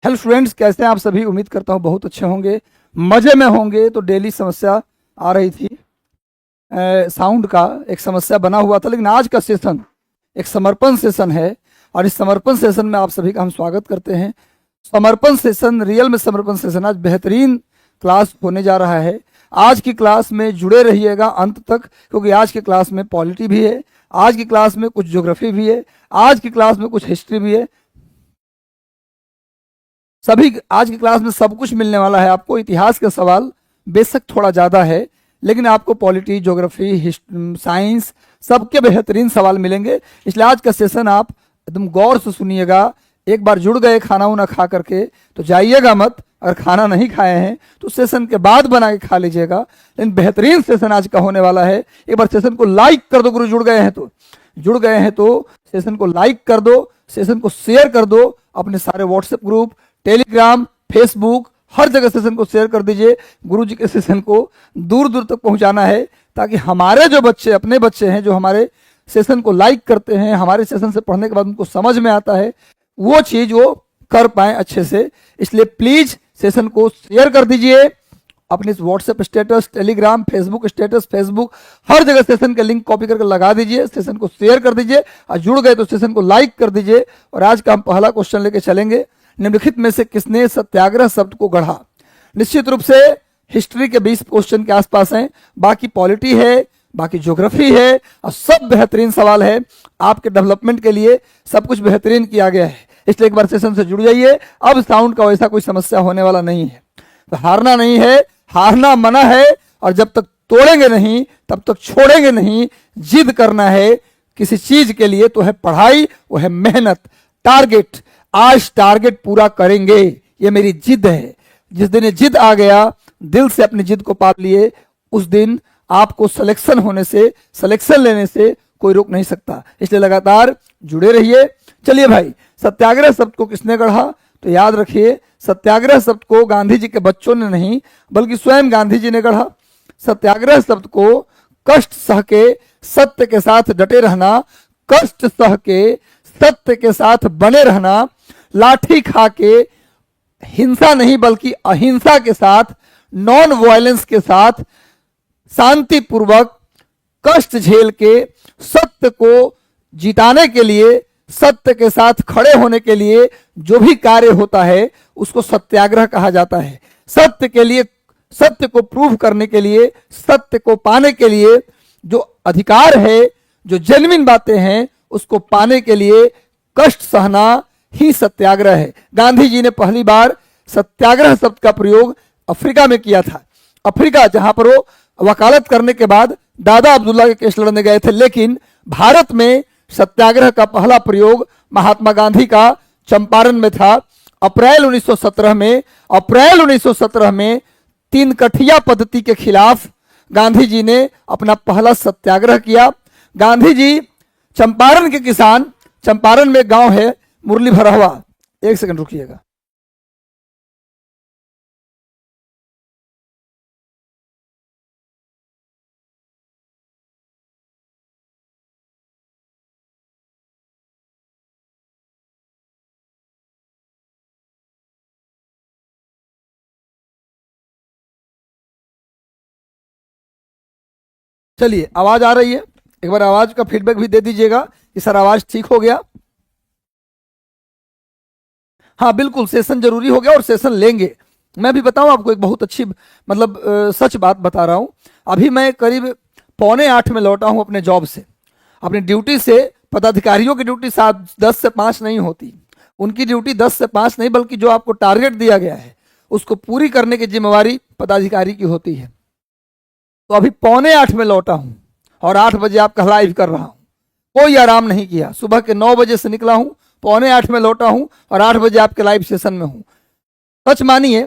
Hello students, कैसे हैं आप सभी। उम्मीद करता हूँ बहुत अच्छे होंगे, मज़े में होंगे। तो डेली समस्या आ रही थी, साउंड का एक समस्या बना हुआ था, लेकिन आज का सेशन एक समर्पण सेशन है और इस समर्पण सेशन में आप सभी का हम स्वागत करते हैं। समर्पण सेशन, रियल में समर्पण सेशन आज बेहतरीन क्लास होने जा रहा है। आज की क्लास में जुड़े रहिएगा अंत तक, क्योंकि आज की क्लास में पॉलिटी भी है, आज की क्लास में कुछ ज्योग्राफी भी है, आज की क्लास में कुछ हिस्ट्री भी है। सभी आज की क्लास में सब कुछ मिलने वाला है आपको। इतिहास के सवाल बेशक थोड़ा ज़्यादा है, लेकिन आपको पॉलिटी, ज्योग्राफी, साइंस सबके बेहतरीन सवाल मिलेंगे। इसलिए आज का सेशन आप एकदम गौर से सुनिएगा। एक बार जुड़ गए खाना उना खा करके तो जाइएगा मत। अगर खाना नहीं खाए हैं तो सेशन के बाद बना के खा लीजिएगा, लेकिन बेहतरीन सेशन आज का होने वाला है। एक बार सेशन को लाइक कर दो, गुरु जुड़ गए हैं तो सेशन को लाइक कर दो, सेशन को शेयर कर दो अपने सारे व्हाट्सएप ग्रुप, टेलीग्राम, फेसबुक, हर जगह सेशन को शेयर कर दीजिए। गुरु जी के सेशन को दूर दूर तक पहुंचाना है, ताकि हमारे जो बच्चे, अपने बच्चे हैं जो हमारे सेशन को लाइक करते हैं, हमारे सेशन से पढ़ने के बाद उनको समझ में आता है, वो चीज़ वो कर पाए अच्छे से। इसलिए प्लीज सेशन को शेयर कर दीजिए अपने WhatsApp status, Telegram, Facebook status, Facebook, हर जगह सेशन के लिंक कॉपी करके लगा दीजिए, सेशन को शेयर कर दीजिए और जुड़ गए तो सेशन को लाइक कर दीजिए। और आज का हम पहला क्वेश्चन लेके चलेंगे। निम्नलिखित में से किसने सत्याग्रह शब्द को गढ़ा। निश्चित रूप से हिस्ट्री के 20 क्वेश्चन के आसपास हैं, बाकी पॉलिटी है, बाकी ज्योग्राफी है और सब बेहतरीन सवाल है। आपके डेवलपमेंट के लिए सब कुछ बेहतरीन किया गया है, इसलिए एक बार सेशन से जुड़ जाइए। अब साउंड का वैसा कोई समस्या होने वाला नहीं है, तो हारना नहीं है, हारना मना है। और जब तक तोड़ेंगे नहीं तब तक छोड़ेंगे नहीं। जिद करना है किसी चीज के लिए तो है पढ़ाई, वो है मेहनत, टारगेट। आज टारगेट पूरा करेंगे, ये मेरी जिद है। जिस दिन ये जिद आ गया, दिल से अपनी जिद को पाल लिए, उस दिन आपको सिलेक्शन होने से, सिलेक्शन लेने से कोई रोक नहीं सकता। इसलिए लगातार जुड़े रहिए। चलिए भाई, सत्याग्रह शब्द को किसने गढ़ा, तो याद रखिए सत्याग्रह शब्द को गांधी जी के बच्चों ने नहीं, बल्कि स्वयं गांधी जी ने गढ़ा। सत्याग्रह शब्द को कष्ट सह के सत्य के साथ डटे रहना, कष्ट सह के सत्य के साथ बने रहना, लाठी खा के हिंसा नहीं बल्कि अहिंसा के साथ, नॉन वायलेंस के साथ, शांतिपूर्वक कष्ट झेल के सत्य को जिताने के लिए, सत्य के साथ खड़े होने के लिए जो भी कार्य होता है उसको सत्याग्रह कहा जाता है। सत्य के लिए, सत्य को प्रूव करने के लिए, सत्य को पाने के लिए जो अधिकार है, जो जेन्युइन बातें हैं, उसको पाने के लिए कष्ट सहना ही सत्याग्रह है। गांधी जी ने पहली बार सत्याग्रह शब्द का प्रयोग अफ्रीका में किया था। अफ्रीका, जहां पर वो वकालत करने के बाद दादा अब्दुल्ला के केस लड़ने गए थे, लेकिन भारत में सत्याग्रह का पहला प्रयोग महात्मा गांधी का चंपारण में था। अप्रैल 1917 में 3 कठिया पद्धति के खिलाफ गांधी जी ने अपना पहला सत्याग्रह किया। गांधी जी चंपारण के किसान, चंपारण में गांव है मुरली भरहवा, एक सेकंड रुकिएगा। चलिए, आवाज आ रही है, एक बार आवाज का फीडबैक भी दे दीजिएगा कि सर आवाज ठीक हो गया। हाँ बिल्कुल, सेशन जरूरी हो गया और सेशन लेंगे। मैं भी बताऊं आपको एक बहुत अच्छी, मतलब सच बात बता रहा हूं। अभी मैं करीब 7:45 में लौटा हूं अपने जॉब से, अपनी ड्यूटी से। पदाधिकारियों की ड्यूटी 10 से 5 नहीं होती, उनकी ड्यूटी 10 से 5 नहीं, बल्कि जो आपको टारगेट दिया गया है उसको पूरी करने की जिम्मेवारी पदाधिकारी की होती है। तो अभी 7:45 में लौटा हूं और 8 बजे आपका लाइव कर रहा हूं। कोई आराम नहीं किया, सुबह के 9 बजे से निकला हूं, 7:45 में लौटा हूं और 8 बजे आपके लाइव सेशन में हूं। सच मानिए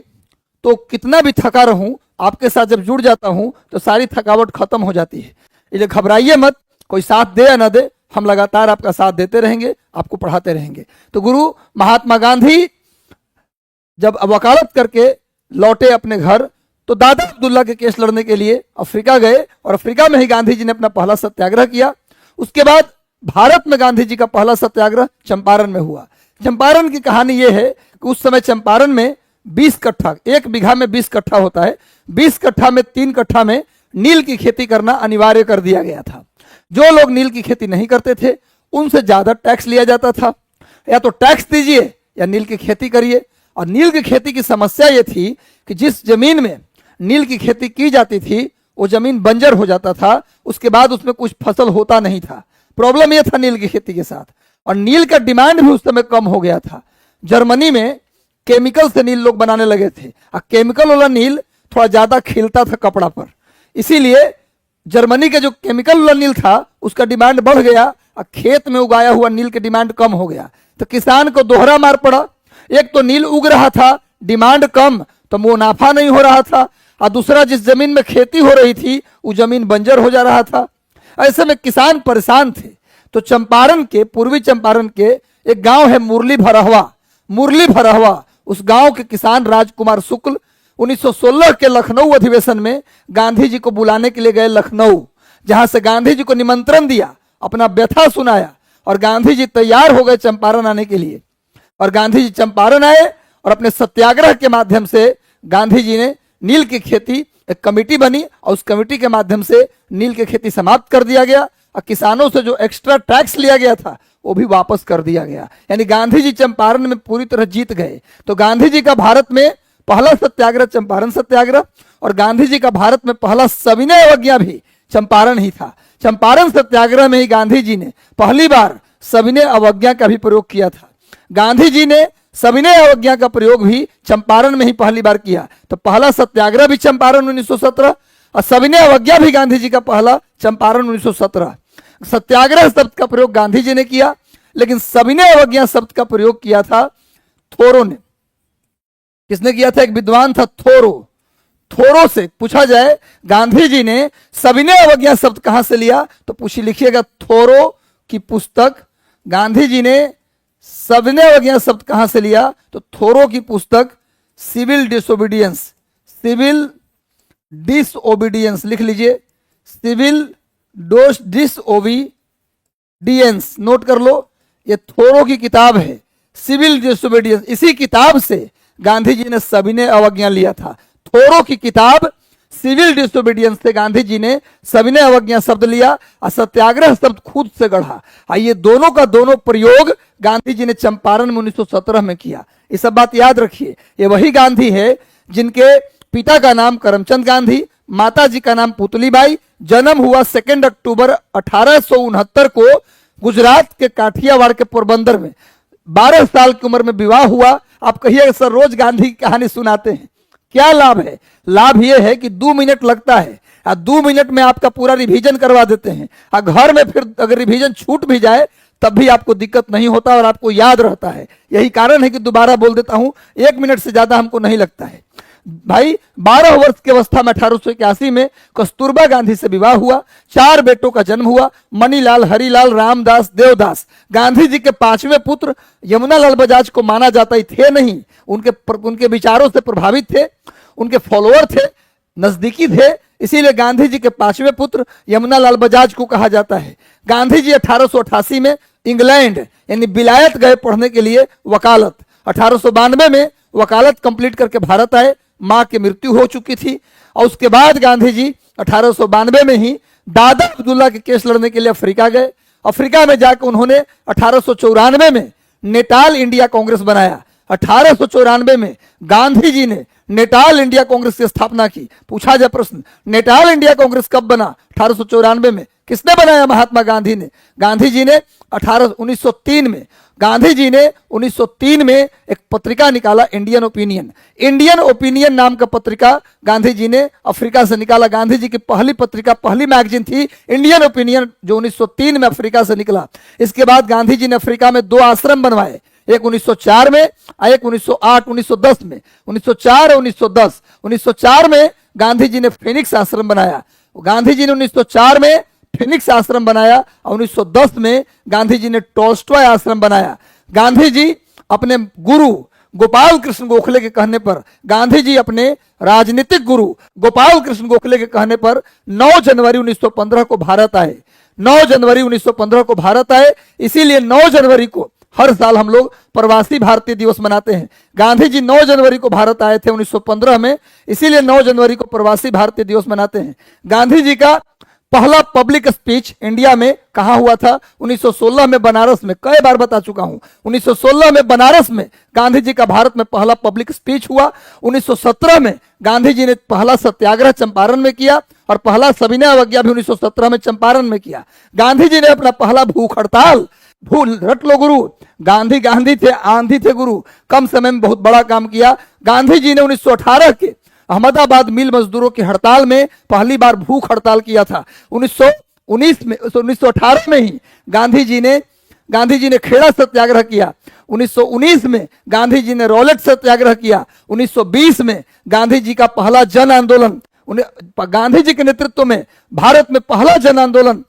तो कितना भी थका रहूं, आपके साथ जब जुड़ जाता हूं तो सारी थकावट खत्म हो जाती है। इसलिए घबराइए मत, कोई साथ दे या ना दे, हम लगातार आपका साथ देते रहेंगे, आपको पढ़ाते रहेंगे। तो गुरु महात्मा गांधी जब वकालत करके लौटे अपने घर, तो दादा अब्दुल्ला के केस लड़ने के लिए अफ्रीका गए और अफ्रीका में ही गांधी जी ने अपना पहला सत्याग्रह किया। उसके बाद भारत में गांधी जी का पहला सत्याग्रह चंपारण में हुआ। चंपारण की कहानी यह है कि उस समय चंपारण में 20 कट्ठा, 1 बीघा में 20 कट्ठा होता है, 20 कट्ठा में 3 कट्ठा में नील की खेती करना अनिवार्य कर दिया गया था। जो लोग नील की खेती नहीं करते थे उनसे ज्यादा टैक्स लिया जाता था, या तो टैक्स दीजिए या नील की खेती करिए। और नील की खेती की समस्या ये थी कि जिस जमीन में नील की खेती की जाती थी वो जमीन बंजर हो जाता था, उसके बाद उसमें कुछ फसल होता नहीं था। प्रॉब्लम यह था नील की खेती के साथ। और नील का डिमांड भी उस समय कम हो गया था। जर्मनी में केमिकल से नील लोग बनाने लगे थे, और केमिकल वाला नील थोड़ा ज्यादा खिलता था कपड़ा पर, इसीलिए जर्मनी के जो केमिकल वाला नील था उसका डिमांड बढ़ गया और खेत में उगाया हुआ नील की डिमांड कम हो गया। तो किसान को दोहरा मार पड़ा, एक तो नील उग रहा था, डिमांड कम, तो मुनाफा नहीं हो रहा था, और दूसरा जिस जमीन में खेती हो रही थी वो जमीन बंजर हो जा रहा था। ऐसे में किसान परेशान थे। तो चंपारण के, पूर्वी चंपारण के एक गांव है मुरली भरहवा, मुरली भरहवा, उस गांव के किसान राजकुमार शुक्ल 1916 के लखनऊ अधिवेशन में गांधी जी को बुलाने के लिए गए लखनऊ, जहां से गांधी जी को निमंत्रण दिया, अपना व्यथा सुनाया, और गांधी जी तैयार हो गए चंपारण आने के लिए। और गांधी जी चंपारण आए और अपने सत्याग्रह के माध्यम से गांधी जी ने नील की खेती, एक कमेटी बनी और उस कमेटी के माध्यम से नील की खेती समाप्त कर दिया गया, और किसानों से जो एक्स्ट्रा टैक्स लिया गया था वो भी वापस कर दिया गया। यानी गांधी जी चंपारण में पूरी तरह जीत गए। तो गांधी जी का भारत में पहला सत्याग्रह चंपारण सत्याग्रह, और गांधी जी का भारत में पहला सविनय अवज्ञा भी चंपारण ही था। चंपारण सत्याग्रह में ही गांधी जी ने पहली बार सविनय अवज्ञा का भी प्रयोग किया था। गांधी जी ने सविनय अवज्ञा का प्रयोग भी चंपारण में ही पहली बार किया। तो पहला सत्याग्रह भी चंपारण 1917, और सविनय अवज्ञा भी गांधी जी का पहला चंपारण 1917। सत्याग्रह शब्द का प्रयोग गांधी जी ने किया, लेकिन सविनय अवज्ञा शब्द का प्रयोग किया था थोरो ने। किसने किया था? एक विद्वान था थोरो। थोरो से पूछा जाए गांधी जी ने सविनय अवज्ञा शब्द कहां से लिया, तो पूछिए, लिखिएगा थोरो की पुस्तक। गांधी जी ने सविनय अवज्ञा शब्द कहां से लिया, तो थोरो की पुस्तक सिविल डिसोबीडियंस, सिविल डिसओबीडियंस लिख लीजिए, सिविल डिसओबीडियंस नोट कर लो, ये थोरो की किताब है, सिविल डिसोबीडियंस। इसी किताब से गांधी जी ने सविनय अवज्ञा लिया था। थोरो की किताब सिविल डिसोबीडियंस से गांधी जी ने सविनय अवज्ञा शब्द लिया और सत्याग्रह शब्द खुद से गढ़ा। ये दोनों का दोनों प्रयोग गांधी जी ने चंपारण में 1917 में किया। ये सब बात याद रखिए। ये वही गांधी है जिनके पिता का नाम करमचंद गांधी, माता जी का नाम पुतलीबाई, जन्म हुआ 2 अक्टूबर 1869 को गुजरात के काठियावाड़ के पोरबंदर में। 12 साल की उम्र में विवाह हुआ। आप कहिए सर रोज गांधी की कहानी सुनाते हैं, क्या लाभ है? लाभ यह है कि 2 मिनट लगता है और 2 मिनट में आपका पूरा रिवीजन करवा देते हैं, और घर में फिर अगर रिवीजन छूट भी जाए तब भी आपको दिक्कत नहीं होता और आपको याद रहता है। यही कारण है कि दोबारा बोल देता हूं, 1 मिनट से ज्यादा हमको नहीं लगता है। भाई 12 वर्ष की अवस्था में 1881 में कस्तूरबा गांधी से विवाह हुआ। 4 बेटों का जन्म हुआ, मणिलाल, हरिलाल, रामदास, देवदास। गांधी जी के 5वें पुत्र यमुनालाल बजाज को माना जाता ही थे नहीं, उनके विचारों से प्रभावित थे, उनके फॉलोअर थे, नजदीकी थे, इसीलिए गांधी जी के 5वें पुत्र यमुनालाल बजाज को कहा जाता है। गांधी जी 1888 में इंग्लैंड यानी विलायत गए पढ़ने के लिए वकालत। 1892 में वकालत कंप्लीट करके भारत आए। मां की मृत्यु हो चुकी थी, और उसके बाद गांधी जी 1892 में ही दादा अब्दुल्ला के केस लड़ने के लिए अफ्रीका गए। अफ्रीका में जाकर उन्होंने 1894 में नेटाल इंडिया कांग्रेस बनाया। 1894 में गांधी जी ने नेटाल इंडिया कांग्रेस की स्थापना की। पूछा जाए प्रश्न, नेटाल इंडिया कांग्रेस कब बना? 1894 में। किसने बनाया? महात्मा गांधी ने। गांधी जी ने 1903 में, गांधी जी ने 1903 में एक पत्रिका निकाला, इंडियन ओपिनियन। इंडियन ओपिनियन नाम का पत्रिका गांधी जी ने अफ्रीका से निकाला। गांधी जी की पहली पत्रिका, पहली मैगजीन थी इंडियन ओपिनियन, जो 1903 में अफ्रीका से निकला। इसके बाद गांधी जी ने अफ्रीका में 2 आश्रम बनवाए, एक 1904 में और एक 1908 1910 में। 1904 और 1910। 1904 में गांधी जी ने फिनिक्स आश्रम बनाया। गांधी जी ने 1904 में फिनिक्स आश्रम बनाया और 1910 में गांधी जी ने टॉल्स्टॉय आश्रम बनाया। गांधी जी अपने गुरु गोपाल कृष्ण गोखले के कहने पर, गांधी जी अपने राजनीतिक गुरु गोपाल कृष्ण गोखले के कहने पर 9 जनवरी 1915 को भारत आए। 9 जनवरी 1915 को भारत आए। इसीलिए 9 जनवरी को हर साल हम लोग प्रवासी भारतीय दिवस मनाते हैं। गांधी जी 9 जनवरी को भारत आए थे 1915 में, इसीलिए 9 जनवरी को प्रवासी भारतीय दिवस मनाते हैं। गांधी जी का पहला पब्लिक स्पीच इंडिया में कहां हुआ था? 1916 में बनारस में। कई बार बता चुका हूं, 1916 में बनारस में गांधी जी का भारत में पहला पब्लिक स्पीच हुआ। 1917 में गांधी जी ने पहला सत्याग्रह चंपारण में किया और पहला सविनय अवज्ञा भी 1917 में चंपारण में किया। गांधी जी ने अपना पहला भूख हड़ताल, भूल रट लो गुरु, गांधी गांधी थे, आंधी थे गुरु, कम समय में बहुत बड़ा काम किया। गांधी जी ने 1918 के अहमदाबाद मिल मजदूरों की हड़ताल में पहली बार भूख हड़ताल किया था। 1918 में ही गांधी जी ने खेड़ा सत्याग्रह किया। 1919 में गांधी जी ने रॉलेट सत्याग्रह किया। 1920 में गांधी जी का पहला जन आंदोलन, गांधी जी के नेतृत्व में भारत में पहला जन आंदोलन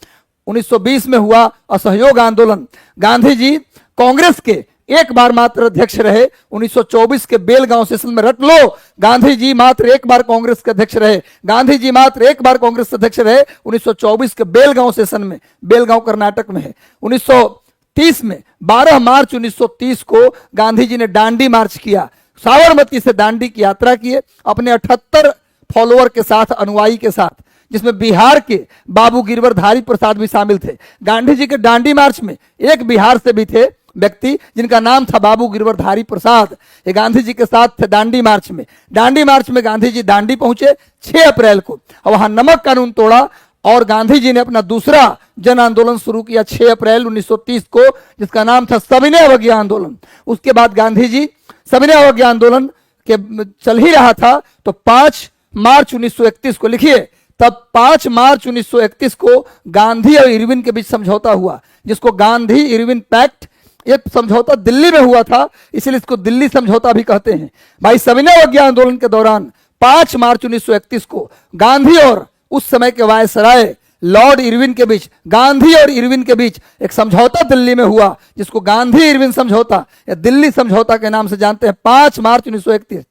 1920 में हुआ, असहयोग आंदोलन। गांधी जी कांग्रेस के एक बार मात्र अध्यक्ष रहे। 1924 के बेलगांव सेशन में रट लो, गांधी जी मात्र एक बार कांग्रेस के अध्यक्ष रहे। गांधी जी मात्र एक बार कांग्रेस अध्यक्ष रहे 1924 के बेलगांव सेशन में, बेलगांव कर्नाटक में है। 1930 में 12 मार्च 1930 को गांधी जी ने दांडी मार्च किया, साबरमती से दांडी की यात्रा किए अपने 78 फॉलोअर के साथ, अनुयायी के साथ, जिसमें बिहार के बाबू गिरवरधारी प्रसाद भी शामिल थे। गांधी जी के दांडी मार्च में एक बिहार से भी थे व्यक्ति जिनका नाम था बाबू गिरवरधारी प्रसाद, ये गांधी जी के साथ थे दांडी मार्च में। दांडी मार्च में गांधी जी दांडी पहुंचे 6 अप्रैल को और वहां नमक कानून तोड़ा और गांधी जी ने अपना दूसरा जन आंदोलन शुरू किया 6 अप्रैल 1930 को, जिसका नाम था सविनय अवज्ञा आंदोलन। उसके बाद गांधी जी सविनय अवज्ञा आंदोलन के चल ही रहा था तो 5 मार्च 1931 को, लिखिए, तब 5 मार्च 1931 को गांधी और इरविन के बीच समझौता हुआ, जिसको गांधी इरविन पैक्ट, ये समझौता दिल्ली में हुआ था, इसलिए इसको दिल्ली समझौता भी कहते हैं। भाई सविनय अवज्ञा आंदोलन के दौरान 5 मार्च 1931 को गांधी और उस समय के वायसराय लॉर्ड इरविन के बीच, गांधी और इरविन के बीच एक समझौता दिल्ली में हुआ, जिसको गांधी इरविन समझौता या दिल्ली समझौता के नाम से जानते हैं। 5 मार्च 1931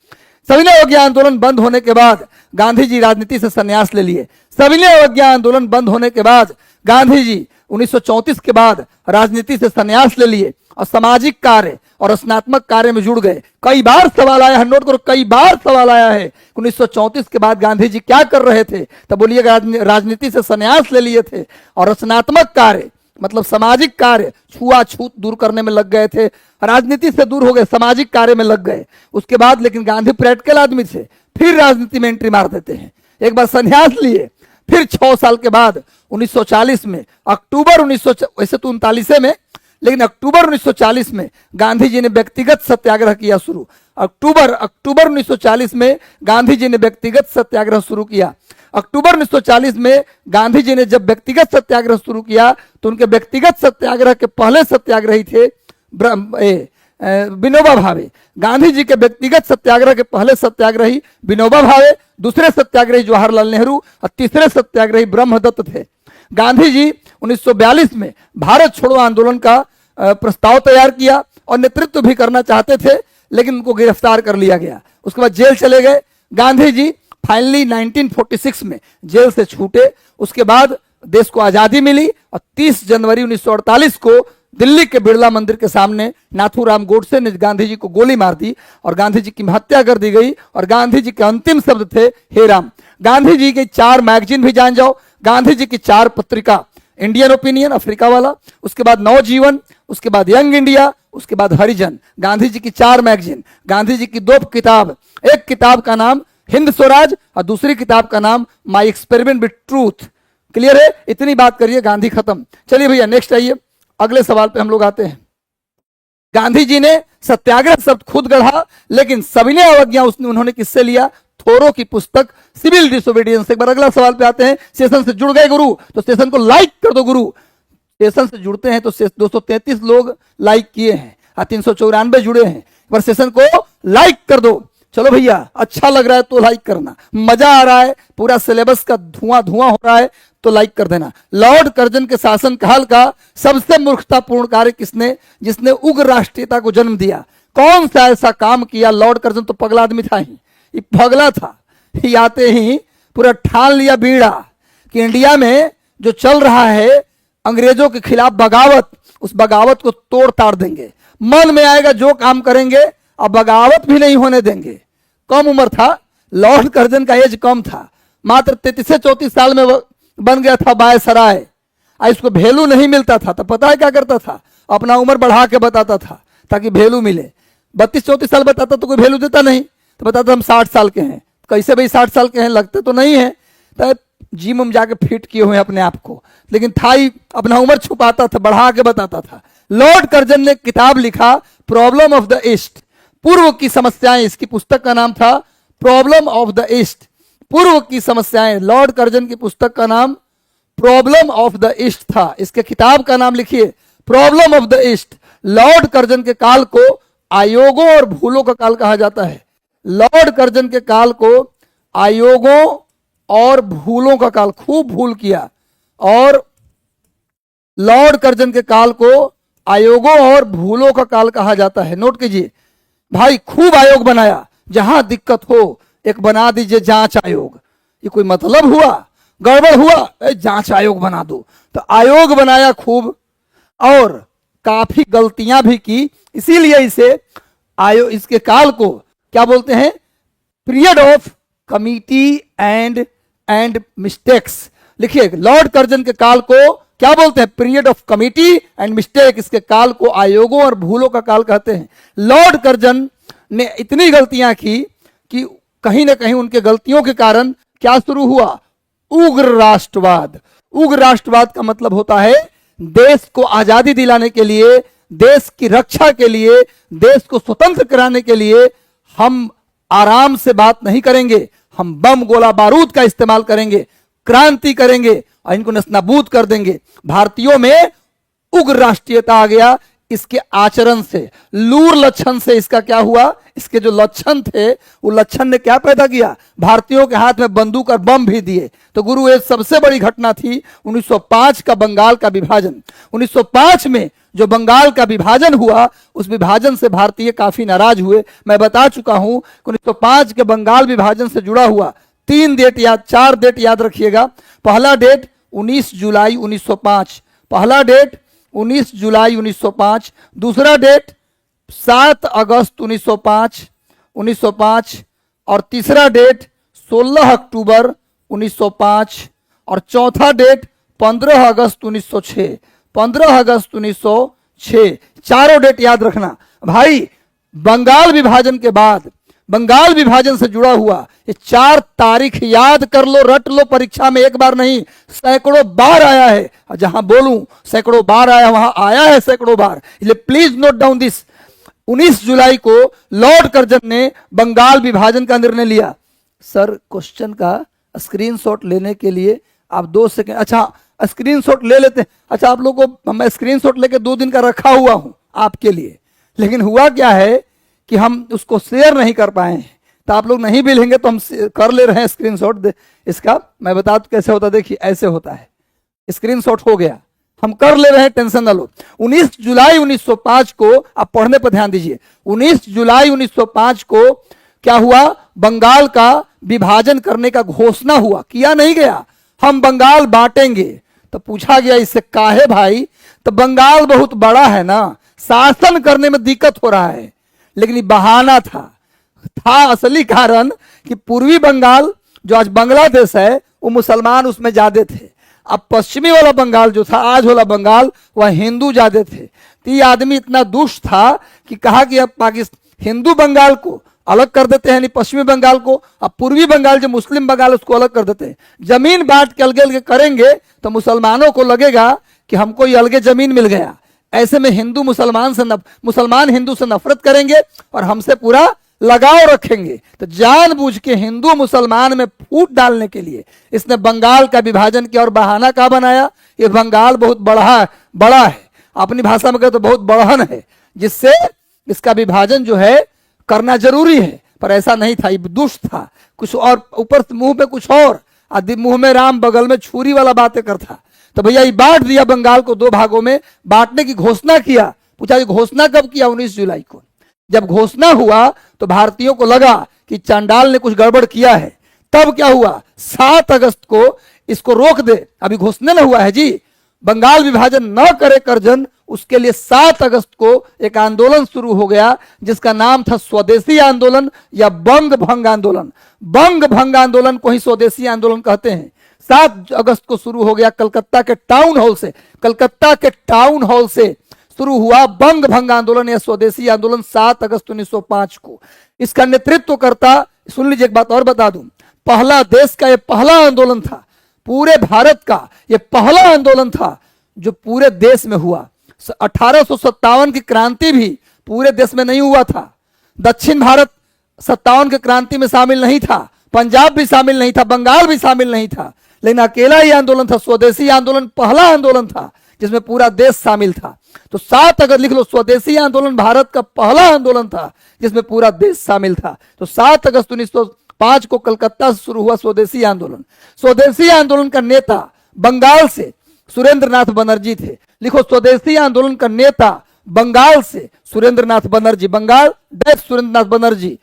सविनय अवज्ञा आंदोलन बंद होने के बाद गांधी जी राजनीति से संन्यास ले लिए। सविनय अवज्ञा आंदोलन बंद होने के बाद गांधी जी 1934 के बाद राजनीति से संन्यास ले लिए और सामाजिक कार्य और रचनात्मक कार्य में जुड़ गए। कई बार सवाल आया है, नोट करो, कई बार सवाल आया है 1934 के बाद गांधी जी क्या कर रहे थे, तब बोलिएगा राजनीति से संन्यास ले लिए थे और रचनात्मक कार्य मतलब सामाजिक कार्य, छुआछूत दूर करने में लग गए थे, राजनीति से दूर हो गए, सामाजिक कार्य में लग गए। उसके बाद लेकिन गांधी प्रैक्टिकल आदमी थे, फिर राजनीति में एंट्री मार देते हैं। एक बार संन्यास लिए, फिर 6 साल के बाद 1940 में अक्टूबर 1900, वैसे तो 39 में, लेकिन अक्टूबर 1940 में गांधी जी ने व्यक्तिगत सत्याग्रह किया शुरू। अक्टूबर 1940 में गांधी जी ने व्यक्तिगत सत्याग्रह शुरू किया। अक्टूबर 1940 में गांधी जी ने जब व्यक्तिगत सत्याग्रह शुरू किया तो उनके व्यक्तिगत सत्याग्रह के पहले सत्याग्रही थे विनोबा भावे। गांधी जी के व्यक्तिगत सत्याग्रह के पहले सत्याग्रही विनोबा भावे, दूसरे सत्याग्रही जवाहरलाल नेहरू और तीसरे सत्याग्रही ब्रह्मदत्त थे। गांधी जी 1942 में भारत छोड़ो आंदोलन का प्रस्ताव तैयार किया और नेतृत्व भी करना चाहते थे, लेकिन उनको गिरफ्तार कर लिया गया। उसके बाद जेल चले गए। गांधी जी फाइनली 1946 में जेल से छूटे। उसके बाद देश को आजादी मिली और 30 जनवरी 1948 को दिल्ली के बिरला मंदिर के सामने नाथूराम गोडसे ने गांधी जी को गोली मार दी और गांधी जी की हत्या कर दी गई। और गांधी जी के अंतिम शब्द थे हे राम। गांधी जी के 4 मैगजीन भी जान जाओ, गांधी जी की 4 पत्रिका, इंडियन ओपिनियन अफ्रीका वाला, उसके बाद नवजीवन, उसके बाद यंग इंडिया, उसके बाद हरिजन। गांधी जी की 4 मैगजीन, गांधी जी की 2 किताब, एक किताब का नाम हिंद स्वराज और दूसरी किताब का नाम my experiment with truth. Clear है? इतनी बात करिए, गांधी खत्म। चलिए भैया नेक्स्ट आइए, अगले सवाल पे हम लोग आते हैं। गांधी जी ने सत्याग्रह शब्द खुद गढ़ा, लेकिन सविनय अवज्ञा उन्होंने किससे लिया? थोरो की पुस्तक सिविल डिसोबीडियंस। एक बार अगला सवाल पे आते हैं। सेशन से जुड़ गए गुरु तो सेशन को लाइक कर दो गुरु। सेशन से जुड़ते हैं तो 233 लोग लाइक किए हैं और 394 जुड़े हैं। एक बार सेशन को लाइक कर दो। चलो भैया, अच्छा लग रहा है तो लाइक करना, मजा आ रहा है, पूरा सिलेबस का धुआं धुआं हो रहा है तो लाइक कर देना। लॉर्ड कर्जन के शासनकाल का सबसे मूर्खतापूर्ण कार्य किसने? जिसने उग्र राष्ट्रीयता को जन्म दिया। कौन सा ऐसा काम किया? लॉर्ड कर्जन तो पगला आदमी था ही, ये पगला था। ये आते ही पूरा ठान लिया बीड़ा कि इंडिया में जो चल रहा है अंग्रेजों के खिलाफ बगावत, उस बगावत को तोड़ ताड़ देंगे। मन में आएगा जो काम करेंगे, अब बगावत भी नहीं होने देंगे। कम उम्र था, लॉर्ड कर्जन का एज कम था, मात्र 33-34 साल में बन गया था वायसराय। इसको वैल्यू नहीं मिलता था तो पता है क्या करता था, अपना उम्र बढ़ा के बताता था ताकि वैल्यू मिले। 32-34 साल बताता तो कोई वैल्यू देता नहीं, तो बताता हम 60 साल के हैं। कैसे भाई 60 साल के हैं, लगते तो नहीं है। तो जिम में जाके फिट किए हुए अपने आप को, लेकिन था ही अपना उम्र छुपाता था, बढ़ा के बताता था। लॉर्ड कर्जन ने किताब लिखा प्रॉब्लम ऑफ द ईस्ट, पूर्व की समस्याएं। इसकी पुस्तक का नाम था प्रॉब्लम ऑफ द ईस्ट, पूर्व की समस्याएं। लॉर्ड कर्जन की पुस्तक का नाम प्रॉब्लम ऑफ द ईस्ट था। इसके किताब का नाम लिखिए problem of the east. Lord Curzon के काल को आयोगों और भूलों का काल कहा जाता है। लॉर्ड कर्जन के काल को आयोगों और भूलों का काल, खूब भूल किया। और लॉर्ड कर्जन के काल को आयोगों और भूलों का काल कहा जाता है। नोट कीजिए भाई, खूब आयोग बनाया, जहां दिक्कत हो एक बना दीजिए जांच आयोग। ये कोई मतलब हुआ, गड़बड़ हुआ जांच आयोग बना दो, तो आयोग बनाया खूब, और काफी गलतियां भी की। इसीलिए इसे आयोग, इसके काल को क्या बोलते हैं, period of committee and mistakes. लिखिए लॉर्ड कर्जन के काल को क्या बोलते हैं, period of committee and mistake. इसके काल को आयोगों और भूलों का काल कहते हैं। लॉर्ड कर्जन ने इतनी गलतियां की कि कहीं ना कहीं उनके गलतियों के कारण क्या शुरू हुआ, उग्र राष्ट्रवाद। उग्र राष्ट्रवाद का मतलब होता है देश को आजादी दिलाने के लिए, देश की रक्षा के लिए, देश को स्वतंत्र कराने के लिए हम आराम से बात नहीं करेंगे, हम बम गोला बारूद का इस्तेमाल करेंगे, क्रांति करेंगे और इनको नस्तानाबूद कर देंगे। भारतीयों में उग्र राष्ट्रीयता आ गया इसके आचरण से, लूर लक्षण से। इसका क्या हुआ, इसके जो लक्षण थे वो लक्षण ने क्या पैदा किया, भारतीयों के हाथ में बंदूक और बम भी दिए। तो गुरु एक सबसे बड़ी घटना थी 1905 का बंगाल का विभाजन। 1905 में जो बंगाल का विभाजन हुआ, उस विभाजन से भारतीय काफी नाराज हुए। मैं बता चुका हूं 1905 के बंगाल विभाजन से जुड़ा हुआ 4 डेट याद रखिएगा। पहला डेट 19 जुलाई 1905, पहला डेट 19 जुलाई 1905। दूसरा डेट 7 अगस्त 1905 और तीसरा डेट 16 अक्टूबर 1905 और चौथा डेट 15 अगस्त 1906। 15 अगस्त 1906 चारों डेट याद रखना भाई। बंगाल विभाजन के बाद, बंगाल विभाजन से जुड़ा हुआ ये 4 तारीख याद कर लो, रट लो, परीक्षा में एक बार नहीं सैकड़ों बार आया है। जहां बोलूं सैकड़ों बार आया, वहां आया है सैकड़ों बार, इसलिए प्लीज नोट डाउन दिस। 19 जुलाई को लॉर्ड कर्जन ने बंगाल विभाजन का निर्णय लिया। सर क्वेश्चन का स्क्रीनशॉट लेने के लिए आप 2 सेकंड, अच्छा स्क्रीनशॉट ले लेते हैं। अच्छा आप लोगों को मैं स्क्रीनशॉट लेके 2 दिन का रखा हुआ हूं आपके लिए, लेकिन हुआ क्या है कि हम उसको शेयर नहीं कर पाए हैं, तो आप लोग नहीं भी लेंगे तो हम कर ले रहे हैं स्क्रीनशॉट। इसका मैं बता दूं कैसे होता है, देखिए ऐसे होता है, स्क्रीनशॉट हो गया, हम कर ले रहे हैं, टेंशन ना लो। 19 जुलाई 1905 को आप पढ़ने पर ध्यान दीजिए। 19 जुलाई 1905 को क्या हुआ, बंगाल का विभाजन करने का घोषणा हुआ, किया नहीं गया, हम बंगाल बांटेंगे। तो पूछा गया इससे काहे भाई, तो बंगाल बहुत बड़ा है ना, शासन करने में दिक्कत हो रहा है। लेकिन ये बहाना था असली कारण कि पूर्वी बंगाल जो आज बांग्लादेश है वो मुसलमान उसमें ज्यादा थे। अब पश्चिमी वाला बंगाल जो था, आज वाला बंगाल, वह हिंदू ज्यादा थे। तो ये आदमी इतना दुष्ट था कि कहा कि अब पाकिस्तान हिंदू बंगाल को अलग कर देते हैं, नहीं पश्चिमी बंगाल को, अब पूर्वी बंगाल जो मुस्लिम बंगाल उसको अलग कर देते हैं। जमीन बांट के अलगे अलगे करेंगे तो मुसलमानों को लगेगा कि हमको ये अलगे जमीन मिल गया। ऐसे में हिंदू मुसलमान हिंदू से नफरत करेंगे और हमसे पूरा लगाव रखेंगे। तो जानबूझ के हिंदू मुसलमान में फूट डालने के लिए इसने बंगाल का विभाजन किया। और बहाना क्या बनाया, ये बंगाल बहुत बड़ा है, अपनी भाषा में कहे तो बहुत बड़हन है, जिससे इसका विभाजन जो है करना जरूरी है। पर ऐसा नहीं था, ये दुष्ट था, कुछ और ऊपर मुंह पे कुछ और, आदि मुंह में राम बगल में छुरी वाला बातें करता। तो भैया ये बांट दिया, बंगाल को 2 भागों में बांटने की घोषणा किया। पूछा कि घोषणा कब किया, 19 जुलाई को। जब घोषणा हुआ तो भारतीयों को लगा कि चांडाल ने कुछ गड़बड़ किया है। तब क्या हुआ, 7 अगस्त को इसको रोक दे, अभी घोषणा न हुआ है जी, बंगाल विभाजन न करे करजन, उसके लिए 7 अगस्त को एक आंदोलन शुरू हो गया जिसका नाम था स्वदेशी आंदोलन या बंग भंग आंदोलन। बंग भंग आंदोलन को ही स्वदेशी आंदोलन कहते हैं। 7 अगस्त को शुरू हो गया कलकत्ता के टाउन हॉल से, कलकत्ता के टाउन हॉल से शुरू हुआ बंग भंग आंदोलन या स्वदेशी आंदोलन 7 अगस्त 1905 को। इसका नेतृत्व करता, सुन लीजिए एक बात और बता दूं, पहला देश का यह पहला आंदोलन था, पूरे भारत का यह पहला आंदोलन था जो पूरे देश में हुआ। 1857 की क्रांति भी पूरे देश में नहीं हुआ था। दक्षिण भारत 57 की क्रांति में शामिल नहीं था, पंजाब भी शामिल नहीं था, बंगाल भी शामिल नहीं था, लेकिन अकेला ही आंदोलन था। स्वदेशी आंदोलन पहला आंदोलन था जिसमें पूरा देश शामिल था। तो 7 अगस्त लिख लो, स्वदेशी आंदोलन भारत का पहला आंदोलन था जिसमें पूरा देश शामिल था। तो 7 अगस्त 1905 को कलकत्ता से शुरू हुआ स्वदेशी आंदोलन। स्वदेशी आंदोलन का नेता बंगाल से सुरेंद्रनाथ बनर्जी थे। लिखो, स्वदेशी आंदोलन का नेता बंगाल से सुरेंद्रनाथ बनर्जी, बंगाल डैश सुरेंद्रनाथ बनर्जी।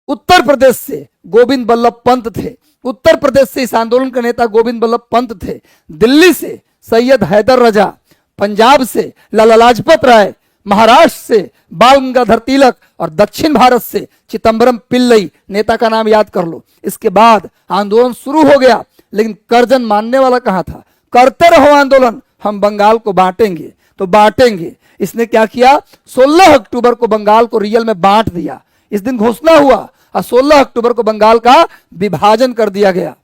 उत्तर प्रदेश से गोविंद बल्लभ पंत थे, उत्तर प्रदेश से इस आंदोलन का नेता गोविंद बल्लभ पंत थे। दिल्ली से सैयद हैदर रजा, पंजाब से लाला लाजपत राय, महाराष्ट्र से बाल गंगाधर तिलक और दक्षिण भारत से चिदंबरम पिल्लई, नेता का नाम याद कर लो। इसके बाद आंदोलन शुरू हो गया, लेकिन करजन मानने वाला कहां था? करते रहो आंदोलन, हम बंगाल को बांटेंगे तो बांटेंगे। इसने क्या किया? 16 अक्टूबर को बंगाल को रियल में बांट दिया। इस दिन घोषणा हुआ और 16 अक्टूबर को बंगाल का विभाजन कर दिया गया।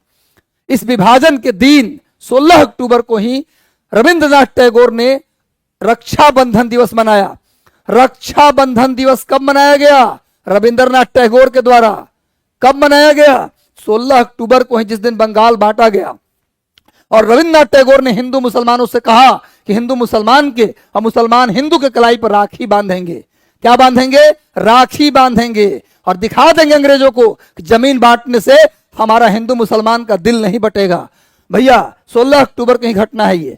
इस विभाजन के दिन 16 अक्टूबर को ही रविंद्रनाथ टैगोर ने रक्षाबंधन दिवस मनाया। रक्षाबंधन दिवस कब मनाया गया? रविंद्रनाथ टैगोर के द्वारा। कब मनाया गया? 16 अक्टूबर को ही, जिस दिन बंगाल बांटा गया। और रविंद्रनाथ टैगोर ने हिंदू मुसलमानों से कहा कि हिंदू मुसलमान के और मुसलमान हिंदू के कलाई पर राखी बांधेंगे। क्या बांधेंगे? राखी बांधेंगे और दिखा देंगे अंग्रेजों को कि जमीन बांटने से हमारा हिंदू मुसलमान का दिल नहीं बटेगा। भैया 16 अक्टूबर की घटना है ये।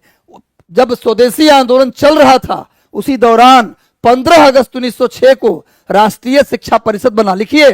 जब स्वदेशी आंदोलन चल रहा था उसी दौरान 15 अगस्त 1906 को राष्ट्रीय शिक्षा परिषद बना। लिखिए,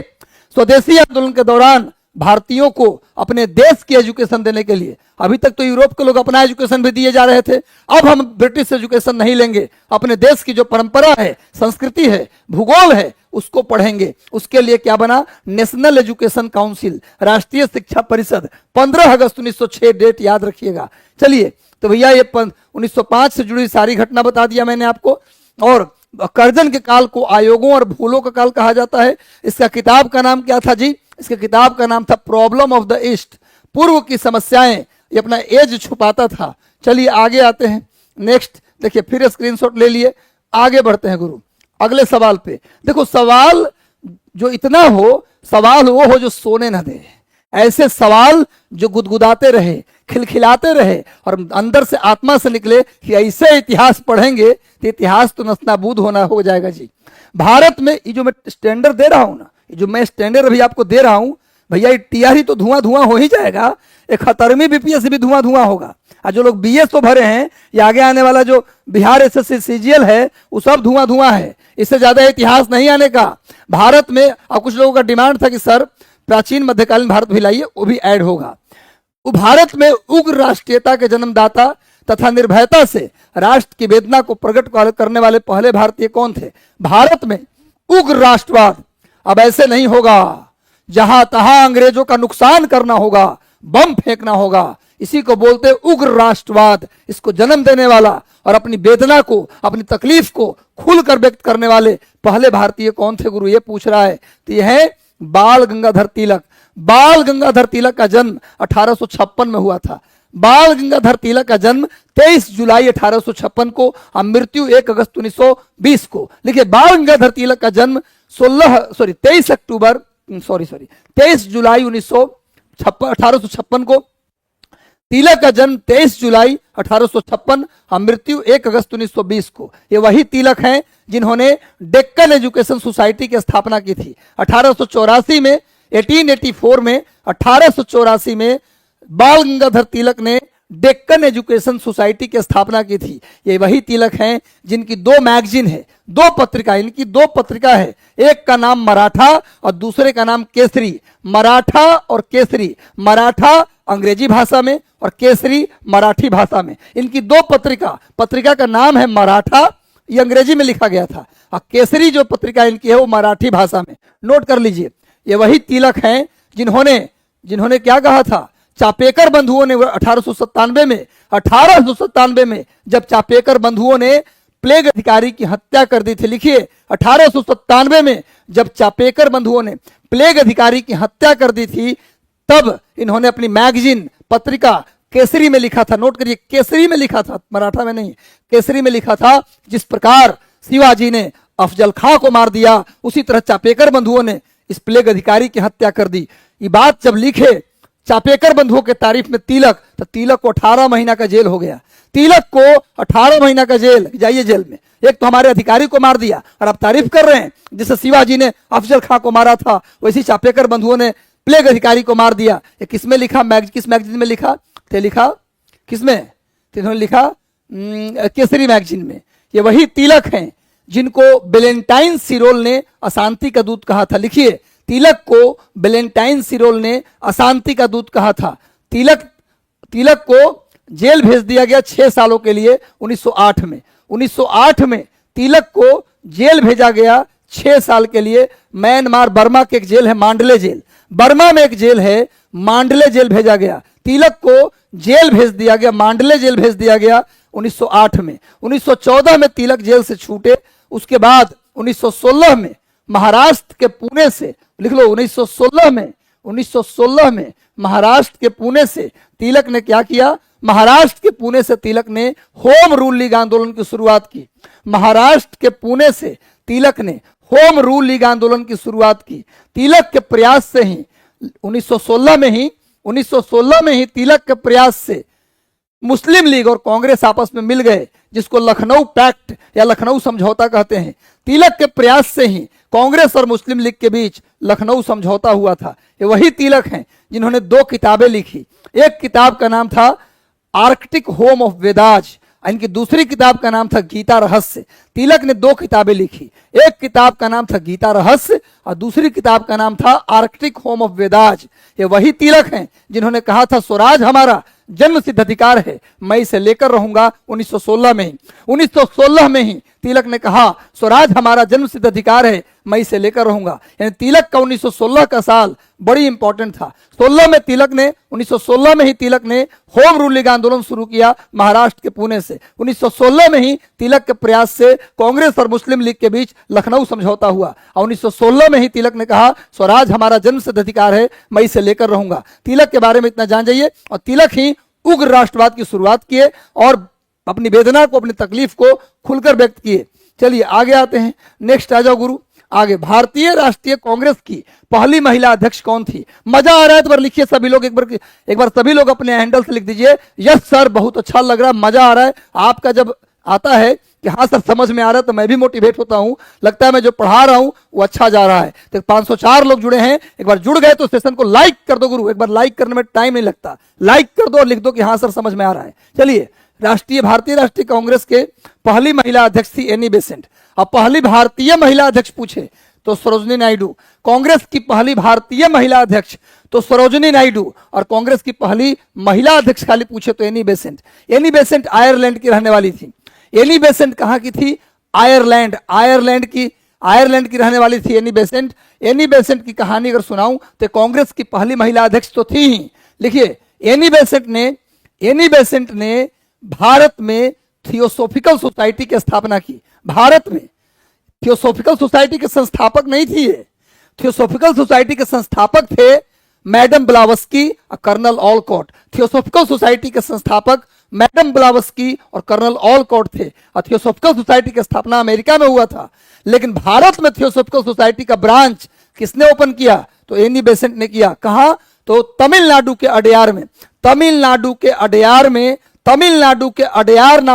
स्वदेशी आंदोलन के दौरान भारतीयों को अपने देश की एजुकेशन देने के लिए, अभी तक तो यूरोप के लोग अपना एजुकेशन भी दिए जा रहे थे, अब हम ब्रिटिश एजुकेशन नहीं लेंगे, अपने देश की जो परंपरा है, संस्कृति है, भूगोल है, उसको पढ़ेंगे। उसके लिए क्या बना? नेशनल एजुकेशन काउंसिल, राष्ट्रीय शिक्षा परिषद। 15 अगस्त 1906 डेट याद रखिएगा। चलिए, तो भैया ये 1905 से जुड़ी सारी घटना बता दिया मैंने आपको। और करजन के काल को आयोगों और भूलों का काल कहा जाता है। इसका किताब का नाम क्या था जी? इसके किताब का नाम था प्रॉब्लम ऑफ द ईस्ट, पूर्व की समस्याएं। ये अपना एज छुपाता था। चलिए आगे आते हैं। नेक्स्ट देखिए, फिर स्क्रीनशॉट ले लिए, आगे बढ़ते हैं गुरु अगले सवाल पे। देखो, सवाल जो इतना हो, सवाल वो हो जो सोने न दे। ऐसे सवाल जो गुदगुदाते रहे, खिलखिलाते रहे और अंदर से आत्मा से निकले कि ऐसे इतिहास पढ़ेंगे तो इतिहास तो नस्ताबूद होना हो जाएगा जी। भारत में ये जो मैं स्टैंडर्ड दे रहा हूं ना, जो मैं स्टैंडर्ड अभी आपको दे रहा हूं भैया, ये टीआरई तो धुआं धुआं हो ही जाएगा, एक 78वीं बीपीएससी भी धुआं धुआं होगा। और जो लोग बीएस तो भरे हैं, या आगे आने वाला जो बिहार एसएससी सीजीएल है, वो सब धुआं धुआं है। इससे ज्यादा इतिहास नहीं आने का। भारत में अब कुछ लोगों का डिमांड था कि सर प्राचीन मध्यकालीन भारत भी लाइए, वो भी ऐड होगा। वो भारत में उग्र राष्ट्रीयता के जन्मदाता तथा निर्भयता से राष्ट्र की वेदना को प्रकट करने वाले पहले भारतीय कौन थे? भारत में उग्र राष्ट्रवाद अब ऐसे नहीं होगा, जहां तहां अंग्रेजों का नुकसान करना होगा, बम फेंकना होगा। इसी को बोलते उग्र राष्ट्रवाद। इसको जन्म देने वाला और अपनी वेदना को, अपनी तकलीफ को खुलकर व्यक्त करने वाले पहले भारतीय कौन थे गुरु? ये पूछ रहा है। तो यह है बाल गंगाधर तिलक। बाल गंगाधर तिलक का जन्म 1856 में हुआ था। बाल गंगाधर तिलक का जन्म 23 जुलाई 1856 को और मृत्यु 1 अगस्त 1920 को। लिखिए, बाल गंगाधर तिलक का जन्म 23 जुलाई 1856 को। तिलक का जन्म 23 जुलाई 1856 और मृत्यु 1 अगस्त 1920 को। ये वही तिलक हैं जिन्होंने डेक्कन एजुकेशन सोसाइटी की स्थापना की थी 1884 में। 1884 में 1884 में बाल गंगाधर तिलक ने डेक्कन एजुकेशन सोसाइटी की स्थापना की थी। ये वही तिलक हैं जिनकी 2 मैगजीन है, 2 पत्रिका, इनकी 2 पत्रिका है। एक का नाम मराठा और दूसरे का नाम केसरी। मराठा और केसरी, मराठा अंग्रेजी भाषा में और केसरी मराठी भाषा में। इनकी दो पत्रिका का नाम है मराठा, ये अंग्रेजी में लिखा गया था, और केसरी जो पत्रिका इनकी है वो मराठी भाषा में। नोट कर लीजिए, ये वही तिलक हैं जिन्होंने क्या कहा था, चापेकर बंधुओं ने 1897 में जब चापेकर बंधुओं ने प्लेग अधिकारी की हत्या कर दी थी। लिखिए 1897 में जब चापेकर बंधुओं ने प्लेग अधिकारी की हत्या कर दी थी, तब इन्होंने अपनी मैगजीन पत्रिका केसरी में लिखा था। नोट करिए, केसरी में लिखा था, मराठा में नहीं, केसरी में लिखा था, जिस प्रकार शिवाजी ने अफजल खां को मार दिया, उसी तरह चापेकर बंधुओं ने इस प्लेग अधिकारी की हत्या कर दी। ये बात जब लिखे चापेकर बंधुओं के तारीफ में तिलक, तो तिलक को 18 महीना का जेल हो गया। तिलक को 18 महीना का जेल, जाइए जेल में। एक तो हमारे अधिकारी को मार दिया और आप तारीफ कर रहे हैं, जैसे शिवाजी ने अफजल खां को मारा था, वैसे चापेकर बंधुओं ने प्लेग अधिकारी को मार दिया। ये किसमें लिखा, किस मैगजीन में लिखा थे, लिखा किसमें, इन्होंने लिखा केसरी मैगजीन में। ये वही तिलक हैं जिनको वेलेंटाइन सिरोल ने अशांति का दूत कहा था। लिखिए, तिलक को वेलेंटाइन सिरोल ने अशांति का दूत कहा था। तिलक को जेल भेज दिया गया 6 सालों के लिए 1908 में। 1908 में तिलक को जेल भेजा गया 6 साल के लिए। म्यांमार बर्मा के एक जेल है मांडले जेल, बर्मा में एक जेल है मांडले जेल भेजा गया। तिलक को जेल भेज दिया गया, मांडले जेल भेज दिया गया 1908 में। 1914 में तिलक जेल से छूटे। उसके बाद 1916 में महाराष्ट्र के पुणे से, लिख लो 1916 में महाराष्ट्र के पुणे से तिलक ने क्या किया, महाराष्ट्र के पुणे से तिलक ने होम रूल लीग आंदोलन की शुरुआत की। महाराष्ट्र के पुणे से तिलक ने होम रूल लीग आंदोलन की शुरुआत की। तिलक के प्रयास से ही 1916 में ही तिलक के प्रयास से मुस्लिम लीग और कांग्रेस आपस में मिल गए, जिसको लखनऊ पैक्ट या लखनऊ समझौता कहते हैं। तिलक के प्रयास से ही कांग्रेस और मुस्लिम लीग के बीच लखनऊ समझौता हुआ था। ये वही तिलक हैं जिन्होंने 2 किताबें लिखी। एक किताब का नाम था आर्कटिक होम ऑफ वेदाज, इनकी दूसरी किताब का नाम था गीता रहस्य। तिलक ने 2 किताबें लिखी, एक किताब का नाम था गीता रहस्य और दूसरी किताब का नाम था आर्कटिक होम ऑफ वेदाज। ये वही तिलक हैं जिन्होंने कहा था स्वराज हमारा जन्म सिद्ध अधिकार है, मैं इसे लेकर रहूंगा। 1916 में ही तिलक ने कहा स्वराज हमारा जन्म सिद्ध अधिकार है, मैं इसे लेकर रहूंगा। यानी तिलक का 1916 का साल बड़ी इंपॉर्टेंट था। 1916 में ही तिलक ने होम रूल लीग आंदोलन शुरू किया महाराष्ट्र के पुणे से। 1916 में ही तिलक के प्रयास से कांग्रेस और मुस्लिम लीग के बीच लखनऊ समझौता हुआ और 1916 में ही तिलक ने कहा स्वराज हमारा जन्म सिद्ध अधिकार है, मैं इसे लेकर रहूंगा। तिलक के बारे में इतना जान जाइए। और तिलक ही उग्र राष्ट्रवाद की शुरुआत किए और अपनी वेदना को, अपनी तकलीफ को खुलकर व्यक्त किए। चलिए आगे आते हैं, नेक्स्ट आ जाओ गुरु। आगे, भारतीय राष्ट्रीय कांग्रेस की पहली महिला अध्यक्ष कौन थी? मजा आ रहा है तो बार लिखिए सभी लोग, एक बार सभी लोग अपने हैंडल से लिख दीजिए यस सर, बहुत अच्छा लग रहा है, मजा आ रहा है। आपका जब आता है कि हाँ सर समझ में आ रहा है, तो मैं भी मोटिवेट होता हूं, लगता है मैं जो पढ़ा रहा हूं वो अच्छा जा रहा है। तो 504 लोग जुड़े हैं, एक बार जुड़ गए तो सेशन को लाइक कर दो गुरु। एक बार लाइक करने में टाइम नहीं लगता, लाइक कर दो और लिख दो कि हाँ सर समझ में आ रहा है। चलिए, भारतीय राष्ट्रीय कांग्रेस के पहली महिला अध्यक्ष थी एनी बेसेंट। अब पहली भारतीय महिला अध्यक्ष पूछे तो सरोजिनी नायडू। कांग्रेस की पहली भारतीय महिला अध्यक्ष तो सरोजिनी नायडू, और कांग्रेस की पहली महिला अध्यक्ष खाली पूछे तो Annie Besant. Annie Besant Ireland की रहने वाली थी। एनी बेसेंट कहाँ की थी? आयरलैंड की रहने वाली थी एनी बेसेंट। एनी बेसेंट की कहानी अगर सुनाऊं तो कांग्रेस की पहली महिला अध्यक्ष तो थी ही। लिखिए, एनी बेसेंट ने भारत में थियोसॉफिकल सोसाइटी की स्थापना की। भारत में थियोसॉफिकल सोसाइटी के संस्थापक नहीं थी ये। थियोसॉफिकल सोसाइटी के संस्थापक थे मैडम ब्लावस्की और कर्नल ऑलकॉट। थियोसॉफिकल सोसाइटी के संस्थापक मैडम ब्लावस्की और कर्नल ऑलकॉट थे। और थियोसॉफिकल सोसाइटी की स्थापना अमेरिका में हुआ था, लेकिन भारत में थियोसॉफिकल सोसाइटी का ब्रांच किसने ओपन किया? तो एनी बेसेंट ने किया। कहां? तो तमिलनाडु के अडेयार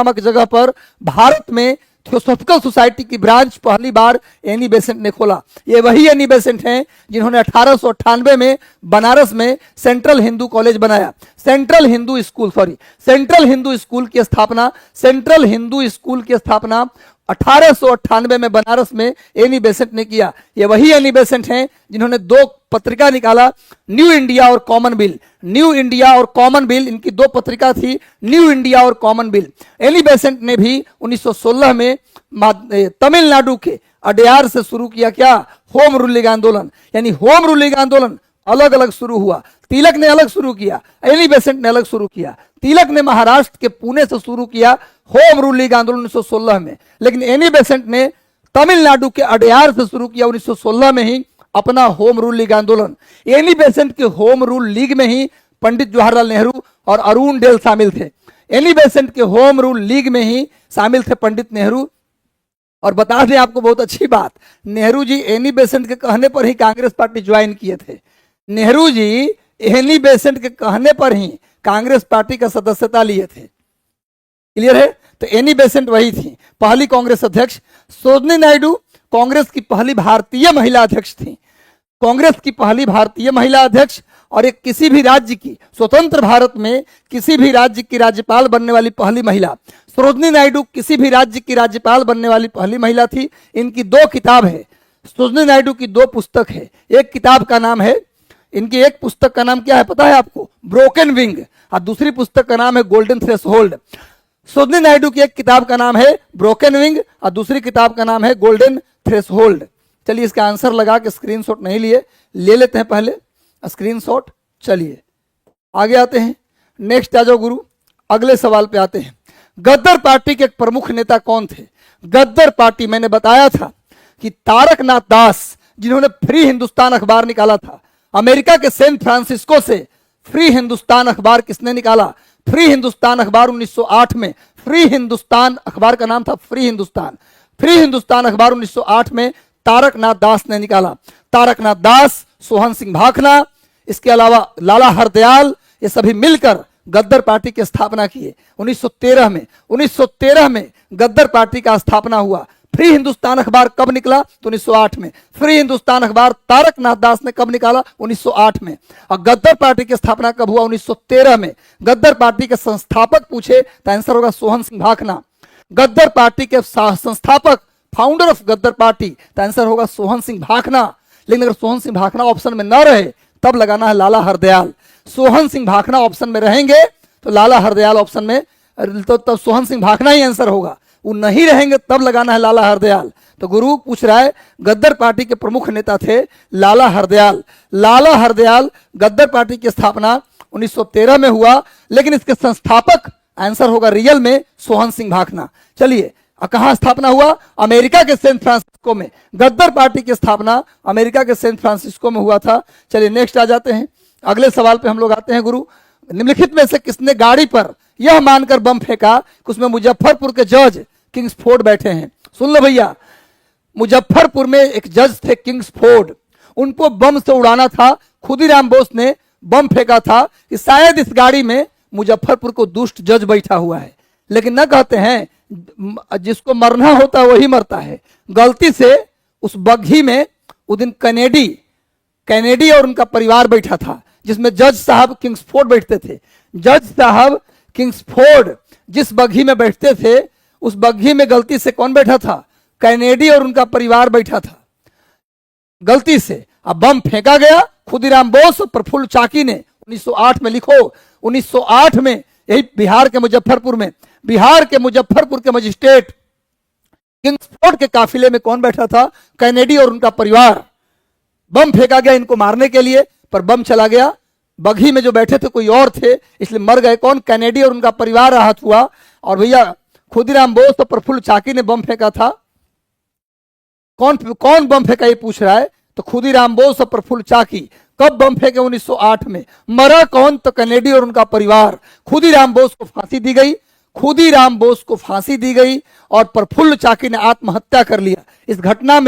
में जगह पर भारत में थियोसॉफिकल सोसाइटी की ब्रांच पहली बार एनी बेसेंट ने खोला। ये वही एनी बेसेंट हैं जिन्होंने 1898 में बनारस में सेंट्रल हिंदू कॉलेज बनाया। सेंट्रल हिंदू स्कूल की स्थापना 1898 में बनारस में एनी बेसेंट ने किया। ये वही एनी बेसेंट हैं जिन्होंने 2 पत्रिका निकाला, न्यू इंडिया और कॉमन बिल। न्यू इंडिया और कॉमन बिल, इनकी दो पत्रिका थी, न्यू इंडिया और कॉमन बिल। एनी बेसेंट ने भी 1916 में तमिलनाडु के अडयार से शुरू किया क्या, होम रूलिंग आंदोलन। यानी होम रूलिंग आंदोलन अलग अलग शुरू हुआ। तिलक ने अलग शुरू किया, एनी बेसेंट ने अलग शुरू किया। तिलक ने महाराष्ट्र के पुणे से शुरू किया होम रूलिंग आंदोलन 1916 में, लेकिन एनी बेसेंट ने तमिलनाडु के अडयार से शुरू किया 1916 में ही अपना होम रूल लीग आंदोलन। एनी बेसेंट के होम रूल लीग में ही पंडित जवाहरलाल नेहरू और अरुण डेल शामिल थे। एनी बेसेंट के होम रूल लीग में ही शामिल थे पंडित नेहरू। और बता दें आपको बहुत अच्छी बात, नेहरू जी एनी बेसेंट के कहने पर ही कांग्रेस पार्टी ज्वाइन किए थे। नेहरू जी एनी बेसेंट के कहने पर ही कांग्रेस पार्टी का सदस्यता लिए थे। क्लियर है? तो एनी बेसेंट वही थी पहली कांग्रेस अध्यक्ष। सरोजिनी नायडू कांग्रेस की पहली भारतीय महिला अध्यक्ष थी, कांग्रेस की पहली भारतीय महिला अध्यक्ष। और एक किसी भी राज्य की, स्वतंत्र भारत में किसी भी राज्य की राज्यपाल बनने वाली पहली महिला। सरोजिनी नायडू किसी भी राज्य की राज्यपाल बनने वाली पहली महिला थी। इनकी दो किताब है, सरोजिनी नायडू की दो पुस्तक है। एक किताब का नाम है, इनकी एक पुस्तक का नाम क्या है पता है आपको, ब्रोकन विंग, और दूसरी पुस्तक का नाम है गोल्डन थ्रेशोल्ड। सरोजिनी नायडू की एक किताब का नाम है ब्रोकन विंग और दूसरी किताब का नाम है गोल्डन थ्रेशोल्ड। चलिए इसका आंसर लगा के स्क्रीनशॉट नहीं लिए, ले लेते हैं पहले स्क्रीनशॉट। चलिए आगे आते हैं, नेक्स्ट आ जाओ गुरु, अगले सवाल पे आते हैं। गद्दर पार्टी के एक प्रमुख नेता कौन थे? गद्दर पार्टी, मैंने बताया था कि तारकनाथ दास, जिन्होंने फ्री हिंदुस्तान अखबार निकाला था। अमेरिका के सैन फ्रांसिस्को से फ्री हिंदुस्तान अखबार किसने निकाला? फ्री हिंदुस्तान अखबार 1908 में, फ्री हिंदुस्तान अखबार का नाम था फ्री हिंदुस्तान। फ्री हिंदुस्तान अखबार 1908 में तारकनाथ दास ने निकाला। तारकनाथ दास, सोहन सिंह भाखना, इसके अलावा लाला हरदयाल, ये सभी मिलकर गद्दर पार्टी की स्थापना किए 1913 में। 1913 में गद्दर पार्टी का स्थापना हुआ। फ्री हिंदुस्तान अखबार कब निकला? तो 1908 में। फ्री हिंदुस्तान अखबार तारकनाथ दास ने कब निकाला? 1908 में। और गद्दर पार्टी की स्थापना कब हुआ? 1913 में। गद्दर पार्टी के संस्थापक पूछे तो आंसर होगा सोहन सिंह भाखना। गद्दर पार्टी के संस्थापक, फाउंडर ऑफ गद्दर पार्टी, तो आंसर होगा सोहन सिंह भाखना। लेकिन अगर सोहन सिंह भाखना ऑप्शन में न रहे तब लगाना है लाला हरदयाल। सोहन सिंह भाखना ऑप्शन में रहेंगे तो लाला हरदयाल ऑप्शन में, तो तब सोहन सिंह भाखना ही आंसर होगा। वो नहीं रहेंगे तब लगाना है लाला हरदयाल। तो गुरु पूछ रहा है गद्दर पार्टी के प्रमुख नेता थे लाला हरदयाल। लाला हरदयाल, गद्दर पार्टी की स्थापना 1913 में हुआ, लेकिन इसके संस्थापक आंसर होगा रियल में सोहन सिंह भाखना। चलिए कहां स्थापना हुआ? अमेरिका के सैन फ्रांसिस्को में। गद्दर पार्टी की स्थापना अमेरिका के सैन फ्रांसिस्को में हुआ था। चलिए नेक्स्ट आ जाते हैं, अगले सवाल पे हम लोग आते हैं गुरु। निम्नलिखित में से किसने गाड़ी पर यह मानकर बम फेंका कि उसमें मुजफ्फरपुर के जज किंग्सफोर्ड बैठे हैं? सुन लो भैया, मुजफ्फरपुर में एक जज थे किंग्सफोर्ड, उनको बम से उड़ाना था। खुदीराम बोस ने बम फेंका था कि शायद इस गाड़ी में मुजफ्फरपुर को दुष्ट जज बैठा हुआ है। लेकिन न कहते हैं जिसको मरना होता है वही मरता है। गलती से उस बग्घी में उस दिन कैनेडी और उनका परिवार बैठा था, जिसमें जज साहब किंग्सफोर्ड बैठते थे। जज साहब किंग्सफोर्ड जिस बग्घी में बैठते थे, उस बग्घी में गलती से कौन बैठा था? कैनेडी और उनका परिवार बैठा था। गलती से अब बम फेंका गया। खुदीराम बोस और प्रफुल्ल चाकी ने 1908 में, लिखो 1908 में, यही बिहार के मुजफ्फरपुर में, बिहार के मुजफ्फरपुर के मजिस्ट्रेट किंग्सफोर्ड के काफिले में कौन बैठा था? कैनेडी और उनका परिवार। बम फेंका गया इनको मारने के लिए, पर बम चला गया। बग्घी में जो बैठे थे कोई और थे, इसलिए मर गए। कौन? कैनेडी और उनका परिवार आहत हुआ। और भैया खुदीराम बोस और प्रफुल्ल चाकी ने बम फेंका था। कौन बम फेंका ये पूछ रहा है, तो खुदीराम बोस और प्रफुल्ल चाकी। कब बम फेंके? 1908 में। मरा कौन? तो कैनेडी और उनका परिवार। खुदीराम बोस को फांसी दी गई, खुदीराम बोस को फांसी दी गई और प्रफुल्ल चाकी ने आत्महत्या कर लिया। इस घटना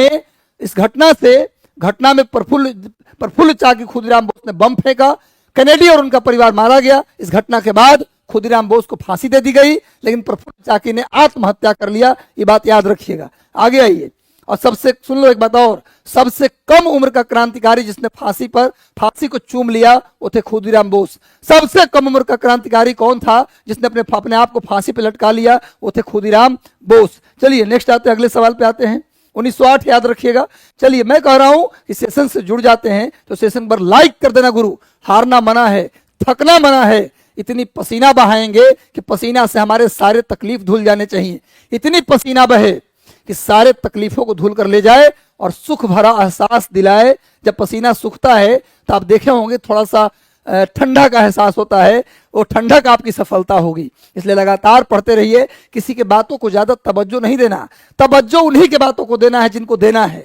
में प्रफुल्ल चाकी, खुदीराम बोस ने बम फेंका, कैनेडी और उनका परिवार मारा गया। इस घटना के बाद खुदीराम बोस को फांसी दे दी गई, लेकिन प्रफुल्ल चाकी ने आत्महत्या कर लिया। ये बात याद रखिएगा। आगे आइए, और सबसे सुन लो एक बात और, सबसे कम उम्र का क्रांतिकारी जिसने फांसी को चूम लिया वो थे खुदीराम बोस। सबसे कम उम्र का क्रांतिकारी कौन था जिसने अपने आप को फांसी पे लटका लिया? वो थे खुदीराम बोस। चलिए नेक्स्ट आते हैं, अगले सवाल पे आते हैं। 1908 याद रखिएगा। चलिए मैं कह रहा हूं कि सेशन से जुड़ जाते हैं तो सेशन पर लाइक कर देना गुरु। हारना मना है, थकना मना है। इतनी पसीना बहाएंगे कि पसीना से हमारे सारे तकलीफ धुल जाने चाहिए। इतनी पसीना बहे कि सारे तकलीफों को धुल कर ले जाए और सुख भरा एहसास दिलाए। जब पसीना सूखता है तो आप देखे होंगे थोड़ा सा ठंडा का एहसास होता है, वो ठंडक आपकी सफलता होगी। इसलिए लगातार पढ़ते रहिए। किसी के बातों को ज्यादा तवज्जो नहीं देना, तवज्जो उन्हीं के बातों को देना है जिनको देना है।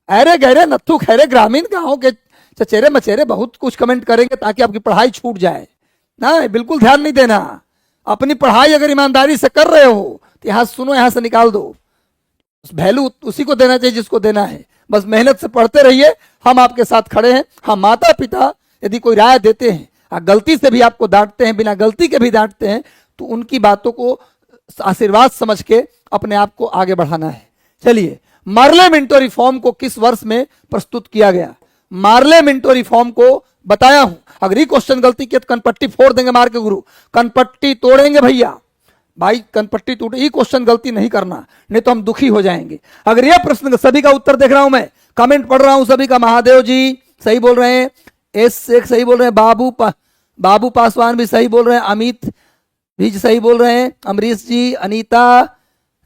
अरे गहरे नत्थु खैरे ग्रामीण गांव के चचेरे मचेरे बहुत कुछ कमेंट करेंगे ताकि आपकी पढ़ाई छूट जाए ना, बिल्कुल ध्यान नहीं देना। अपनी पढ़ाई अगर ईमानदारी से कर रहे हो तो यहां सुनो, यहां से निकाल दो। वैल्यू उसी को देना चाहिए जिसको देना है। बस मेहनत से पढ़ते रहिए, हम आपके साथ खड़े हैं। हम माता पिता यदि कोई राय देते हैं, गलती से भी आपको डांटते हैं, बिना गलती के भी डांटते हैं, तो उनकी बातों को आशीर्वाद समझ के अपने आप को आगे बढ़ाना है। चलिए, मार्ले मिंटो रिफॉर्म को किस वर्ष में प्रस्तुत किया गया? मार्ले मिंटो रिफॉर्म को बताया हूं। अगर ये क्वेश्चन गलती किया तो कनपट्टी फोड़ देंगे मार के गुरु, कनपट्टी तोड़ेंगे भैया। भाई कनपट्टी टूटे, ये क्वेश्चन गलती नहीं करना, नहीं तो हम दुखी हो जाएंगे। अगर यह प्रश्न सभी का उत्तर देख रहा हूं, मैं कमेंट पढ़ रहा हूं सभी का। महादेव जी सही बोल रहे हैं, एस शेख सही बोल रहे हैं, बाबू पासवान भी सही बोल रहे हैं, अमित भी सही बोल रहे हैं, अमरीश जी, अनीता,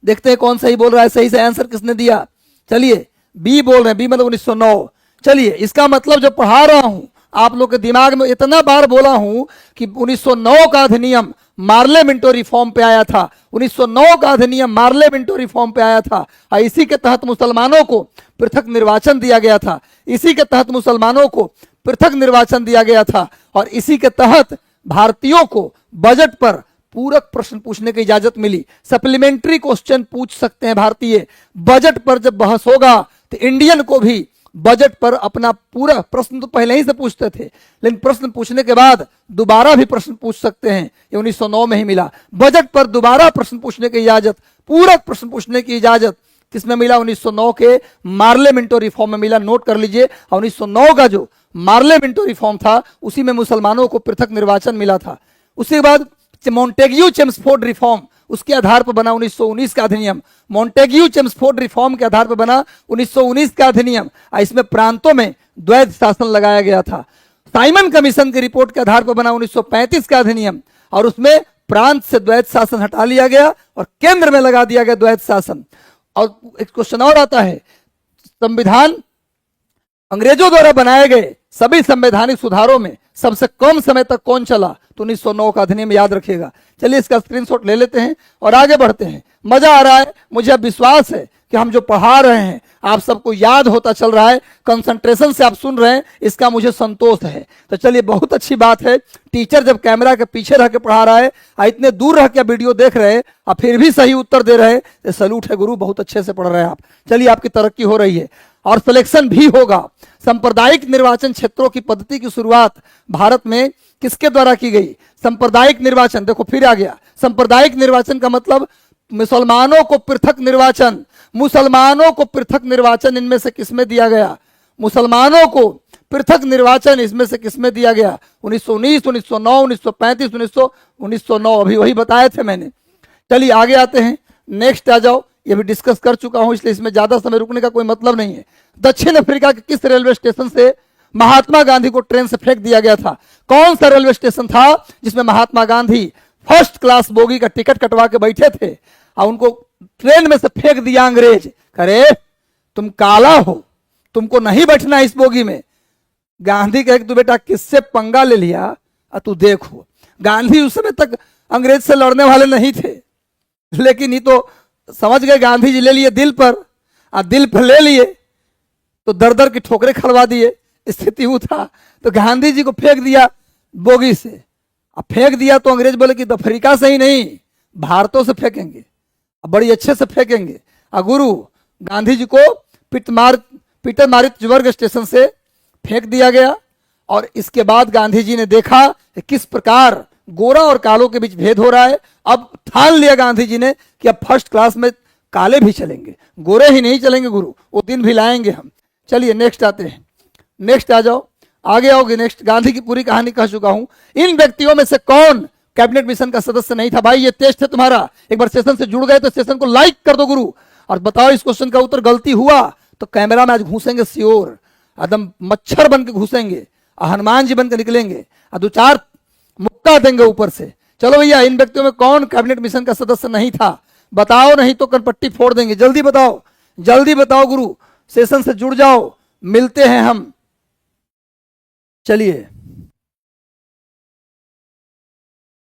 देखते हैं कौन सही बोल रहा है। सही से आंसर किसने दिया? चलिए बी बोल रहे हैं, बी मतलब 1909। चलिए इसका मतलब जो पढ़ा रहा हूं आप लोग के दिमाग में इतना बार बोला हूं कि 1909 का अधिनियम मार्ले मिंटो रिफॉर्म पे आया था। 1909 का अधिनियम मार्ले मिंटो रिफॉर्म पे आया था और इसी के तहत मुसलमानों को पृथक निर्वाचन दिया गया था। इसी के तहत मुसलमानों को पृथक निर्वाचन दिया गया था और इसी के तहत भारतीयों को बजट पर पूरक प्रश्न पूछने की इजाजत मिली। सप्लीमेंट्री क्वेश्चन पूछ सकते हैं भारतीय। बजट पर जब बहस होगा तो इंडियन को भी बजट पर अपना पूरा प्रश्न तो पहले ही से पूछते थे, लेकिन प्रश्न पूछने के बाद दोबारा भी प्रश्न पूछ सकते हैं। ये 1909 में ही मिला। बजट पर दोबारा प्रश्न पूछने की इजाजत, पूरक प्रश्न पूछने की इजाजत किसमें मिला? 1909 के मार्ले मिंटो रिफॉर्म में मिला। नोट कर लीजिए, 1909 का जो मार्ले मिंटो रिफॉर्म था उसी में मुसलमानों को पृथक निर्वाचन मिला था। उसके बाद मोंटेग्यू चेम्सफोर्ड रिफॉर्म, उसके आधार पर बना 1919 का अधिनियम। मोंटेग्यू चेम्सफोर्ड रिफॉर्म के आधार पर बना 1919 का अधिनियम। इसमें प्रांतों में द्वैध शासन लगाया गया था। साइमन कमीशन की रिपोर्ट के आधार पर बना 1935 का अधिनियम और उसमें प्रांत से द्वैध शासन हटा लिया गया और केंद्र में लगा दिया गया द्वैध शासन। और एक क्वेश्चन और आता है, संविधान अंग्रेजों द्वारा बनाए गए सभी संवैधानिक सुधारों में सबसे कम समय तक कौन चला? तो 1909 का अधिनियम याद रखिएगा। चलिए इसका स्क्रीनशॉट ले लेते हैं और आगे बढ़ते हैं। मजा आ रहा है, मुझे अब विश्वास है कि हम जो पढ़ा रहे हैं आप सबको याद होता चल रहा है, कंसंट्रेशन से आप सुन रहे हैं, इसका मुझे संतोष है। तो चलिए बहुत अच्छी बात है। टीचर जब कैमरा के पीछे रह के पढ़ा रहा है और इतने दूर रह के वीडियो देख रहे हैं और फिर भी सही उत्तर दे रहे हैं, तो सैल्यूट है गुरु, बहुत अच्छे से पढ़ रहे हैं आप। चलिए आपकी तरक्की हो रही है और सिलेक्शन भी होगा। सांप्रदायिक निर्वाचन क्षेत्रों की पद्धति की शुरुआत भारत में किसके द्वारा की गई? सांप्रदायिक निर्वाचन। देखो फिर आ गया, सांप्रदायिक निर्वाचन का मतलब मुसलमानों को पृथक निर्वाचन। मुसलमानों को पृथक निर्वाचन इनमें से किसमें दिया गया? मुसलमानों को पृथक निर्वाचन इसमें से किसमें दिया गया? 1919, 1909, 1935, 1909, अभी वही बताए थे मैंने। चलिए आगे आते हैं, नेक्स्ट आ जाओ। ये भी डिस्कस कर चुका हूं इसलिए इसमें ज्यादा समय रुकने का कोई मतलब नहीं है। दक्षिण अफ्रीका के किस रेलवे स्टेशन से महात्मा गांधी को ट्रेन से फेंक दिया गया था? कौन सा रेलवे स्टेशन था जिसमें Mahatma Gandhi first class bogie का टिकट कटवा के बैठे थे और उनको ट्रेन में से फेंक दिया अंग्रेज? अरे तुम काला हो, तुमको नहीं बैठना इस बोगी में। गांधी का एक तो बेटा किससे पंगा ले लिया तू देखो। गांधी उस समय तक अंग्रेज से लड़ने वाले नहीं थे, लेकिन ये तो समझ गए गांधी जी, ले लिए दिल पर, और दिल पर ले लिए तो दर दर की ठोकरें खड़वा दिए। स्थिति वो था तो गांधी जी को फेंक दिया बोगी से। अब फेंक दिया तो अंग्रेज बोले कि अफ्रीका से ही नहीं, भारतों से फेंकेंगे, बड़ी अच्छे से फेंकेंगे। गुरु गांधी जी को पीटर मारित्जबर्ग स्टेशन से फेंक दिया गया और इसके बाद गांधी जी ने देखा कि किस प्रकार गोरा और कालों के बीच भेद हो रहा है। अब ठान लिया गांधी जी ने कि अब फर्स्ट क्लास में काले भी चलेंगे, गोरे ही नहीं चलेंगे गुरु, वो दिन भी लाएंगे हम। चलिए नेक्स्ट आते हैं, नेक्स्ट आ जाओ, आगे आओगे। नेक्स्ट, गांधी की पूरी कहानी कह चुका हूं। इन व्यक्तियों में से कौन कैबिनेट मिशन का सदस्य नहीं था? भाई ये टेस्ट है तुम्हारा, एक बार सेशन से जुड़ गए तो सेशन को लाइक कर दो गुरु। और बताओ इस क्वेश्चन का उत्तर गलती हुआ तो कैमरा में आज घुसेंगे श्योर, एकदम मच्छर बन के घुसेंगे, हनुमान जी बन के निकलेंगे और 2-4 मुक्का देंगे ऊपर से। चलो भैया, इन व्यक्तियों में कौन कैबिनेट मिशन का सदस्य नहीं था, बताओ, नहीं तो कनपट्टी फोड़ देंगे। जल्दी बताओ, जल्दी बताओ गुरु, सेशन से जुड़ जाओ, मिलते हैं हम। चलिए,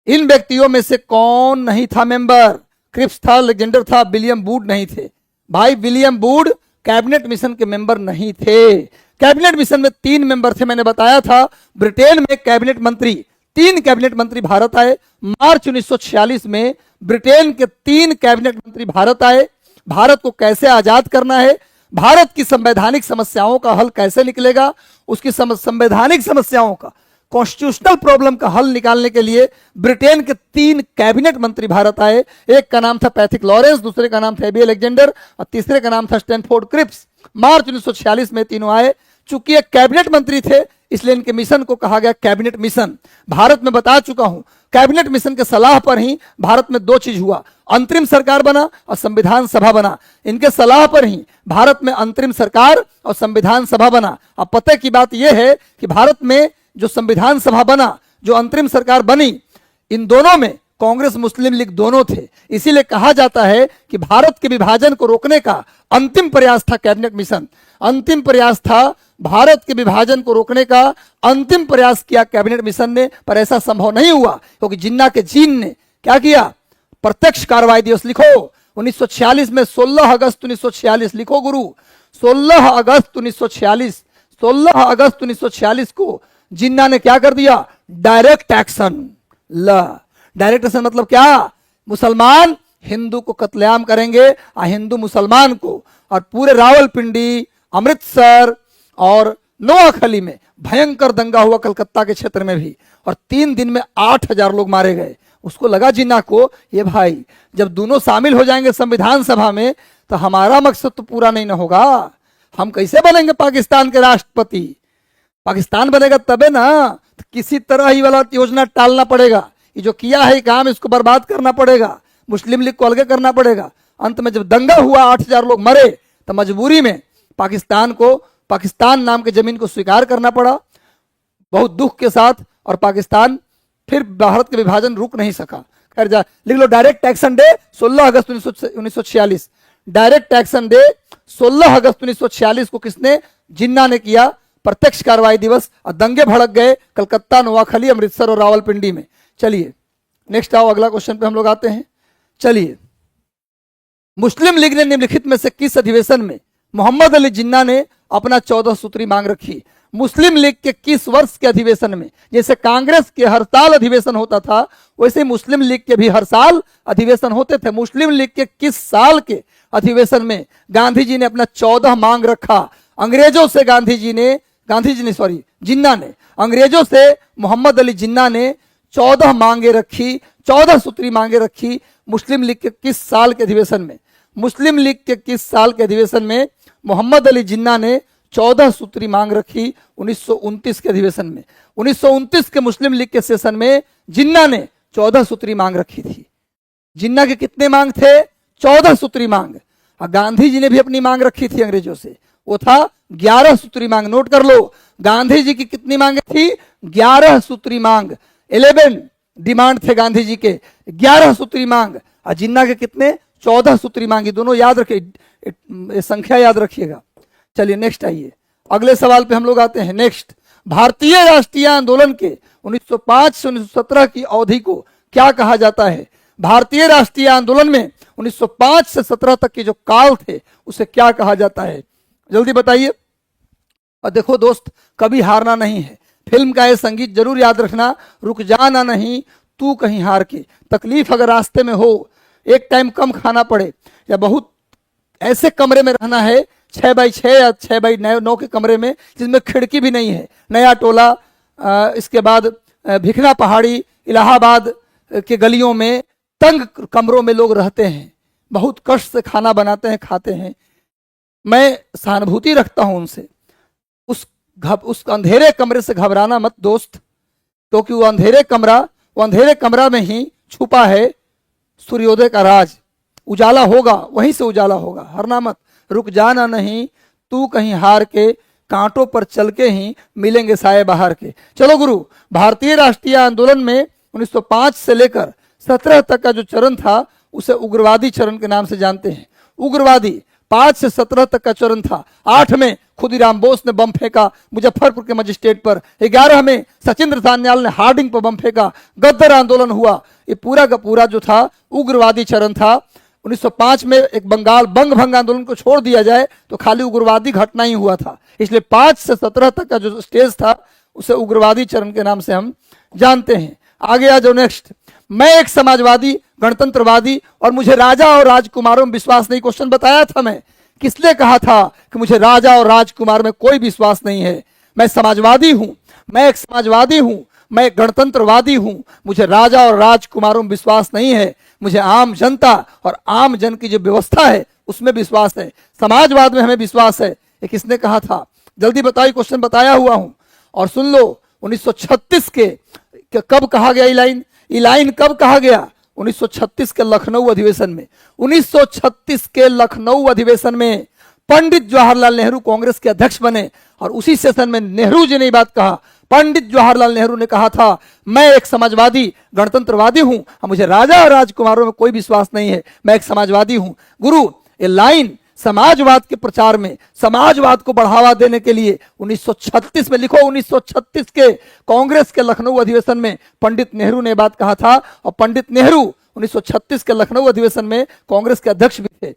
इन व्यक्तियों में से कौन नहीं था मेंबर? क्रिप्स था, अलेक्जेंडर था, विलियम वुड नहीं थे। भाई विलियम वुड कैबिनेट मिशन के मेंबर नहीं थे। कैबिनेट मिशन में 3 मेंबर थे, मैंने बताया था। ब्रिटेन में कैबिनेट मंत्री, 3 कैबिनेट मंत्री भारत आए। मार्च 1946 में ब्रिटेन के 3 कैबिनेट मंत्री भारत आए। भारत को कैसे आजाद करना है, भारत की संवैधानिक समस्याओं का हल कैसे निकलेगा, उसकी संवैधानिक समस्याओं का, कॉन्स्टिट्यूशनल प्रॉब्लम का हल निकालने के लिए ब्रिटेन के 3 कैबिनेट मंत्री भारत आए। एक का नाम था पैथिक लॉरेंस, दूसरे का नाम था एबी अलेक्जेंडर और तीसरे का नाम था स्टैनफोर्ड क्रिप्स। मार्च 1946 में तीनों आए। चूंकि एक कैबिनेट मंत्री थे इसलिए इनके मिशन को कहा गया कैबिनेट मिशन। भारत में बता चुका हूं, कैबिनेट मिशन के सलाह पर ही भारत में 2 चीज हुआ, अंतरिम सरकार बना और संविधान सभा बना। इनके सलाह पर ही भारत में अंतरिम सरकार और संविधान सभा बना। अब पते की बात यह है कि भारत में जो संविधान सभा बना, जो अंतरिम सरकार बनी, इन दोनों में कांग्रेस मुस्लिम लीग दोनों थे। इसीलिए कहा जाता है कि भारत के विभाजन को रोकने का अंतिम प्रयास था कैबिनेट मिशन। अंतिम प्रयास था, भारत के विभाजन को रोकने का अंतिम प्रयास किया कैबिनेट मिशन ने, पर ऐसा संभव नहीं हुआ क्योंकि जिन्ना के जीन ने क्या किया, प्रत्यक्ष कार्रवाई दिवस लिखो 1946 में, 16 अगस्त 1946 लिखो गुरु, 16 अगस्त 1946, 16 अगस्त 1946 को जिन्ना ने क्या कर दिया, डायरेक्ट एक्शन। डायरेक्ट एक्शन मतलब क्या, मुसलमान हिंदू को कत्लेआम करेंगे और हिंदू मुसलमान को, और पूरे रावलपिंडी, अमृतसर और नोआखली में भयंकर दंगा हुआ, कलकत्ता के क्षेत्र में भी, और 3 दिन में 8000 लोग मारे गए। उसको लगा जिन्ना को, ये भाई जब दोनों शामिल हो जाएंगे संविधान सभा में तो हमारा मकसद तो पूरा नहीं ना होगा, हम कैसे बनेंगे पाकिस्तान के राष्ट्रपति? पाकिस्तान बनेगा तबे ना, तो किसी तरह ही वाला योजना टालना पड़ेगा। ये जो किया है काम, इसको बर्बाद करना पड़ेगा, मुस्लिम लीग को अलग करना पड़ेगा। अंत में जब दंगा हुआ, 8000 लोग मरे, तो मजबूरी में पाकिस्तान को, पाकिस्तान नाम के जमीन को स्वीकार करना पड़ा बहुत दुख के साथ, और पाकिस्तान फिर भारत के विभाजन रुक नहीं सका। खैर जा लिख लो, डायरेक्ट एक्शन डे 16 अगस्त 1946। डायरेक्ट एक्शन डे 16 अगस्त 1946 को किसने, जिन्ना ने किया, प्रत्यक्ष कार्रवाई दिवस, और दंगे भड़क गए कलकत्ता, नोआखली, अमृतसर और रावलपिंडी में। चलिए नेक्स्ट आओ, अगला क्वेश्चन पे हम लोग आते हैं। चलिए, मुस्लिम लीग ने निम्नलिखित में से किस अधिवेशन में मोहम्मद अली जिन्ना ने अपना 14 सूत्री मांग रखी? मुस्लिम लीग के किस वर्ष के अधिवेशन में? जैसे कांग्रेस के हर साल अधिवेशन होता था, वैसे मुस्लिम लीग के भी हर साल अधिवेशन होते थे। मुस्लिम लीग के किस साल के अधिवेशन में गांधी जी ने अपना 14 मांग रखा? अंग्रेजों से जिन्ना ने अंग्रेजों से मोहम्मद अली जिन्ना ने 14 मांगे रखी, 14 सूत्री मांगे रखी। मुस्लिम लीग के किस साल के अधिवेशन में? मुस्लिम लीग के किस साल के अधिवेशन में मोहम्मद अली जिन्ना ने 14 सूत्री मांग रखी? 1929 के अधिवेशन में। 1929 के मुस्लिम लीग के सेशन में जिन्ना ने 14 सूत्री मांग रखी थी। जिन्ना के कितने मांग थे? 14 सूत्री मांग। और गांधी जी ने भी अपनी मांग रखी थी अंग्रेजों से, वो था 11 सूत्री मांग। नोट कर लो, गांधी जी की कितनी मांगे थी? 11 सूत्री मांग। 11 डिमांड थे गांधी जी के, 11 सूत्री मांग। और जिन्ना के कितने? 14 सूत्री मांगी। दोनों याद रखिए, संख्या याद रखिएगा। चलिए नेक्स्ट आइए, अगले सवाल पे हम लोग आते हैं। नेक्स्ट, भारतीय राष्ट्रीय आंदोलन के 1905 से 1917 की अवधि को क्या कहा जाता है? भारतीय राष्ट्रीय आंदोलन में 1905 से 17 तक के जो काल थे उसे क्या कहा जाता है? जल्दी बताइए। और देखो दोस्त, कभी हारना नहीं है। फिल्म का ये संगीत जरूर याद रखना, रुक जाना नहीं तू कहीं हार के। तकलीफ अगर रास्ते में हो, एक टाइम कम खाना पड़े, या बहुत ऐसे कमरे में रहना है 6x6 या 6x9 के कमरे में जिसमें खिड़की भी नहीं है, नया टोला, इसके बाद भिखना पहाड़ी, इलाहाबाद के गलियों में तंग कमरों में लोग रहते हैं, बहुत कष्ट से खाना बनाते हैं, खाते हैं। मैं सहानुभूति रखता हूं उनसे। उस अंधेरे कमरे से घबराना मत दोस्त, क्योंकि वो अंधेरे कमरा में ही छुपा है सूर्योदय का राज। उजाला होगा, वहीं से उजाला होगा। हरना मत, रुक जाना नहीं तू कहीं हार के, कांटों पर चल के ही मिलेंगे साए बाहर के। चलो गुरु, भारतीय राष्ट्रीय आंदोलन में 1905 से लेकर 17 तक का जो चरण था उसे उग्रवादी चरण के नाम से जानते हैं। उग्रवादी 5 से 17 तक का चरण था। 8 में खुदीराम बोस ने बम फेंका मुजफ्फरपुर के मजिस्ट्रेट पर। 11 में सचिंद्र सान्याल ने हार्डिंग पर बम फेंका, गद्दर आंदोलन हुआ। ये पूरा का पूरा जो था उग्रवादी चरण था। 1905 में एक बंगाल बंग भंग आंदोलन को छोड़ दिया जाए तो खाली उग्रवादी घटना ही हुआ था, इसलिए 5 से 17 तक का जो स्टेज था उसे उग्रवादी चरण के नाम से हम जानते हैं। आगे आ जाओ नेक्स्ट। मैं एक समाजवादी, गणतंत्रवादी और मुझे राजा और राजकुमारों में विश्वास नहीं। क्वेश्चन बताया था मैं, किसने कहा था कि मुझे राजा और राजकुमार में कोई विश्वास नहीं है। मैं समाजवादी हूं, मैं एक समाजवादी हूं, मैं एक गणतंत्रवादी हूं, मुझे राजा और राजकुमारों में विश्वास नहीं है। मुझे आम जनता और आम जन की जो व्यवस्था है उसमें विश्वास है, समाजवाद में हमें विश्वास है। ये किसने कहा था? जल्दी बताइए, क्वेश्चन बताया हुआ हूं। और सुन लो, 1936 के कब कहा गया ये लाइन कब कहा गया? 1936 के लखनऊ अधिवेशन में। 1936 के लखनऊ अधिवेशन में पंडित जवाहरलाल नेहरू कांग्रेस के अध्यक्ष बने और उसी सेशन में नेहरू जी ने बात कहा। पंडित जवाहरलाल नेहरू ने कहा था, मैं एक समाजवादी गणतंत्रवादी हूं, मुझे राजा और राजकुमारों में कोई विश्वास नहीं है, मैं एक समाजवादी हूं। गुरु, ये लाइन समाजवाद के प्रचार में, समाजवाद को बढ़ावा देने के लिए 1936 में, लिखो 1936 के कांग्रेस के लखनऊ अधिवेशन में पंडित नेहरू ने बात कहा था। और पंडित नेहरू 1936 के लखनऊ अधिवेशन में कांग्रेस के अध्यक्ष भी थे।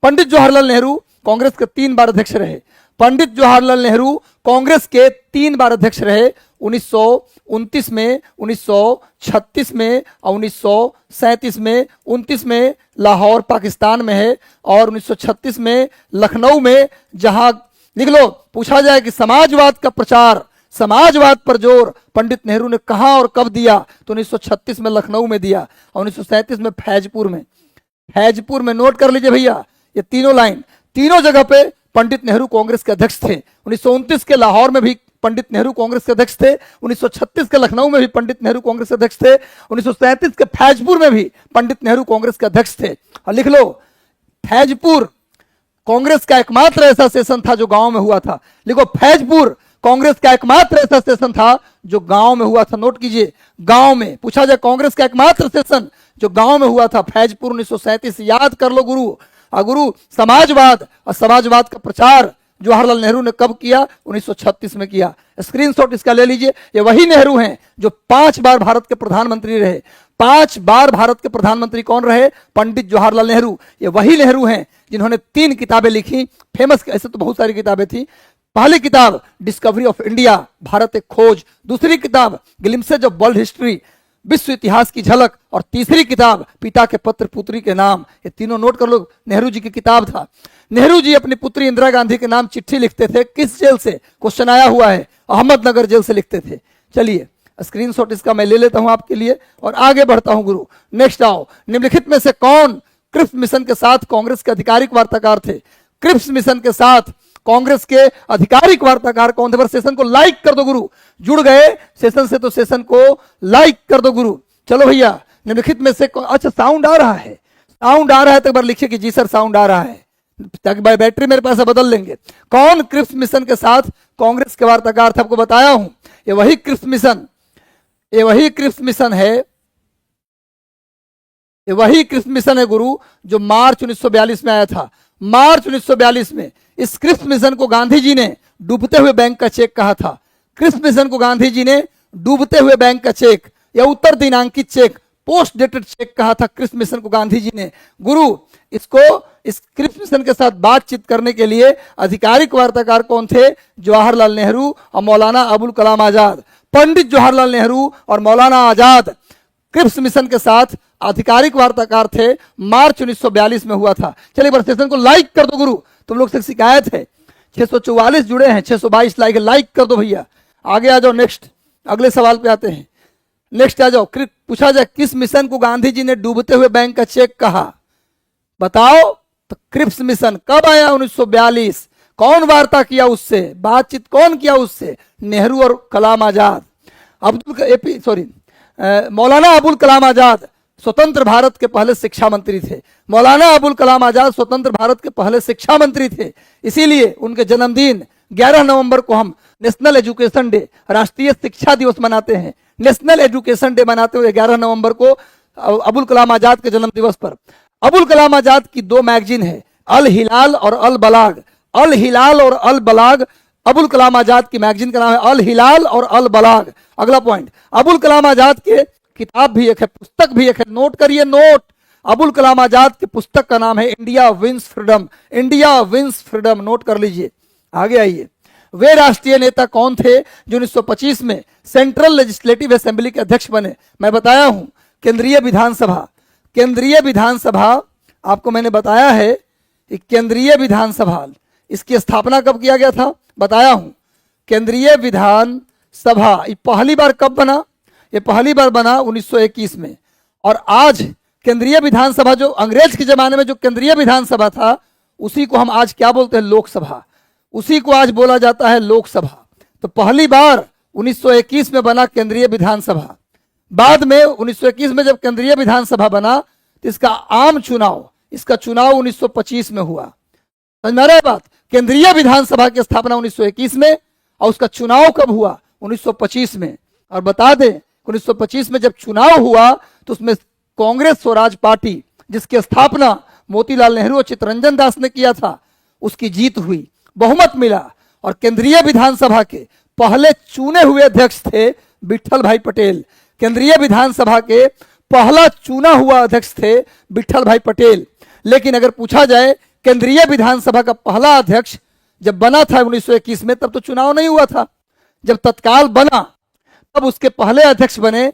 पंडित जवाहरलाल नेहरू कांग्रेस के 3 बार अध्यक्ष रहे। पंडित जवाहरलाल नेहरू कांग्रेस के 3 बार अध्यक्ष रहे, 1929 में, 1936 में और 1937 में। 29 में लाहौर पाकिस्तान में है और 1936 में लखनऊ में। जहां लिख लो, पूछा जाए कि समाजवाद का प्रचार, समाजवाद पर जोर पंडित नेहरू ने कहां और कब दिया, तो 1936 में लखनऊ में दिया और 1937 में फैजपुर में। फैजपुर में नोट कर लीजिए भैया, ये तीनों लाइन, तीनों जगह पे पंडित नेहरू कांग्रेस के अध्यक्ष थे। 1929 के लाहौर में भी पंडित नेहरू कांग्रेस के अध्यक्ष थे। 1936 के लखनऊ में भी पंडित नेहरू कांग्रेस के अध्यक्ष थे। 1937 के फैजपुर में भी पंडित नेहरू कांग्रेस के अध्यक्ष थे। और लिख लो, फैजपुर कांग्रेस का एकमात्र ऐसा सेशन था जो गांव में हुआ था। लिखो, फैजपुर कांग्रेस का एकमात्र ऐसा सेशन था जो गांव में हुआ था। नोट कीजिए, गांव में पूछा जाए कांग्रेस का एकमात्र सेशन जो गांव में हुआ था, फैजपुर 1937। याद कर लो गुरु। गुरु, समाजवाद और समाजवाद का प्रचार जवाहरलाल नेहरू ने कब किया? 1936 में किया। स्क्रीनशॉट इसका ले लीजिए। ये वही नेहरू हैं जो 5 बार भारत के प्रधानमंत्री रहे। 5 बार भारत के प्रधानमंत्री कौन रहे? पंडित जवाहरलाल नेहरू। ये वही नेहरू हैं जिन्होंने 3 किताबें लिखी, फेमस, ऐसे तो बहुत सारी किताबें थी। पहली किताब डिस्कवरी ऑफ इंडिया, भारत एक खोज। दूसरी किताब ग्लिम्सेज ऑफ वर्ल्ड हिस्ट्री, विश्व इतिहास की झलक। और तीसरी किताब पिता के पत्र पुत्री के नाम। ये तीनों नोट कर लो, नेहरू जी की किताब था। नेहरू जी अपनी पुत्री इंदिरा गांधी के नाम चिट्ठी लिखते थे। किस जेल से? क्वेश्चन आया हुआ है, अहमदनगर जेल से लिखते थे। चलिए स्क्रीनशॉट इसका मैं ले लेता हूं आपके लिए और आगे बढ़ता हूं गुरु। नेक्स्ट आओ, निम्नलिखित में से कौन क्रिप्स मिशन के साथ कांग्रेस के आधिकारिक वार्ताकार थे? क्रिप्स मिशन के साथ कांग्रेस के आधिकारिक वार्ताकार कौन थे? पर सेशन को लाइक कर दो गुरु, जुड़ गए सेशन से तो सेशन को लाइक कर दो गुरु। चलो भैया, निम्नलिखित में से अच्छा साउंड आ रहा है, साउंड आ रहा है तो एक बार लिखिए कि जी सर साउंड आ रहा है, ताकि बैटरी मेरे पास बदल लेंगे। कौन क्रिप्स मिशन के साथ कांग्रेस के वार्ताकार थे? आपको बताया हूं, ये वही क्रिप्स मिशन, ये वही क्रिप्स मिशन है, ये वही क्रिप्स मिशन है गुरु जो मार्च 1942 में आया था। मार्च 1942 में इस क्रिप्स मिशन को गांधी जी ने डूबते हुए बैंक का चेक कहा था। क्रिप्स मिशन को गांधी जी ने डूबते हुए बैंक का चेक या उत्तर दिनांकित चेक, पोस्ट डेटेड चेक कहा था क्रिप्स मिशन को गांधी जी ने। गुरु, इसको इस क्रिप्स मिशन के साथ बातचीत करने के लिए आधिकारिक वार्ताकार कौन थे? जवाहरलाल नेहरू और मौलाना अबुल कलाम आजाद। पंडित जवाहरलाल नेहरू और मौलाना आजाद क्रिप्स मिशन के साथ आधिकारिक वार्ताकार थे। मार्च 1942 में हुआ था। चलिए एक बार सेशन को लाइक कर दो गुरु, तुम लोग से शिकायत है, 644 जुड़े हैं, 622 लाइक कर दो भैया। आगे आ जाओ, नेक्स्ट अगले सवाल पे आते हैं। नेक्स्ट आ जाओ, पूछा जाए किस मिशन को गांधी जी ने डूबते हुए बैंक का चेक कहा? बताओ। तो क्रिप्स मिशन कब आया? 1942। कौन वार्ता किया उससे, बातचीत कौन किया उससे? नेहरू और कलाम आजाद। मौलाना अबुल कलाम आजाद स्वतंत्र भारत के पहले शिक्षा मंत्री थे। मौलाना अबुल कलाम आजाद स्वतंत्र भारत के पहले शिक्षा मंत्री थे। इसीलिए उनके जन्मदिन 11 नवंबर को हम नेशनल एजुकेशन डे, राष्ट्रीय शिक्षा दिवस मनाते हैं। नेशनल एजुकेशन डे मनाते हुए 11 नवंबर को अबुल कलाम आजाद के जन्म दिवस पर। अबुल कलाम आजाद की 2 मैगजीन है, अल हिलाल और अल बलाग। अल हिलाल और अल बलाग, अबुल कलाम आजाद की मैगजीन का नाम है अल हिलाल और अल बलाग। अगला पॉइंट, अबुल कलाम आजाद के किताब भी एक है, पुस्तक भी एक है, नोट करिए नोट। अबुल कलाम आजाद की पुस्तक का नाम है India wins freedom. India wins freedom, note कर लीजिए। आगे आइए, वे राष्ट्रीय नेता कौन थे जो 1925 में सेंट्रल लेजिस्लेटिव असेंबली के अध्यक्ष बने? मैं बताया हूं, केंद्रीय विधानसभा। केंद्रीय विधानसभा आपको मैंने बताया है कि केंद्रीय विधानसभा, इसकी स्थापना कब किया गया था? बताया हूं। केंद्रीय विधानसभा ये पहली बार कब बना? ये पहली बार बना 1921 में। और आज केंद्रीय विधानसभा, जो अंग्रेज के जमाने में जो केंद्रीय विधानसभा था, उसी को हम आज क्या बोलते हैं? लोकसभा। उसी को आज बोला जाता है लोकसभा। तो पहली बार 1921 में बना केंद्रीय विधानसभा। बाद में 1921 में जब केंद्रीय विधानसभा बना तो इसका आम चुनाव, इसका चुनाव 1925 में हुआ। समझ में आ रहा है बात? केंद्रीय विधानसभा की स्थापना 1921 में और उसका चुनाव कब हुआ? 1925 में। और बता दें 1925 में जब चुनाव हुआ तो उसमें कांग्रेस स्वराज पार्टी, जिसकी स्थापना मोतीलाल नेहरू और चित्तरंजन दास ने किया था, उसकी जीत हुई, बहुमत मिला। और केंद्रीय विधानसभा के पहले चुने हुए अध्यक्ष थे विट्ठल भाई पटेल। केंद्रीय विधानसभा के पहला चुना हुआ अध्यक्ष थे विट्ठल भाई पटेल। लेकिन अगर पूछा जाए केंद्रीय विधानसभा का पहला अध्यक्ष जब बना था 1921 में, तब तो चुनाव नहीं हुआ था। जब तत्काल बना तब उसके पहले अध्यक्ष बने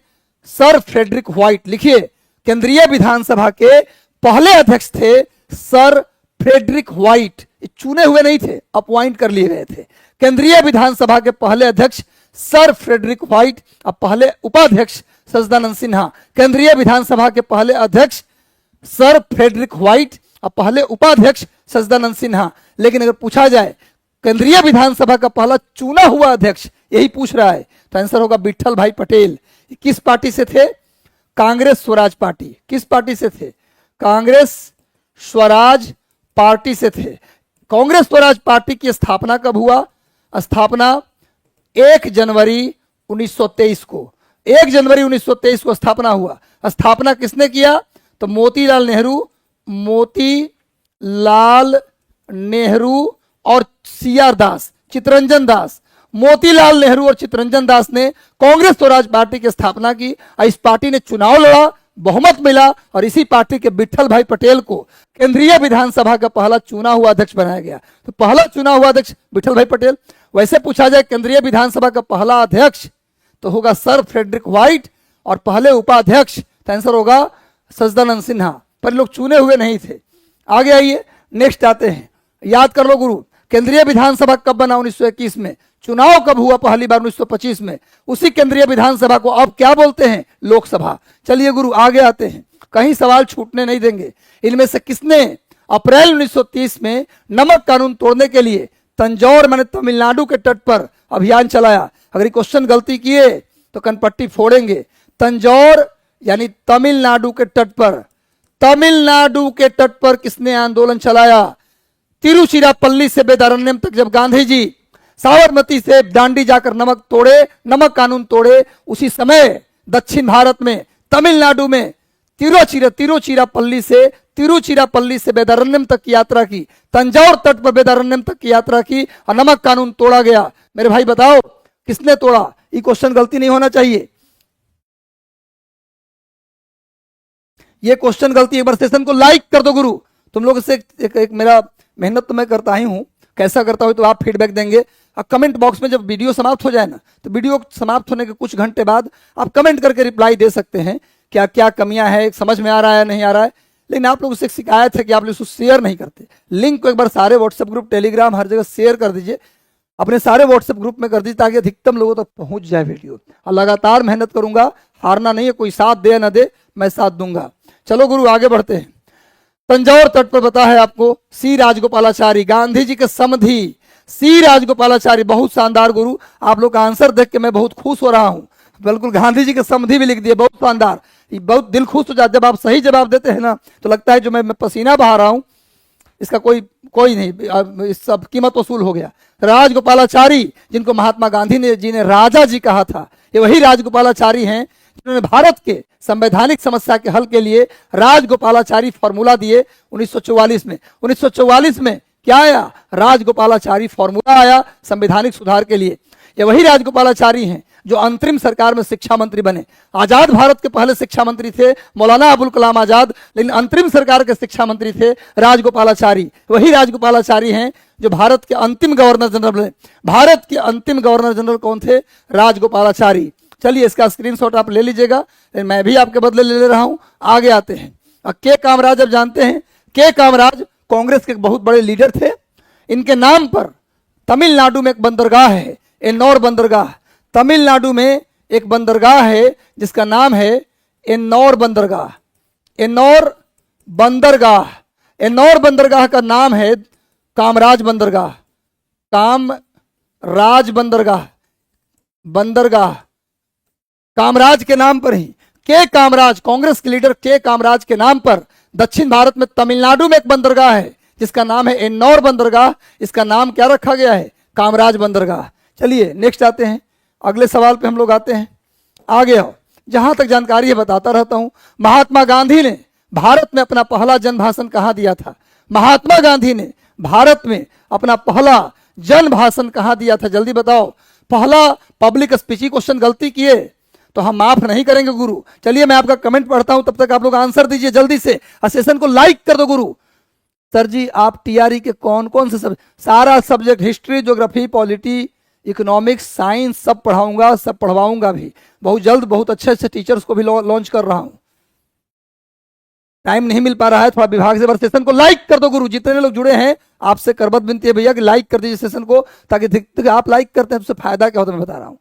सर फ्रेडरिक व्हाइट। लिखिए, केंद्रीय विधानसभा के पहले अध्यक्ष थे सर फ्रेडरिक व्हाइट। चुने हुए नहीं थे, अपॉइंट कर लिए गए थे। केंद्रीय विधानसभा के पहले अध्यक्ष सर फ्रेडरिक व्हाइट और पहले उपाध्यक्ष सच्चिदानंद सिन्हा। केंद्रीय विधानसभा के पहले अध्यक्ष सर फ्रेडरिक व्हाइट और पहले उपाध्यक्ष सच्चिदानंद सिन्हा। लेकिन अगर पूछा जाए केंद्रीय विधानसभा का पहला चुना हुआ अध्यक्ष, यही पूछ रहा है, तो आंसर होगा विट्ठल भाई पटेल। किस पार्टी से थे? कांग्रेस स्वराज पार्टी। किस पार्टी से थे? कांग्रेस स्वराज पार्टी से थे। कांग्रेस स्वराज पार्टी की स्थापना कब हुआ? स्थापना 1 जनवरी 1923 को। 1 जनवरी 1923 को स्थापना हुआ। स्थापना किसने किया? तो मोतीलाल नेहरू और सीआर दास, चित्तरंजन दास। मोतीलाल नेहरू और चित्तरंजन दास ने कांग्रेस स्वराज पार्टी की स्थापना की। इस पार्टी ने चुनाव लड़ा, बहुमत मिला और इसी पार्टी के विट्ठल भाई पटेल को केंद्रीय विधानसभा का पहला चुना हुआ अध्यक्ष बनाया गया। तो पहला चुना हुआ अध्यक्ष विट्ठल भाई पटेल। वैसे पूछा जाए केंद्रीय विधानसभा का पहला अध्यक्ष तो होगा सर फ्रेडरिक व्हाइट और पहले उपाध्यक्ष तो आंसर होगा सच्चिदानंद सिन्हा। पर लोग चुने हुए नहीं थे। आगे आइए, नेक्स्ट आते हैं। याद कर लो गुरु, केंद्रीय विधानसभा कब बना? 1921 में। चुनाव कब हुआ? पहली बार 1925 में। उसी केंद्रीय विधानसभा को अब क्या बोलते हैं? लोकसभा। चलिए गुरु आगे आते हैं, कहीं सवाल छूटने नहीं देंगे। इनमें से किसने अप्रैल 1930 में नमक कानून तोड़ने के लिए तंजौर माने तमिलनाडु के तट पर अभियान चलाया? अगर ये क्वेश्चन गलती किए तो कनपट्टी फोड़ेंगे। तंजौर यानी तमिलनाडु के तट पर, तमिलनाडु के तट पर किसने आंदोलन चलाया? तिरुचिरापल्ली से वेदारण्यम तक जब गांधी जी साबरमती से दांडी जाकर नमक तोड़े, नमक कानून तोड़े, उसी समय दक्षिण भारत में तमिलनाडु में तिरुचिरापल्ली से वेदारण्यम तक की यात्रा की, तंजौर तट पर वेदारण्यम तक की यात्रा की और नमक कानून तोड़ा गया। मेरे भाई बताओ किसने तोड़ा? ये क्वेश्चन गलती नहीं होना चाहिए। ये क्वेश्चन गलती, एक बार सेशन को लाइक कर दो गुरु। तुम लोग से एक मेरा मेहनत तो मैं करता ही हूं, कैसा करता हूं तो आप फीडबैक देंगे। और कमेंट बॉक्स में जब वीडियो समाप्त हो जाए ना, तो वीडियो समाप्त होने के कुछ घंटे बाद आप कमेंट करके रिप्लाई दे सकते हैं, क्या क्या कमियां हैं, समझ में आ रहा है नहीं आ रहा है। लेकिन आप लोग से शिकायत है कि आप लोग उसको शेयर नहीं करते। लिंक को एक बार सारे व्हाट्सएप ग्रुप, टेलीग्राम, हर जगह शेयर कर दीजिए, अपने सारे व्हाट्सएप ग्रुप में कर दीजिए ताकि अधिकतम लोगों तक पहुंच जाए वीडियो। और लगातार मेहनत करूंगा, हारना नहीं है, कोई साथ दे या ना दे, मैं साथ दूंगा। चलो गुरु आगे बढ़ते हैं। तंजौर तट पर पता है आपको सी राजगोपालाचारी, गांधी जी के समधी सी राजगोपालाचारी। बहुत शानदार गुरु, आप लोग का आंसर देख के मैं बहुत खुश हो रहा हूं। बिल्कुल गांधी जी के समधी भी लिख दिए, बहुत शानदार। ये बहुत दिल खुश हो जाता जब आप सही जवाब देते हैं ना, तो लगता है जो मैं पसीना बहा रहा हूं इसका कोई नहीं, इस सब कीमत वसूल हो गया। राजगोपालाचारी, जिनको महात्मा गांधी जी ने राजा जी कहा था, ये वही राजगोपालाचारी हैं जिन्होंने भारत के संवैधानिक समस्या के हल के लिए राजगोपालाचारी फॉर्मूला दिए 1944 में। 1944 में क्या आया? राजगोपालाचारी फॉर्मूला आया संवैधानिक सुधार के लिए। ये वही राजगोपालाचारी हैं जो अंतरिम सरकार में शिक्षा मंत्री बने। आजाद भारत के पहले शिक्षा मंत्री थे मौलाना अबुल कलाम आजाद, लेकिन अंतरिम सरकार के शिक्षा मंत्री थे राजगोपालाचारी। वही राजगोपालाचारी हैं जो भारत के अंतिम गवर्नर जनरल बने। भारत के अंतिम गवर्नर जनरल कौन थे? राजगोपालाचारी। चलिए इसका स्क्रीनशॉट आप ले लीजिएगा, मैं भी आपके बदले ले रहा हूं। आगे आते हैं, के कामराज। अब जानते हैं के कामराज कांग्रेस के बहुत बड़े लीडर थे। इनके नाम पर तमिलनाडु में एक बंदरगाह है, एन्नौर बंदरगाह। तमिलनाडु में एक बंदरगाह है जिसका नाम है एन्नौर बंदरगाह। एन्नौर बंदरगाह, एन्नौर बंदरगाह का नाम है कामराज बंदरगाह। कामराज बंदरगाह, बंदरगाह कामराज के नाम पर ही। के कामराज, कांग्रेस के लीडर के कामराज के नाम पर दक्षिण भारत में तमिलनाडु में एक बंदरगाह है जिसका नाम है एन्नौर बंदरगाह। इसका नाम क्या रखा गया है? कामराज बंदरगाह। चलिए नेक्स्ट आते हैं, अगले सवाल पे हम लोग आते हैं। आगे आओ, जहां तक जानकारी है बताता रहता हूं। महात्मा गांधी ने भारत में अपना पहला जन भाषण कहां दिया था? महात्मा गांधी ने भारत में अपना पहला जन भाषण कहां दिया था? जल्दी बताओ। पहला पब्लिक स्पीच। क्वेश्चन गलती किए तो हम माफ नहीं करेंगे गुरु। चलिए मैं आपका कमेंट पढ़ता हूं, तब तक आप लोग आंसर दीजिए जल्दी से। सेशन को लाइक कर दो गुरु। सर जी आप टीआरई के कौन कौन से सारा subject, history, geography, polity, economics, science सब पढ़ाऊंगा, सब पढ़वाऊंगा भी। बहुत जल्द बहुत अच्छे अच्छे टीचर्स को भी लॉन्च कर रहा हूं। टाइम नहीं मिल पा रहा है थोड़ा विभाग से। सेशन को लाइक कर दो गुरु। जितने लोग जुड़े हैं आपसे करबत विनती है भैया कि लाइक कर दीजिए सेशन को, ताकि आप लाइक करते हैं उससे फायदा क्या होता है मैं बता रहा हूं।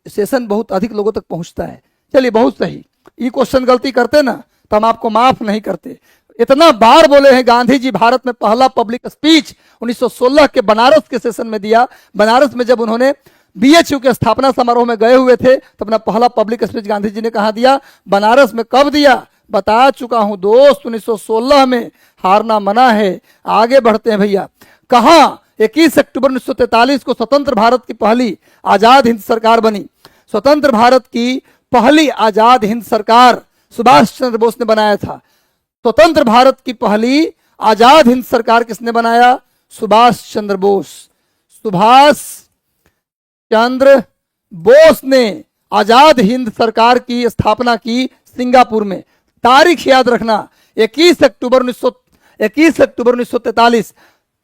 सेशन बहुत अधिक लोगों तक पहुंचता है। चलिए बहुत सही। ये क्वेश्चन गलती करते ना तो हम आपको माफ नहीं करते। इतना बार बोले हैं गांधी जी भारत में पहला पब्लिक स्पीच 1916 के बनारस के सेशन में दिया। बनारस में जब उन्होंने बीएचयू के स्थापना समारोह में गए हुए थे तो अपना पहला पब्लिक स्पीच गांधी जी ने कहा दिया? बनारस में। कब दिया? बता चुका हूं दोस्त, 1916 में। हारना मना है। आगे बढ़ते हैं भैया। कहा 21 अक्टूबर 1943 को स्वतंत्र भारत की पहली आजाद हिंद सरकार बनी। स्वतंत्र भारत की पहली आजाद हिंद सरकार सुभाष चंद्र बोस ने बनाया था। स्वतंत्र भारत की पहली आजाद हिंद सरकार किसने बनाया? सुभाष चंद्र बोस। सुभाष चंद्र बोस ने आजाद हिंद सरकार की स्थापना की सिंगापुर में। तारीख याद रखना 21 अक्टूबर 1943।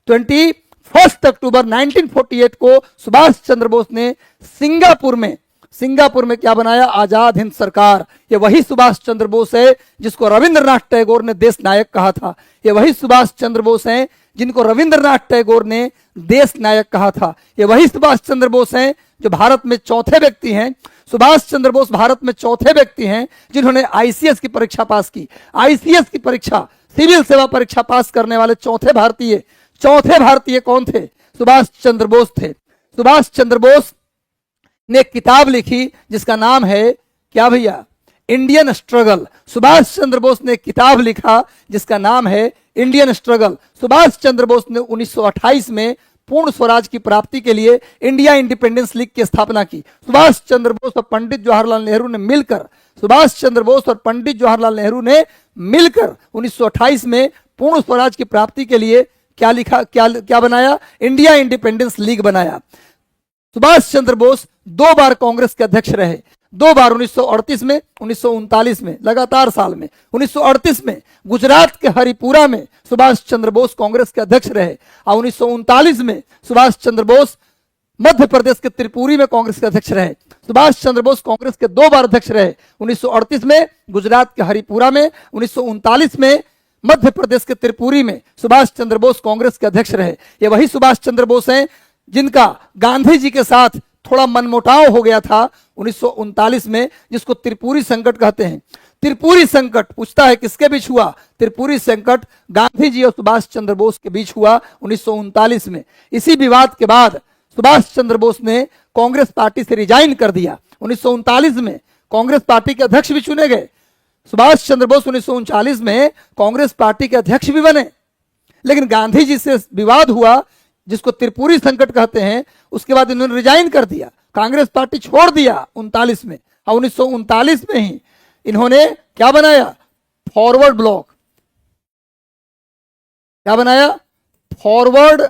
21 अक्टूबर 1948 को सुभाष चंद्र बोस ने सिंगापुर में क्या बनाया? आजाद हिंद सरकार। ये वही सुभाष चंद्र बोस है जिसको रविंद्रनाथ टैगोर ने देश नायक कहा था। ये वही सुभाष चंद्र बोस हैं जिनको रविंद्रनाथ टैगोर ने देश नायक कहा था। ये वही सुभाष चंद्र बोस हैं जो भारत में चौथे व्यक्ति हैं। सुभाष चंद्र बोस भारत में चौथे व्यक्ति हैं जिन्होंने आईसीएस की परीक्षा पास की। आईसीएस की परीक्षा, सिविल सेवा परीक्षा पास करने वाले चौथे भारतीय कौन थे? सुभाष चंद्र बोस थे। सुभाष चंद्र बोस ने एक किताब लिखी जिसका नाम है क्या भैया? Indian struggle. सुभाष चंद्र बोस ने एक किताब लिखा जिसका नाम है इंडियन स्ट्रगल। सुभाष चंद्र बोस ने 1928 में पूर्ण स्वराज की प्राप्ति के लिए इंडिया इंडिपेंडेंस लीग की स्थापना की। सुभाष चंद्र बोस और पंडित जवाहरलाल नेहरू ने मिलकर 1928 में पूर्ण स्वराज की प्राप्ति के लिए क्या बनाया? इंडिया इंडिपेंडेंस लीग बनाया। सुभाष चंद्र बोस 2 बार कांग्रेस के अध्यक्ष रहे। 2 बार 1938 में, 1939 में, लगातार साल में। 1938 में गुजरात के हरिपुरा में सुभाष चंद्र बोस कांग्रेस के अध्यक्ष रहे और 1939 में सुभाष चंद्र बोस मध्य प्रदेश के त्रिपुरी में कांग्रेस के अध्यक्ष रहे। सुभाष चंद्र बोस कांग्रेस के 2 बार अध्यक्ष रहे। 1938 में गुजरात के हरिपुरा में, 1939 में मध्य प्रदेश के त्रिपुरी में सुभाष चंद्र बोस कांग्रेस के अध्यक्ष रहे। ये वही सुभाष चंद्र बोस हैं जिनका गांधी जी के साथ थोड़ा मनमुटाव हो गया था 1939 में, जिसको त्रिपुरी संकट कहते हैं। त्रिपुरी संकट पूछता है किसके बीच हुआ? त्रिपुरी संकट गांधी जी और सुभाष चंद्र बोस के बीच हुआ 1939 में। इसी विवाद के बाद सुभाष चंद्र बोस ने कांग्रेस पार्टी से रिजाइन कर दिया। 1939 में कांग्रेस पार्टी के अध्यक्ष भी चुने गए। सुभाष चंद्र बोस 1939 में कांग्रेस पार्टी के अध्यक्ष भी बने, लेकिन गांधी जी से विवाद हुआ, जिसको त्रिपुरी संकट कहते हैं। उसके बाद इन्होंने रिजाइन कर दिया, कांग्रेस पार्टी छोड़ दिया 39 में। और 1939 में ही इन्होंने क्या बनाया, फॉरवर्ड ब्लॉक। क्या बनाया, फॉरवर्ड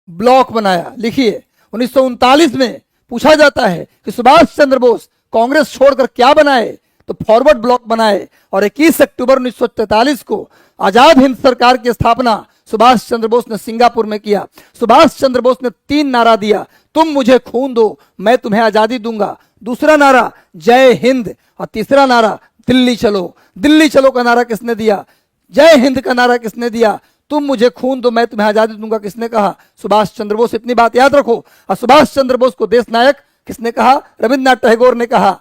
ब्लॉक बनाया। लिखिए 1939 में पूछा जाता है कि सुभाष चंद्र बोस कांग्रेस छोड़कर क्या बनाए, तो फॉरवर्ड ब्लॉक बनाए। और 21 अक्टूबर 1943 को आजाद हिंद सरकार की स्थापना सुभाष चंद्र बोस ने सिंगापुर में किया। सुभाष चंद्र बोस ने 3 नारा दिया, तुम मुझे खून दो मैं तुम्हें आजादी दूंगा, दूसरा नारा जय हिंद, और तीसरा नारा दिल्ली चलो। दिल्ली चलो का नारा किसने दिया, जय हिंद का नारा किसने दिया, तुम मुझे खून दो मैं तुम्हें आजादी दूंगा किसने कहा, सुभाष चंद्र बोस। इतनी बात याद रखो। और सुभाष चंद्र बोस को देश नायक किसने कहा, रविंद्रनाथ टैगोर ने कहा।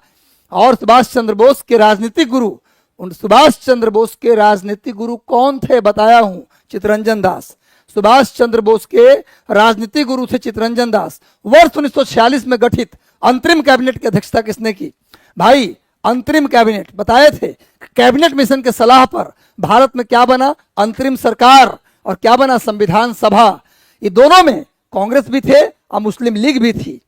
और सुभाष चंद्र बोस के राजनीतिक गुरु, सुभाष चंद्र बोस के राजनीतिक गुरु कौन थे, बताया हूं, चित्तरंजन दास। सुभाष चंद्र बोस के राजनीतिक गुरु थे चित्तरंजन दास। वर्ष 1946 में गठित अंतरिम कैबिनेट की अध्यक्षता किसने की, भाई अंतरिम कैबिनेट बताए थे। कैबिनेट मिशन के सलाह पर भारत में क्या बना, अंतरिम सरकार, और क्या बना, संविधान सभा। ये दोनों में कांग्रेस भी थे और मुस्लिम लीग भी थी।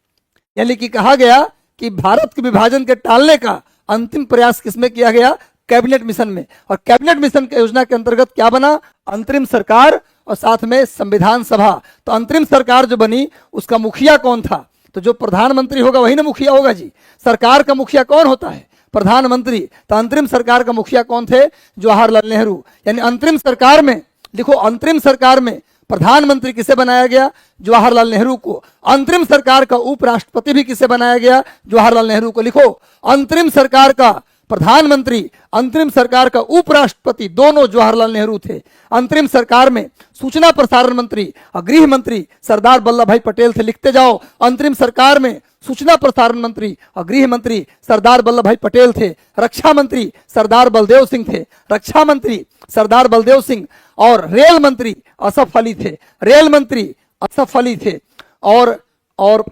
यानी कि कहा गया कि भारत के विभाजन के टालने का अंतिम प्रयास किसमें किया गया, कैबिनेट मिशन में। और कैबिनेट मिशन की योजना के अंतर्गत क्या बना, अंतरिम सरकार और साथ में संविधान सभा। तो अंतरिम सरकार जो बनी उसका मुखिया कौन था, तो जो प्रधानमंत्री होगा वही ना मुखिया होगा जी। सरकार का मुखिया कौन होता है, प्रधानमंत्री। तो अंतरिम सरकार का मुखिया कौन थे, जवाहरलाल नेहरू। यानी अंतरिम सरकार में, लिखो अंतरिम सरकार में प्रधानमंत्री किसे बनाया गया, जवाहरलाल नेहरू को। अंतरिम सरकार का उपराष्ट्रपति भी किसे बनाया गया, जवाहरलाल नेहरू को। लिखो अंतरिम सरकार का प्रधानमंत्री, अंतरिम सरकार का उपराष्ट्रपति दोनों जवाहरलाल नेहरू थे। अंतरिम सरकार में सूचना प्रसारण मंत्री और गृह मंत्री सरदार वल्लभ भाई पटेल थे। लिखते जाओ, अंतरिम सरकार में सूचना प्रसारण मंत्री और गृह मंत्री सरदार वल्लभ भाई पटेल थे। रक्षा मंत्री सरदार बलदेव सिंह थे, रक्षा मंत्री सरदार बलदेव सिंह। और रेल मंत्री असफ अली थे, रेल मंत्री असफ अली थे। और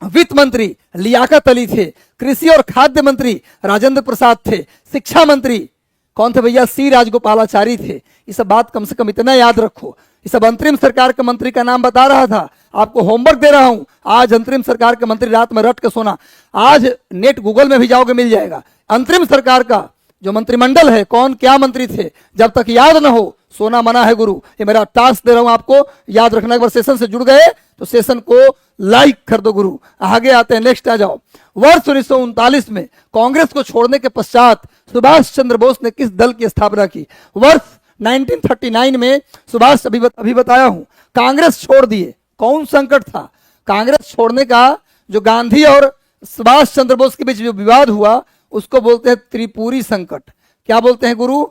वित्त मंत्री लियाकत अली थे। कृषि और खाद्य मंत्री राजेंद्र प्रसाद थे। शिक्षा मंत्री कौन थे भैया, सी राजगोपालाचारी थे। ये सब बात कम से कम इतना याद रखो। ये सब अंतरिम सरकार के मंत्री का नाम बता रहा था, आपको होमवर्क दे रहा हूं। आज अंतरिम सरकार के मंत्री रात में रट के सोना, आज नेट गूगल में भी जाओगे मिल जाएगा। अंतरिम सरकार का जो मंत्रिमंडल है, कौन क्या मंत्री थे, जब तक याद ना हो सोना मना है गुरु। ये मेरा टास्क दे रहा हूं आपको, याद रखना। एक बार सेशन से जुड़ गए तो सेशन को लाइक कर दो गुरु। आगे आते हैं, नेक्स्ट आ जाओ। वर्ष 1939 में कांग्रेस को छोड़ने के पश्चात सुभाष चंद्र बोस ने किस दल की स्थापना की। वर्ष 1939 में सुभाष, अभी बताया हूं, कांग्रेस छोड़ दिए। कौन संकट था, कांग्रेस छोड़ने का जो गांधी और सुभाष चंद्र बोस के बीच जो विवाद हुआ उसको बोलते हैं त्रिपुरी संकट। क्या बोलते हैं गुरु,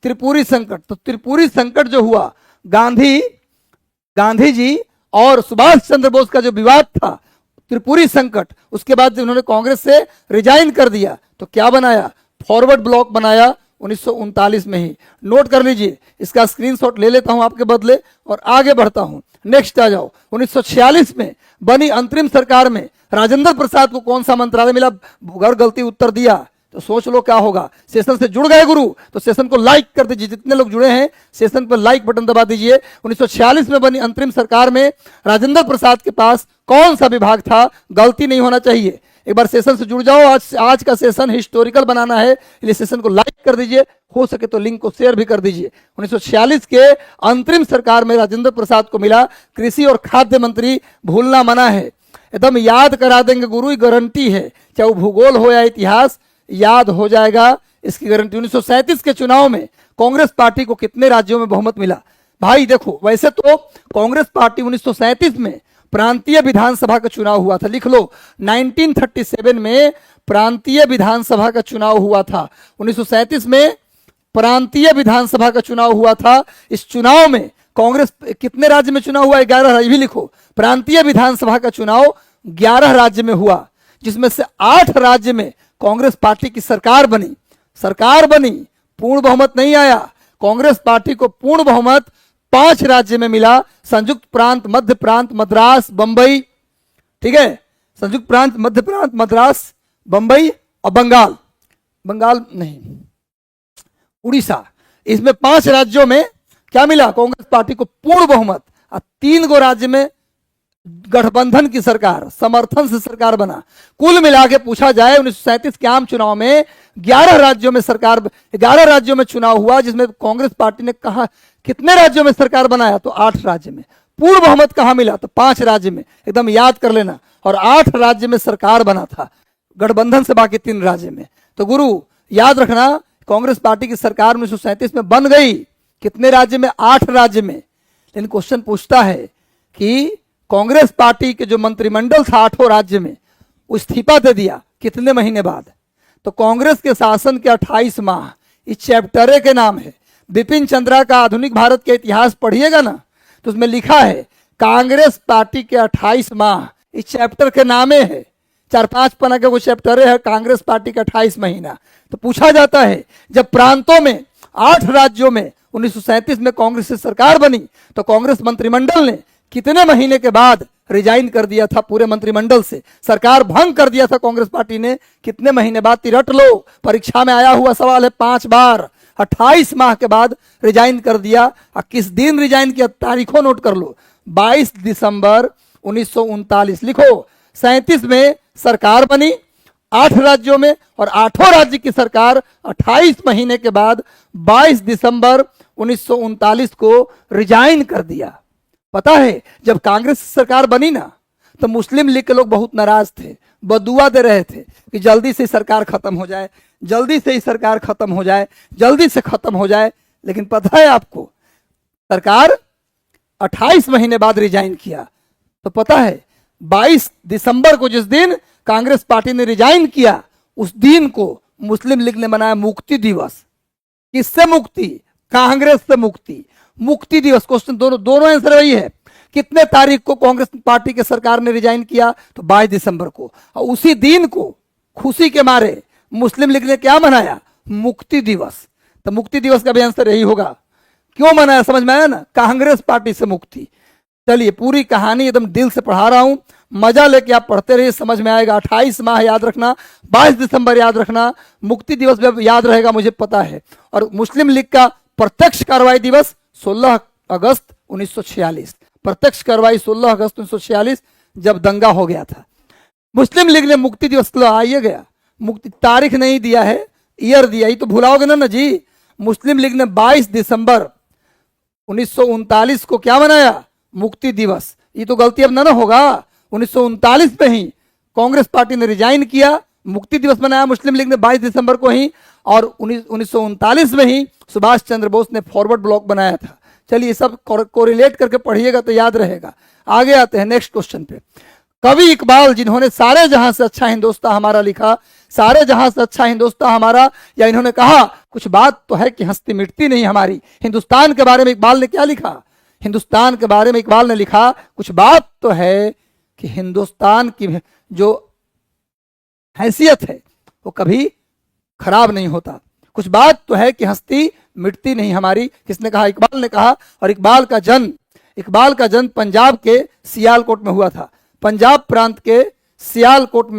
त्रिपुरी संकट। तो त्रिपुरी संकट जो हुआ, गांधी जी और सुभाष चंद्र बोस का जो विवाद था, त्रिपुरी संकट, उसके बाद जब उन्होंने कांग्रेस से रिजाइन कर दिया तो क्या बनाया, फॉरवर्ड ब्लॉक बनाया 1939 में ही। नोट कर लीजिए, इसका स्क्रीनशॉट ले लेता हूं आपके बदले और आगे बढ़ता हूं। नेक्स्ट आ जाओ। 1946 में बनी अंतरिम सरकार में राजेंद्र प्रसाद को कौन सा मंत्रालय मिला, अगर गलती उत्तर दिया तो सोच लो क्या होगा। सेशन से जुड़ गए गुरु तो सेशन को लाइक कर दीजिए, जितने लोग जुड़े हैं सेशन पर लाइक बटन दबा दीजिए। 1946 में बनी अंतरिम सरकार में राजेंद्र प्रसाद के पास कौन सा विभाग था, गलती नहीं होना चाहिए। एक बार सेशन से जुड़ जाओ, आज का सेशन हिस्टोरिकल बनाना है, इसलिए सेशन को लाइक कर दीजिए, हो सके तो लिंक को शेयर भी कर दीजिए। 1946 के अंतरिम सरकार में राजेंद्र प्रसाद को मिला कृषि और खाद्य मंत्री। भूलना मना है, एकदम याद करा देंगे गुरु, गारंटी है, चाहे वो भूगोल हो या इतिहास, याद हो जाएगा, इसकी गारंटी। 1937 के चुनाव में कांग्रेस पार्टी को कितने राज्यों में बहुमत मिला। भाई देखो, वैसे तो कांग्रेस पार्टी 1937 में प्रांतीय विधानसभा का चुनाव हुआ था, लिख लो 1937 में प्रांतीय विधानसभा का चुनाव हुआ था। 1937 में प्रांतीय विधानसभा का चुनाव हुआ था। इस चुनाव में कांग्रेस कितने राज्य में चुनाव हुआ, 11 राज्य भी लिखो। प्रांतीय विधानसभा का चुनाव 11 राज्य में हुआ, जिसमें से 8 राज्य में कांग्रेस पार्टी की सरकार बनी। पूर्ण बहुमत नहीं आया, कांग्रेस पार्टी को पूर्ण बहुमत 5 राज्य में मिला, संयुक्त प्रांत, मध्य प्रांत, मद्रास, बंबई, ठीक है, संयुक्त प्रांत, मध्य प्रांत, मद्रास, बंबई और बंगाल, बंगाल नहीं, उड़ीसा, इसमें 5 राज्यों में क्या मिला? कांग्रेस पार्टी को पूर्ण बहुमत। और 3 गो राज्य में गठबंधन की सरकार, समर्थन से सरकार बना। कुल मिला के पूछा जाए 1937 के आम चुनाव में 11 राज्यों में सरकार, 11 राज्यों में चुनाव हुआ, जिसमें कांग्रेस पार्टी ने कहा कितने राज्यों में सरकार बनाया? तो 8 राज्य में। पूर्ण बहुमत कहां मिला? तो 5 राज्य में, एकदम याद कर लेना। और 8 राज्य में सरकार बना था गठबंधन से, बाकी 3 राज्य में। तो गुरु याद रखना, कांग्रेस पार्टी की सरकार 1937 में बन गई कितने राज्य में? 8 राज्य में। लेकिन क्वेश्चन पूछता है कि कांग्रेस पार्टी के जो मंत्रिमंडल था 8 राज्य में, वो इस्तीफा दे दिया कितने महीने बाद? तो कांग्रेस के शासन के 28 माह, इस चैप्टर के नाम है। बिपिन चंद्रा का आधुनिक भारत के इतिहास पढ़िएगा ना, तो उसमें लिखा है कांग्रेस पार्टी के 28 माह, इस चैप्टर के नामे है। 4-5 पन्ना के वो चैप्टर है, कांग्रेस पार्टी का 28 महीना। तो पूछा जाता है जब प्रांतों में 8 राज्यों में 1937 में कांग्रेस से सरकार बनी, तो कांग्रेस मंत्रिमंडल ने कितने महीने के बाद रिजाइन कर दिया था? पूरे मंत्रिमंडल से सरकार भंग कर दिया था कांग्रेस पार्टी ने कितने महीने बाद? तिरट लो, परीक्षा में आया हुआ सवाल है 5 बार। 28 माह के बाद रिजाइन कर दिया। और किस दिन रिजाइन किया? तारीखों नोट कर लो, 22 दिसंबर 1939 लिखो। 37 में सरकार बनी 8 राज्यों में, और 8 राज्य की सरकार 28 महीने के बाद 22 दिसंबर 1939 को रिजाइन कर दिया। पता है जब कांग्रेस सरकार बनी ना, तो मुस्लिम लीग के लोग बहुत नाराज थे, बदुआ दे रहे थे कि जल्दी से सरकार खत्म हो जाए, जल्दी से ही सरकार खत्म हो जाए, जल्दी से खत्म हो जाए। लेकिन पता है आपको, सरकार 28 महीने बाद रिजाइन किया। तो पता है 22 दिसंबर को, जिस दिन कांग्रेस पार्टी ने रिजाइन किया, उस दिन को मुस्लिम लीग ने मनाया मुक्ति दिवस। किससे मुक्ति? कांग्रेस से मुक्ति, मुक्ति दिवस। क्वेश्चन दोनों आंसर वही है। कितने तारीख को कांग्रेस पार्टी के सरकार ने रिजाइन किया? तो 22 दिसंबर को। और उसी दिन को खुशी के मारे मुस्लिम लीग ने क्या मनाया? मुक्ति दिवस। तो मुक्ति दिवस का भी आंसर यही होगा। क्यों मनाया समझ में आया ना? कांग्रेस पार्टी से मुक्ति। चलिए पूरी कहानी एकदम दिल से पढ़ा रहा हूं, मजा लेके आप पढ़ते रहिए, समझ में आएगा। 28 माह याद रखना, 22 दिसंबर याद रखना, मुक्ति दिवस भी याद रहेगा, मुझे पता है। और मुस्लिम लीग का प्रत्यक्ष कार्रवाई दिवस 16 अगस्त 1946, प्रत्यक्ष कार्रवाई 16 अगस्त 1946, जब दंगा हो गया था। मुस्लिम लीग ने मुक्ति दिवस को आइए गया, मुक्ति तारीख नहीं दिया है, ईयर दिया, ही तो भुलाओगे ना जी। मुस्लिम लीग ने 22 दिसंबर 1939 को क्या मनाया? मुक्ति दिवस। ये तो गलती अब ना होगा। 1939 में ही कांग्रेस पार्टी ने रिजाइन किया, मुक्ति दिवस मनाया मुस्लिम लीग ने 22 दिसंबर को ही, और 1939 में ही सुभाष चंद्र बोस ने फॉरवर्ड ब्लॉक बनाया था। चलिए सब कोरिलेट करके पढ़िएगा तो याद रहेगा। आगे आते हैं नेक्स्ट क्वेश्चन पे। कवि इकबाल, जिन्होंने सारे जहां से अच्छा हिंदुस्तान हमारा लिखा, सारे जहां से अच्छा हिंदुस्तान हमारा, या इन्होंने कहा कुछ बात तो है कि हंसती मिटती नहीं हमारी। हिंदुस्तान के बारे में इकबाल ने क्या लिखा? हिंदुस्तान के बारे में इकबाल ने लिखा कुछ बात तो है कि हिंदुस्तान की जो हैसियत है वो कभी खराब नहीं होता। कुछ बात तो है कि हंसती मिटती नहीं हमारी। किसने कहा? इकबाल ने कहा। और इकबाल का जन्म पंजाब के सियालकोट में हुआ था। पंजाब प्रांत के सियालकोट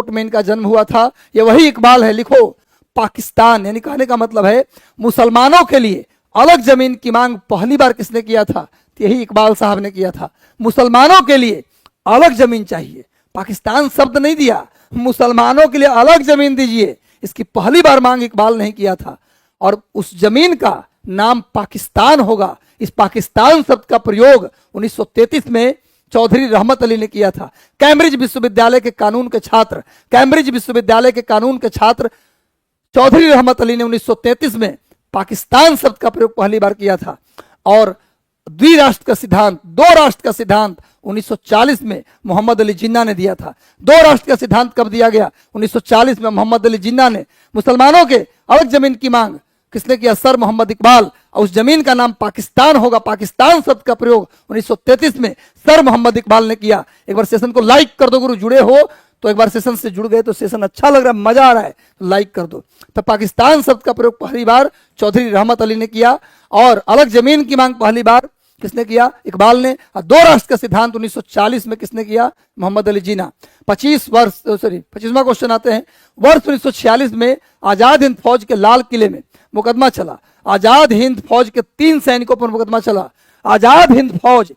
में इनका जन्म हुआ था। ये वही इकबाल है। लिखो, पाकिस्तान, यानी कहने का मतलब है मुसलमानों के लिए अलग जमीन की मांग पहली बार किसने किया था? यही इकबाल साहब ने किया था। मुसलमानों के लिए अलग जमीन चाहिए, पाकिस्तान शब्द नहीं दिया, मुसलमानों के लिए अलग जमीन दीजिए, इसकी पहली बार मांग इकबाल ने किया था। और उस जमीन का नाम पाकिस्तान होगा। इस पाकिस्तान शब्द का प्रयोग 1933 में चौधरी रहमत अली ने किया था। कैम्ब्रिज विश्वविद्यालय के कानून के छात्र चौधरी रहमत अली ने 1933 में पाकिस्तान शब्द का प्रयोग पहली बार किया था। और दो राष्ट्र का सिद्धांत 1940 में मोहम्मद अली जिन्ना ने दिया था। 2 राष्ट्र का सिद्धांत कब दिया गया? 1940 में मोहम्मद अली जिन्ना ने। मुसलमानों के अलग जमीन की मांग किसने किया? सर मोहम्मद इकबाल। और उस जमीन का नाम पाकिस्तान होगा। पाकिस्तान शब्द का प्रयोग 1933 में सर मोहम्मद इकबाल ने किया। एक बार सेशन को लाइक कर दो गुरु, जुड़े हो तो एक बार सेशन से जुड़ गए तो सेशन अच्छा लग रहा है, मजा आ रहा है तो लाइक कर दो। तो पाकिस्तान शब्द का प्रयोग पहली बार चौधरी रहमत अली ने किया। और अलग जमीन की मांग पहली बार किसने किया? इकबाल ने। और दो राष्ट्र का सिद्धांत 1940 में किसने किया? मोहम्मद अली जिन्ना। 25वां क्वेश्चन आते हैं। वर्ष 1946 में आजाद हिंद फौज के लाल किले में मुकदमा चला। आजाद हिंद फौज के 3 सैनिकों पर मुकदमा चला। आजाद हिंद फौज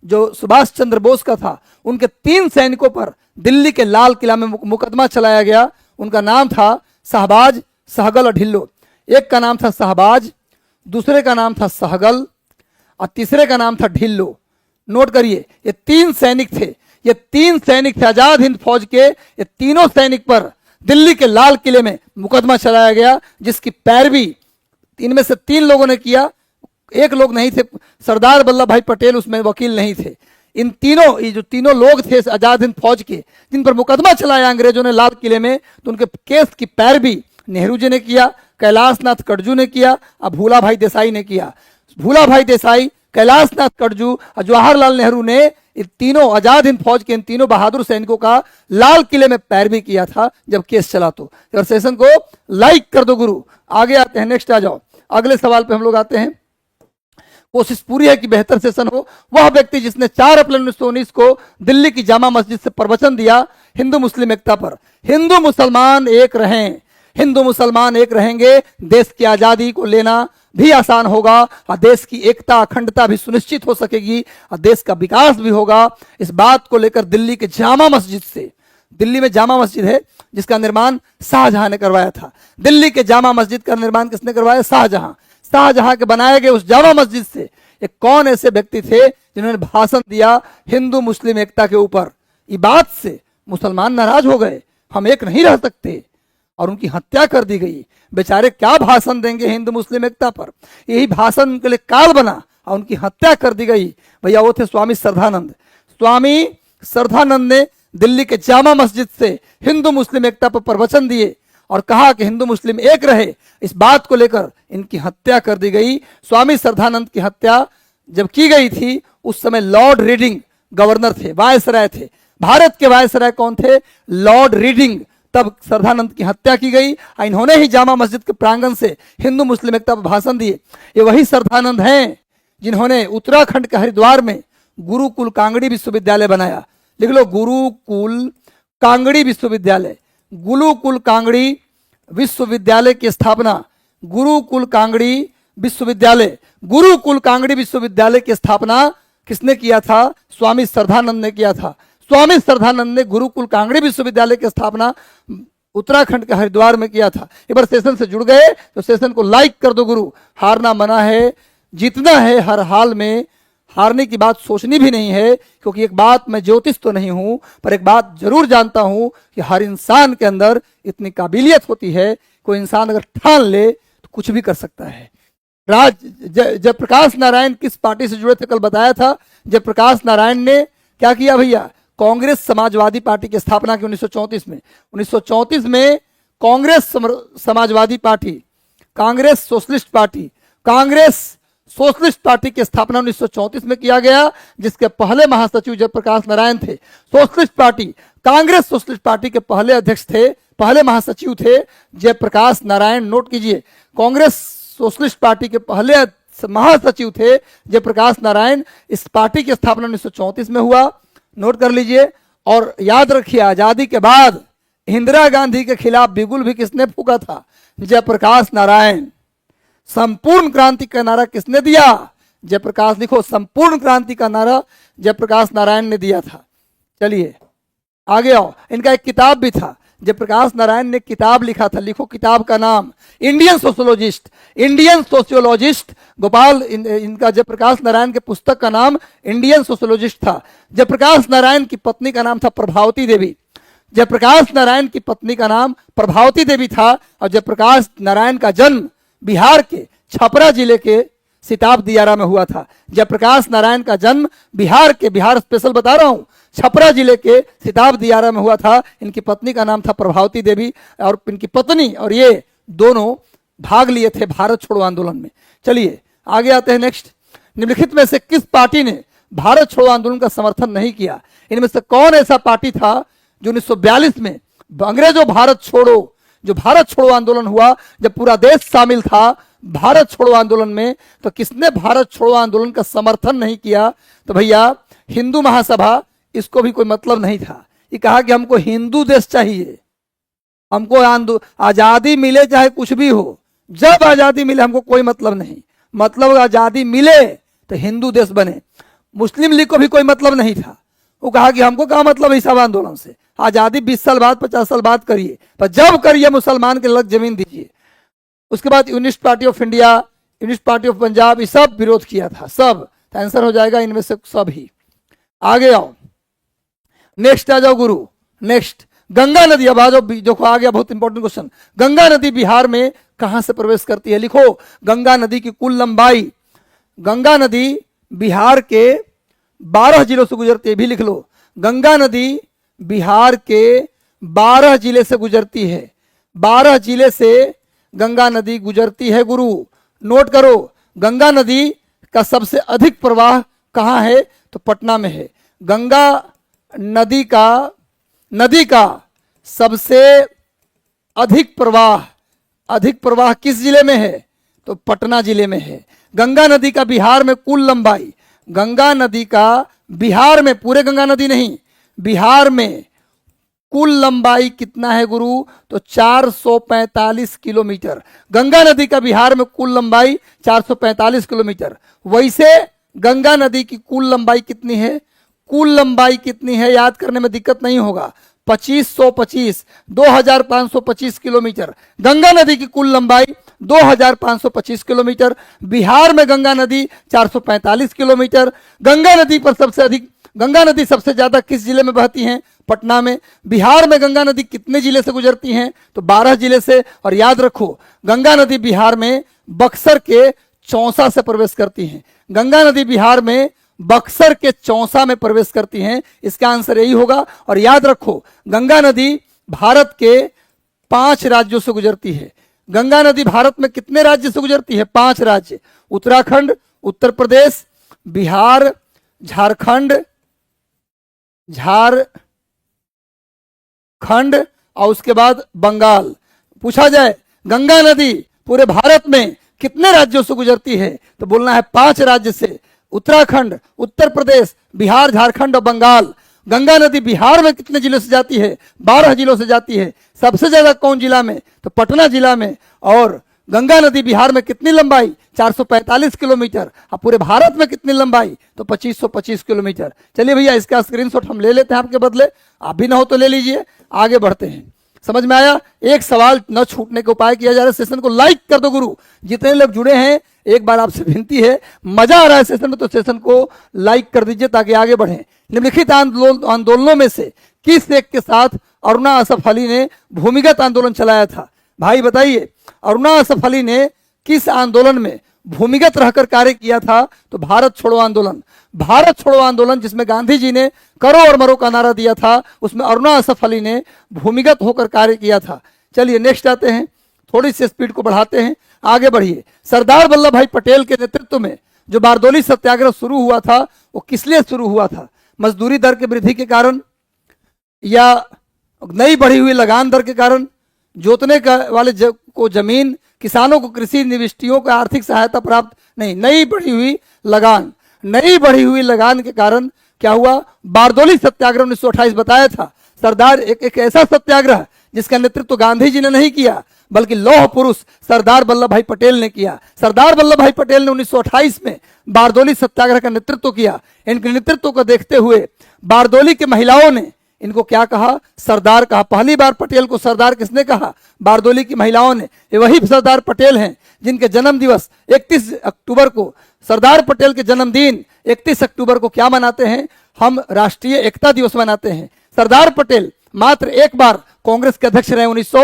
जो सुभाष चंद्र बोस का था, उनके 3 सैनिकों पर दिल्ली के लाल किला में मुकदमा चलाया गया। उनका नाम था शहबाज, सहगल और ढिल्लो। एक का नाम था शहबाज, दूसरे का नाम था सहगल और तीसरे का नाम था ढिल्लो। नोट करिए, ये 3 सैनिक थे। ये 3 सैनिक थे आजाद हिंद फौज के। ये तीनों सैनिक पर दिल्ली के लाल किले में मुकदमा चलाया गया, जिसकी पैरवी इनमें से 3 लोगों ने किया। एक लोग नहीं थे, सरदार वल्लभ भाई पटेल उसमें वकील नहीं थे। इन तीनों, ये जो तीनों लोग थे आजाद हिंद फौज के, जिन पर मुकदमा चलाया अंग्रेजों ने लाल किले में, तो उनके केस की पैरवी नेहरू जी ने किया, कैलाश नाथ कटजू ने किया और भूला भाई देसाई ने किया। भूला भाई देसाई, कैलाश नाथ कटजू और जवाहरलाल नेहरू ने इन तीनों आजाद हिंद फौज के इन तीनों बहादुर सैनिकों का लाल किले में पैरवी किया था जब केस चला। तो और सेशन को लाइक कर दो गुरु। आगे आते हैं, नेक्स्ट आ जाओ। अगले सवाल पे हम लोग आते हैं। कोशिश पूरी है कि बेहतर सेशन हो। वह व्यक्ति जिसने 4 अप्रैल 1919 को दिल्ली की जामा मस्जिद से प्रवचन दिया हिंदू मुस्लिम एकता पर। हिंदू मुसलमान एक रहें, हिंदू मुसलमान एक रहेंगे, देश की आजादी को लेना भी आसान होगा और देश की एकता अखंडता भी सुनिश्चित हो सकेगी और देश का विकास भी होगा। इस बात को लेकर दिल्ली के जामा मस्जिद से, दिल्ली में जामा मस्जिद है जिसका निर्माण शाहजहां ने करवाया था। दिल्ली के जामा मस्जिद का निर्माण किसने करवाया? शाहजहां। शाहजहां के बनाए गए उस जामा मस्जिद से एक कौन ऐसे व्यक्ति थे जिन्होंने भाषण दिया हिंदू मुस्लिम एकता के ऊपर। ये बात से मुसलमान नाराज हो गए, हम एक नहीं रह सकते, और उनकी हत्या कर दी गई। बेचारे क्या भाषण देंगे हिंदू मुस्लिम एकता पर? यही भाषण उनके लिए काल बना और उनकी हत्या कर दी गई। भैया वो थे स्वामी श्रद्धानंद। स्वामी श्रद्धानंद ने दिल्ली के जामा मस्जिद से हिंदू मुस्लिम एकता पर प्रवचन दिए और कहा कि हिंदू मुस्लिम एक रहे। इस बात को लेकर इनकी हत्या कर दी गई। स्वामी श्रद्धानंद की हत्या जब की गई थी, उस समय लॉर्ड रीडिंग गवर्नर थे, वायसराय थे। भारत के वायसराय कौन थे? Lord reading. तब श्रद्धानंद की हत्या की गई। इन्होंने ही जामा मस्जिद के प्रांगण से हिंदू मुस्लिम एकता पर भाषण दिए। ये वही श्रद्धानंद हैं जिन्होंने उत्तराखंड के हरिद्वार में गुरुकुल कांगड़ी विश्वविद्यालय बनाया। लिख लो, गुरुकुल कांगड़ी विश्वविद्यालय। गुरुकुल कांगड़ी विश्वविद्यालय की स्थापना, गुरुकुल कांगड़ी विश्वविद्यालय, गुरुकुल कांगड़ी विश्वविद्यालय की स्थापना किसने किया था? स्वामी श्रद्धानंद ने किया था। स्वामी श्रद्धानंद ने गुरुकुल कांगड़ी विश्वविद्यालय की स्थापना उत्तराखंड के हरिद्वार में किया था। एक बार सेशन से जुड़ गए तो सेशन को लाइक कर दो गुरु। हारना मना है, जीतना है हर हाल में। हारने की बात सोचनी भी नहीं है, क्योंकि एक बात, मैं ज्योतिष तो नहीं हूं, पर एक बात जरूर जानता हूं कि हर इंसान के अंदर इतनी काबिलियत होती है, कोई इंसान अगर ठान ले तो कुछ भी कर सकता है। जयप्रकाश नारायण किस पार्टी से जुड़े थे? कल बताया था। जयप्रकाश नारायण ने क्या किया भैया? कांग्रेस समाजवादी पार्टी की स्थापना की 1934 में। 1934 में Congress Samajwadi party, Congress socialist party, Congress socialist party की स्थापना 1934 में किया गया, जिसके पहले महासचिव जयप्रकाश नारायण थे। Socialist party, Congress socialist party के पहले अध्यक्ष थे, पहले महासचिव थे जयप्रकाश नारायण। नोट कीजिए, कांग्रेस सोशलिस्ट पार्टी के पहले महासचिव थे जयप्रकाश नारायण। इस पार्टी की स्थापना 1934 में हुआ। नोट कर लीजिए और याद रखिए, आजादी के बाद इंदिरा गांधी के खिलाफ बिगुल भी किसने फूका था? जयप्रकाश नारायण। संपूर्ण क्रांति का नारा किसने दिया? जयप्रकाश। लिखो, संपूर्ण क्रांति का नारा जयप्रकाश नारायण ने दिया था। चलिए आगे आओ। इनका एक किताब भी था, जयप्रकाश नारायण ने किताब लिखा था। लिखो किताब का नाम, Indian sociologist. Indian sociologist Gopal, इनका जयप्रकाश नारायण के पुस्तक का नाम इंडियन सोशियोलॉजिस्ट था। जयप्रकाश नारायण की पत्नी का नाम था प्रभावती देवी। जयप्रकाश नारायण की पत्नी का नाम प्रभावती देवी था और जयप्रकाश नारायण का जन्म बिहार के छपरा जिले के सिताब दियारा में हुआ था। जयप्रकाश नारायण का जन्म बिहार के, बिहार स्पेशल बता रहा हूं, छपरा जिले के सिताब दियारा में हुआ था। इनकी पत्नी का नाम था प्रभावती देवी और इनकी पत्नी और ये दोनों भाग लिए थे भारत छोड़ो आंदोलन में। चलिए आगे आते हैं। नेक्स्ट, निम्नलिखित में से किस पार्टी ने भारत छोड़ो आंदोलन का समर्थन नहीं किया? इनमें से कौन ऐसा पार्टी था जो 1942 में अंग्रेजों भारत छोड़ो, जो भारत छोड़ो आंदोलन हुआ, जब पूरा देश शामिल था, भारत छोड़ो आंदोलन में, तो किसने भारत छोड़ो आंदोलन का समर्थन नहीं किया? तो भैया हिंदू महासभा, इसको भी कोई मतलब नहीं था। ये कहा कि हमको हिंदू देश चाहिए, हमको आजादी मिले चाहे कुछ भी हो, जब आजादी मिले हमको कोई मतलब नहीं, मतलब आजादी मिले तो हिंदू देश बने। मुस्लिम लीग को भी कोई मतलब नहीं था, वो कहा कि हमको क्या मतलब है सब आंदोलन से, आजादी 20 साल बाद 50 साल बाद करिए, पर जब करिए मुसलमान के लग जमीन दीजिए। उसके बाद Unionist party of India, Unionist party of Punjab, ये सब विरोध किया था, सब। तो आंसर हो जाएगा इनमें से सब ही। आगे आओ, नेक्स्ट आ जाओ गुरु, नेक्स्ट गंगा नदी। अब आ जाओ, देखो आ गया बहुत इंपॉर्टेंट क्वेश्चन। गंगा नदी बिहार में कहां से प्रवेश करती है? लिखो गंगा नदी की कुल लंबाई। गंगा नदी बिहार के 12 जिलों से गुजरती है, भी लिख लो। गंगा नदी बिहार के 12 जिले से गुजरती है, 12 जिले से गंगा नदी गुजरती है गुरु, नोट करो। गंगा नदी का सबसे अधिक प्रवाह कहां है? तो पटना में है। गंगा नदी का सबसे अधिक प्रवाह किस जिले में है? तो पटना जिले में है। गंगा नदी का बिहार में कुल लंबाई, गंगा नदी का बिहार में, पूरे गंगा नदी नहीं, बिहार में कुल लंबाई कितना है गुरु? तो 445 किलोमीटर। गंगा नदी का बिहार में कुल लंबाई 445 किलोमीटर। वैसे गंगा नदी की कुल लंबाई कितनी है? कुल लंबाई कितनी है याद करने में दिक्कत नहीं होगा, 2525 किलोमीटर। गंगा नदी की कुल लंबाई 2525 किलोमीटर। बिहार में गंगा नदी 445 किलोमीटर। गंगा नदी सबसे ज्यादा किस जिले में बहती हैं? पटना में। बिहार में गंगा नदी कितने जिले से गुजरती हैं? तो 12 जिले से। और याद रखो गंगा नदी बिहार में बक्सर के चौसा से प्रवेश करती हैं। गंगा नदी बिहार में बक्सर के चौसा में प्रवेश करती हैं, इसका आंसर यही होगा। और याद रखो गंगा नदी भारत के 5 राज्यों से गुजरती है। गंगा नदी भारत में कितने राज्य से गुजरती है? 5 राज्य, उत्तराखंड, उत्तर प्रदेश, बिहार, झारखंड और उसके बाद बंगाल। पूछा जाए गंगा नदी पूरे भारत में कितने राज्यों से गुजरती है? तो बोलना है 5 राज्य से, उत्तराखंड, उत्तर प्रदेश, बिहार, झारखंड और बंगाल। गंगा नदी बिहार में कितने जिलों से जाती है? 12 जिलों से जाती है। सबसे ज्यादा कौन जिला में? तो पटना जिला में। और गंगा नदी बिहार में कितनी लंबाई? 445 किलोमीटर। अब पूरे भारत में कितनी लंबाई? तो 2525 किलोमीटर। चलिए भैया इसका स्क्रीनशॉट हम ले लेते हैं आपके बदले, आप भी ना हो तो ले लीजिए। आगे बढ़ते हैं, समझ में आया? एक सवाल न छूटने के उपाय किया जा रहा है। सेशन को लाइक कर दो गुरु, जितने लोग जुड़े हैं एक बार आपसे विनती है, मजा आ रहा है सेशन में तो सेशन को लाइक कर दीजिए ताकि आगे बढ़े। निम्नलिखित आंदोलनों में से किस एक के साथ अरुणा असफ अली ने भूमिगत आंदोलन चलाया था? भाई बताइए, अरुणा असफ अली ने किस आंदोलन में भूमिगत रहकर कार्य किया था? तो भारत छोड़ो आंदोलन। भारत छोड़ो आंदोलन जिसमें गांधी जी ने करो और मरो का नारा दिया था, उसमें अरुणा असफ अली ने भूमिगत होकर कार्य किया था। चलिए नेक्स्ट आते हैं, थोड़ी सी स्पीड को बढ़ाते हैं, आगे बढ़िए। सरदार वल्लभ भाई पटेल के नेतृत्व में जो बारदोली सत्याग्रह शुरू हुआ था वो किस लिए शुरू हुआ था? मजदूरी दर की वृद्धि के कारण, या नई बढ़ी हुई लगान दर के कारण, जोतने वाले को जमीन, किसानों को कृषि निविष्टियों को आर्थिक सहायता प्राप्त नहीं, नई बढ़ी हुई लगान। नई बढ़ी हुई लगान के कारण क्या हुआ? बारदोली सत्याग्रह 1928 बताया था। सरदार एक ऐसा सत्याग्रह जिसका नेतृत्व गांधी जी ने नहीं किया बल्कि लौह पुरुष सरदार वल्लभ भाई पटेल ने किया। सरदार वल्लभ भाई पटेल ने 1928 में बारदोली सत्याग्रह का नेतृत्व किया। इनके नेतृत्व को देखते हुए बारदोली के महिलाओं ने इनको क्या कहा? सरदार कहा। पहली बार पटेल को सरदार किसने कहा? बारदोली की महिलाओं ने। ये वही सरदार पटेल हैं जिनके जन्म दिवस 31 अक्टूबर को, सरदार पटेल के जन्मदिन 31 अक्टूबर को क्या मनाते हैं? हम राष्ट्रीय एकता दिवस मनाते हैं। सरदार पटेल मात्र एक बार कांग्रेस के अध्यक्ष रहे।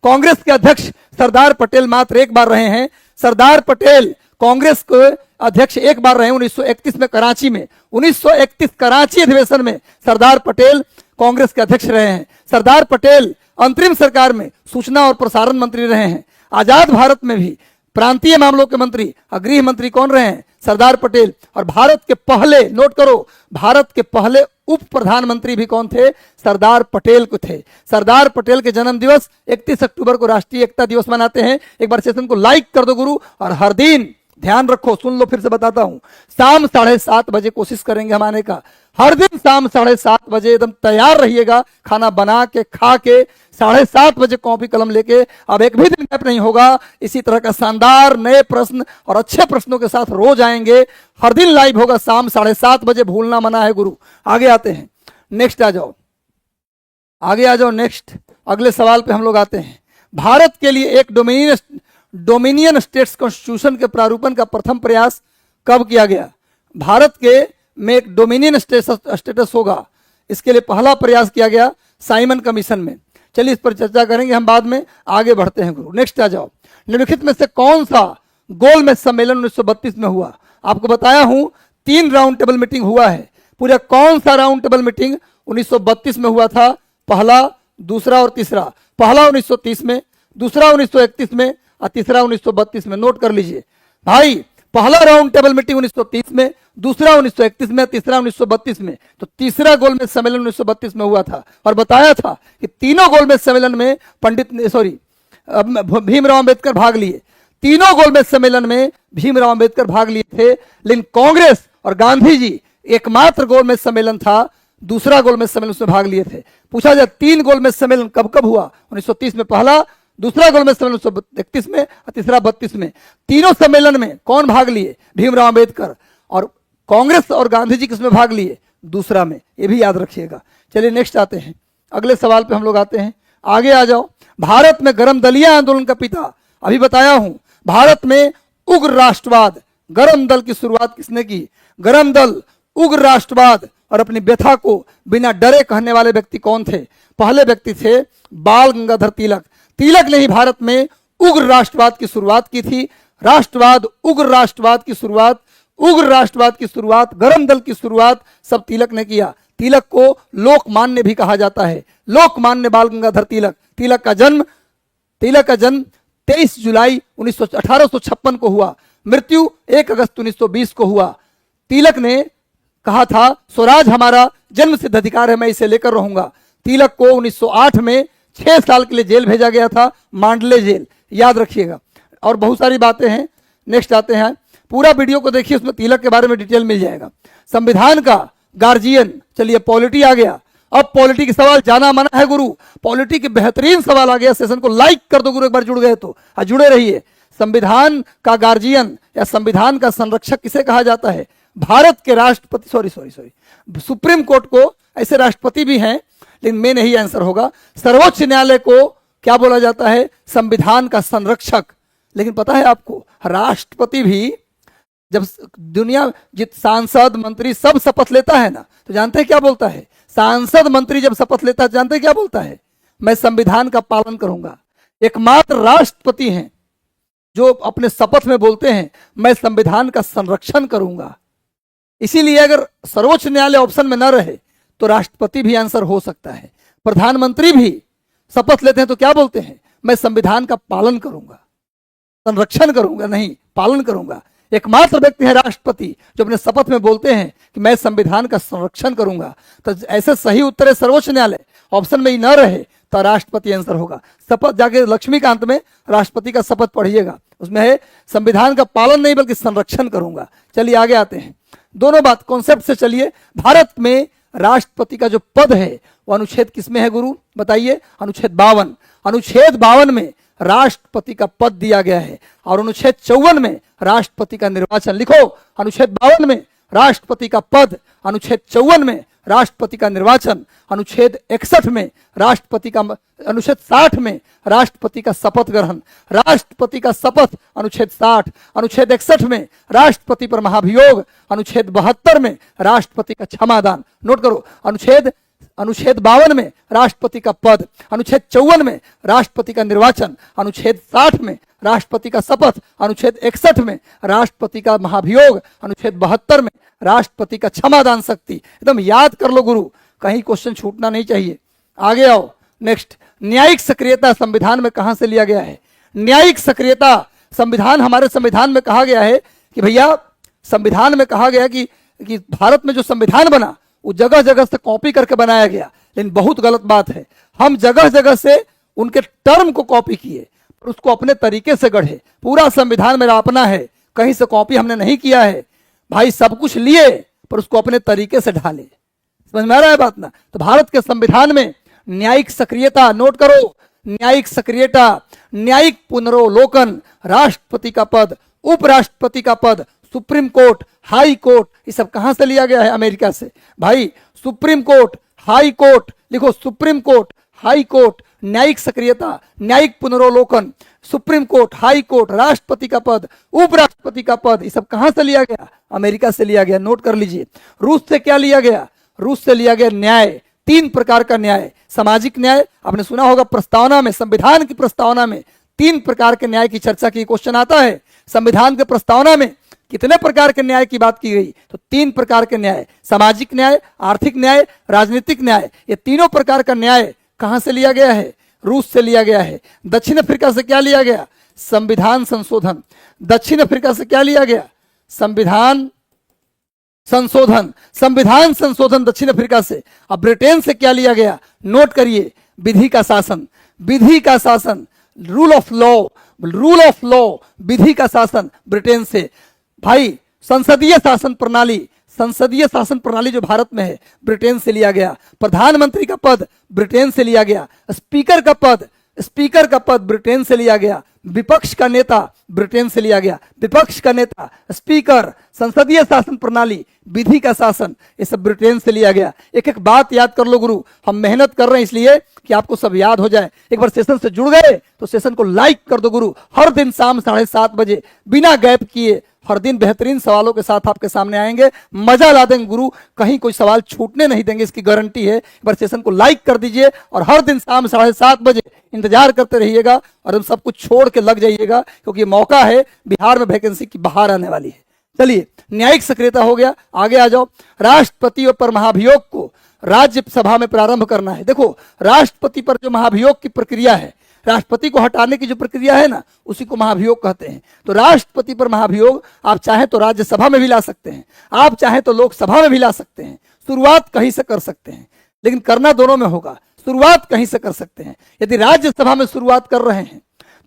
कांग्रेस के अध्यक्ष सरदार पटेल मात्र एक बार रहे हैं। सरदार पटेल कांग्रेस के अध्यक्ष एक बार रहे 1931 में कराची में। 1931 कराची अधिवेशन में सरदार पटेल कांग्रेस के अध्यक्ष रहे हैं। सरदार पटेल अंतरिम सरकार में सूचना और प्रसारण मंत्री रहे हैं। आजाद भारत में भी प्रांतीय मामलों के मंत्री गृह मंत्री कौन रहे हैं? सरदार पटेल। और भारत के पहले, नोट करो, भारत के पहले उप प्रधानमंत्री भी कौन थे? सरदार पटेल को थे। सरदार पटेल के जन्म दिवस 31 अक्टूबर को राष्ट्रीय एकता दिवस मनाते हैं। एक बार सेशन को लाइक कर दो गुरु। और हर दिन ध्यान रखो, सुन लो, फिर से बताता हूं, शाम 7:30 बजे कोशिश करेंगे हम आने का। हर दिन शाम 7:30 बजे एकदम तैयार रहिएगा, खाना बना के खा के 7:30 बजे कॉपी कलम लेके। अब एक भी दिन गैप नहीं होगा। इसी तरह का शानदार नए प्रश्न और अच्छे प्रश्नों के साथ रोज आएंगे। हर दिन लाइव होगा शाम 7:30 बजे, भूलना मना है गुरु। आगे आते हैं, नेक्स्ट आ जाओ, आगे आ जाओ। नेक्स्ट अगले सवाल पे हम लोग आते हैं। भारत के लिए एक डोमिनियन स्टेट्स कॉन्स्टिट्यूशन के प्रारूपण का प्रथम प्रयास कब किया गया? भारत के में एक डोमिनियन स्टेटस होगा, इसके लिए पहला प्रयास किया गया साइमन कमीशन में। चलिए इस पर चर्चा करेंगे हम बाद में। आगे बढ़ते हैं गुरु। नेक्स्ट आ जाओ। निम्नलिखित में से कौन सा गोलमेज सम्मेलन 1932 में हुआ? आपको बताया हूं 3 राउंड टेबल मीटिंग हुआ है। पूरा कौन सा राउंड टेबल मीटिंग 1932 में हुआ था? पहला, दूसरा और तीसरा। पहला 1930 में, दूसरा 1931 में और तीसरा 1932 में। नोट कर लीजिए भाई, पहला राउंड टेबल मीटिंग 1930 में, दूसरा 1931 में, तीसरा 1932 में। तो तीसरा गोलमेज सम्मेलन 1932 में हुआ था। और बताया था कि तीनों गोलमेज सम्मेलन में भीमराव अंबेडकर भाग लिए। तीनों गोलमेज सम्मेलन में भीमराव अंबेडकर भाग लिए थे, लेकिन कांग्रेस और गांधी जी एकमात्र गोलमेज सम्मेलन था, दूसरा गोलमेज सम्मेलन उसमें भाग लिए थे। पूछा जाए 3 गोलमेज सम्मेलन कब कब हुआ? 1930 में पहला, दूसरा गोलमेज सम्मेलन 1931 में और तीसरा 32 में। तीनों सम्मेलन में कौन भाग लिए? भीमराव अंबेडकर। और कांग्रेस और गांधी जी किसमें भाग लिए? दूसरा में। ये भी याद रखिएगा। चलिए नेक्स्ट आते हैं, अगले सवाल पे हम लोग आते हैं। आगे आ जाओ। भारत में गरम दलिया आंदोलन का पिता, अभी बताया हूं, भारत में उग्र राष्ट्रवाद, गरम दल की शुरुआत किसने की? गरम दल, उग्र राष्ट्रवाद और अपनी व्यथा को बिना डरे कहने वाले व्यक्ति कौन थे? पहले व्यक्ति थे बाल गंगाधर तिलक। तिलक ने ही भारत में उग्र राष्ट्रवाद की शुरुआत की थी। राष्ट्रवाद, उग्र राष्ट्रवाद की शुरुआत, उग्र राष्ट्रवाद की शुरुआत, गरम दल की शुरुआत सब तिलक ने किया। तिलक को लोकमान्य भी कहा जाता है, लोकमान्य बाल गंगाधर तिलक। तिलक का जन्म 23 जुलाई 1856 को हुआ। मृत्यु 1 अगस्त 1920 को हुआ। तिलक ने कहा था स्वराज हमारा जन्म सिद्ध अधिकार है, मैं इसे लेकर रहूंगा। तिलक को 1908 में 6 साल के लिए जेल भेजा गया था, मांडले जेल, याद रखिएगा। और बहुत सारी बातें हैं। नेक्स्ट आते हैं, पूरा वीडियो को देखिए, उसमें तिलक के बारे में डिटेल मिल जाएगा। संविधान का गार्जियन, चलिए पॉलिटी आ गया। अब पॉलिटी के सवाल जाना मना है गुरु। पॉलिटी के बेहतरीन सवाल आ गया। सेशन को लाइक कर दो गुरु, एक बार जुड़ गए तो जुड़े रहिए। संविधान का गार्जियन या संविधान का संरक्षक किसे कहा जाता है? भारत के राष्ट्रपति, सॉरी सुप्रीम कोर्ट को ऐसे राष्ट्रपति भी हैं, लेकिन मेन यही आंसर होगा। सर्वोच्च न्यायालय को क्या बोला जाता है? संविधान का संरक्षक। लेकिन पता है आपको, राष्ट्रपति भी जब दुनिया सांसद मंत्री सब शपथ लेता है ना, तो जानते हैं क्या बोलता है? सांसद मंत्री जब शपथ लेता है, जानते हैं क्या बोलता है? मैं संविधान का पालन करूंगा। एकमात्र राष्ट्रपति हैं जो अपने शपथ में बोलते हैं मैं संविधान का संरक्षण करूंगा। इसीलिए अगर सर्वोच्च न्यायालय ऑप्शन में न रहे तो राष्ट्रपति भी आंसर हो सकता है। प्रधानमंत्री भी शपथ लेते हैं तो क्या बोलते हैं? मैं संविधान का पालन करूंगा, संरक्षण करूंगा नहीं, पालन करूंगा। एकमात्र व्यक्ति है राष्ट्रपति जो अपने शपथ में बोलते हैं कि मैं संविधान का संरक्षण करूंगा। तो ऐसे सही उत्तर है सर्वोच्च न्यायालय। ऑप्शन में ही न रहे तो राष्ट्रपति आंसर होगा। शपथ जाके लक्ष्मीकांत में राष्ट्रपति का शपथ पढ़िएगा, उसमें है संविधान का पालन नहीं बल्कि संरक्षण करूंगा। चलिए आगे आते हैं, दोनों बात कॉन्सेप्ट से चलिए। भारत में राष्ट्रपति का जो पद है वो अनुच्छेद किसमें है गुरु? बताइए। अनुच्छेद 52। अनुच्छेद 52 में राष्ट्रपति का पद दिया गया है। और अनुच्छेद 54 में राष्ट्रपति का निर्वाचन। लिखो, अनुच्छेद 52 में राष्ट्रपति का पद, अनुच्छेद 54 में राष्ट्रपति का निर्वाचन, अनुच्छेद 61 में राष्ट्रपति का, अनुच्छेद 60 में राष्ट्रपति का शपथ ग्रहण, राष्ट्रपति का शपथ अनुच्छेद 60, अनुच्छेद 61 में राष्ट्रपति पर महाभियोग, अनुच्छेद 72 में राष्ट्रपति का क्षमादान। नोट करो, अनुच्छेद 52 में राष्ट्रपति का पद, अनुच्छेद 54 में राष्ट्रपति का निर्वाचन, अनुच्छेद 60 में राष्ट्रपति का शपथ, अनुच्छेद 61 में राष्ट्रपति का महाभियोग, अनुच्छेद 72 में राष्ट्रपति का क्षमादान शक्ति। एकदम याद कर लो गुरु, कहीं क्वेश्चन छूटना नहीं चाहिए। आगे आओ। नेक्स्ट, न्यायिक सक्रियता संविधान में कहां से लिया गया है? न्यायिक सक्रियता संविधान, हमारे संविधान में कहा गया है कि भैया, संविधान में कहा गया कि भारत में जो संविधान बना वो जगह जगह से कॉपी करके बनाया गया, लेकिन बहुत गलत बात है। हम जगह जगह से उनके टर्म को कॉपी किए, उसको अपने तरीके से गढ़े। पूरा संविधान मेरा अपना है, कहीं से कॉपी हमने नहीं किया है भाई। सब कुछ लिए पर उसको अपने तरीके से ढाले। समझ में आ रहा है बात ना? तो भारत के संविधान में न्यायिक सक्रियता, नोट करो, न्यायिक सक्रियता, न्यायिक पुनरोलोकन, राष्ट्रपति का पद, उपराष्ट्रपति का पद, सुप्रीम कोर्ट, हाई कोर्ट, ये सब कहां से लिया गया है? अमेरिका से। भाई सुप्रीम कोर्ट, हाई कोर्ट, लिखो सुप्रीम कोर्ट, हाई कोर्ट, न्यायिक सक्रियता, न्यायिक पुनरोलोकन, सुप्रीम कोर्ट, हाई कोर्ट, राष्ट्रपति का पद, उपराष्ट्रपति का पद, ये सब कहां से लिया गया? अमेरिका से लिया गया। नोट कर लीजिए। रूस से क्या लिया गया? रूस से लिया गया न्याय। 3 प्रकार का न्याय। सामाजिक न्याय, आपने सुना होगा प्रस्तावना में, संविधान की प्रस्तावना में 3 प्रकार के न्याय की चर्चा की। क्वेश्चन आता है संविधान के प्रस्तावना में कितने प्रकार के न्याय की बात की गई? तो 3 प्रकार के न्याय, सामाजिक न्याय, आर्थिक न्याय, राजनीतिक न्याय। ये तीनों प्रकार का न्याय कहां से लिया गया है? रूस से लिया गया है। दक्षिण अफ्रीका से क्या लिया गया? संविधान संशोधन। दक्षिण अफ्रीका से क्या लिया गया? संविधान संशोधन। संविधान संशोधन दक्षिण अफ्रीका से। अब ब्रिटेन से क्या लिया गया? नोट करिए, विधि का शासन। विधि का शासन, rule of law, rule of law, विधि का शासन ब्रिटेन से। भाई संसदीय शासन प्रणाली, संसदीय शासन प्रणाली जो भारत में है ब्रिटेन से लिया गया। प्रधानमंत्री का पद ब्रिटेन से लिया गया। स्पीकर का पद, स्पीकर का पद ब्रिटेन से लिया गया। विपक्ष का नेता ब्रिटेन से लिया गया। विपक्ष का नेता, स्पीकर, संसदीय शासन प्रणाली, विधि का शासन, ये सब ब्रिटेन से लिया गया। एक एक बात याद कर लो गुरु, हम मेहनत कर रहे हैं इसलिए कि आपको सब याद हो जाए। एक बार सेशन से जुड़ गए तो सेशन को लाइक कर दो गुरु। हर दिन शाम 7:30 बजे बिना गैप किए हर दिन बेहतरीन सवालों के साथ आपके सामने आएंगे, मजा ला देंगे गुरु, कहीं कोई सवाल छूटने नहीं देंगे, इसकी गारंटी है। एक बार सेशन को लाइक कर दीजिए और हर दिन शाम 7:30 बजे इंतजार करते रहिएगा और हम सब कुछ छोड़ के लग जाइएगा, क्योंकि मौका है, बिहार में वैकेंसी की बाहर आने वाली है। चलिए, न्यायिक सक्रियता हो गया, आगे आ जाओ। राष्ट्रपति पर महाभियोग को राज्यसभा में प्रारंभ करना है। देखो, राष्ट्रपति पर जो महाभियोग की प्रक्रिया है, राष्ट्रपति को हटाने की जो प्रक्रिया है ना, उसी को महाभियोग कहते हैं। तो राष्ट्रपति पर महाभियोग आप चाहें तो राज्यसभा में भी ला सकते हैं, आप चाहें तो लोकसभा में भी ला सकते हैं। शुरुआत कहीं से कर सकते हैं, लेकिन करना दोनों में होगा। शुरुआत कहीं से कर सकते हैं। यदि राज्यसभा में शुरुआत कर रहे हैं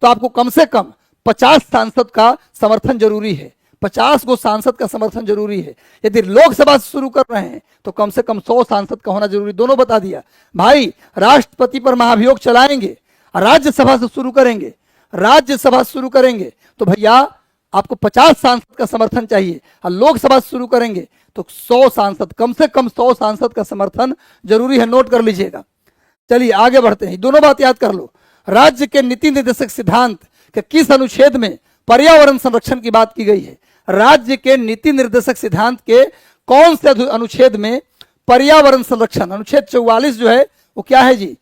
तो आपको कम से कम 50 सांसद का समर्थन जरूरी है। 50 गो सांसद का समर्थन जरूरी है। यदि लोकसभा से शुरू कर रहे हैं तो कम से कम 100 सांसद का होना जरूरी। दोनों बता दिया भाई। राष्ट्रपति पर महाभियोग चलाएंगे, राज्यसभा से शुरू करेंगे, राज्यसभा से शुरू करेंगे तो भैया आपको 50 सांसद का समर्थन चाहिए, और लोकसभा से शुरू करेंगे तो 100 सांसद, कम से कम 100 सांसद का समर्थन जरूरी है। नोट कर लीजिएगा। चलिए आगे बढ़ते हैं, दोनों बात याद कर लो। राज्य के नीति निर्देशक सिद्धांत के किस अनुच्छेद में पर्यावरण संरक्षण की बात की गई है? राज्य के नीति निर्देशक सिद्धांत के कौन से अनुच्छेद में पर्यावरण संरक्षण? अनुच्छेद 44 जो है वो क्या है जी?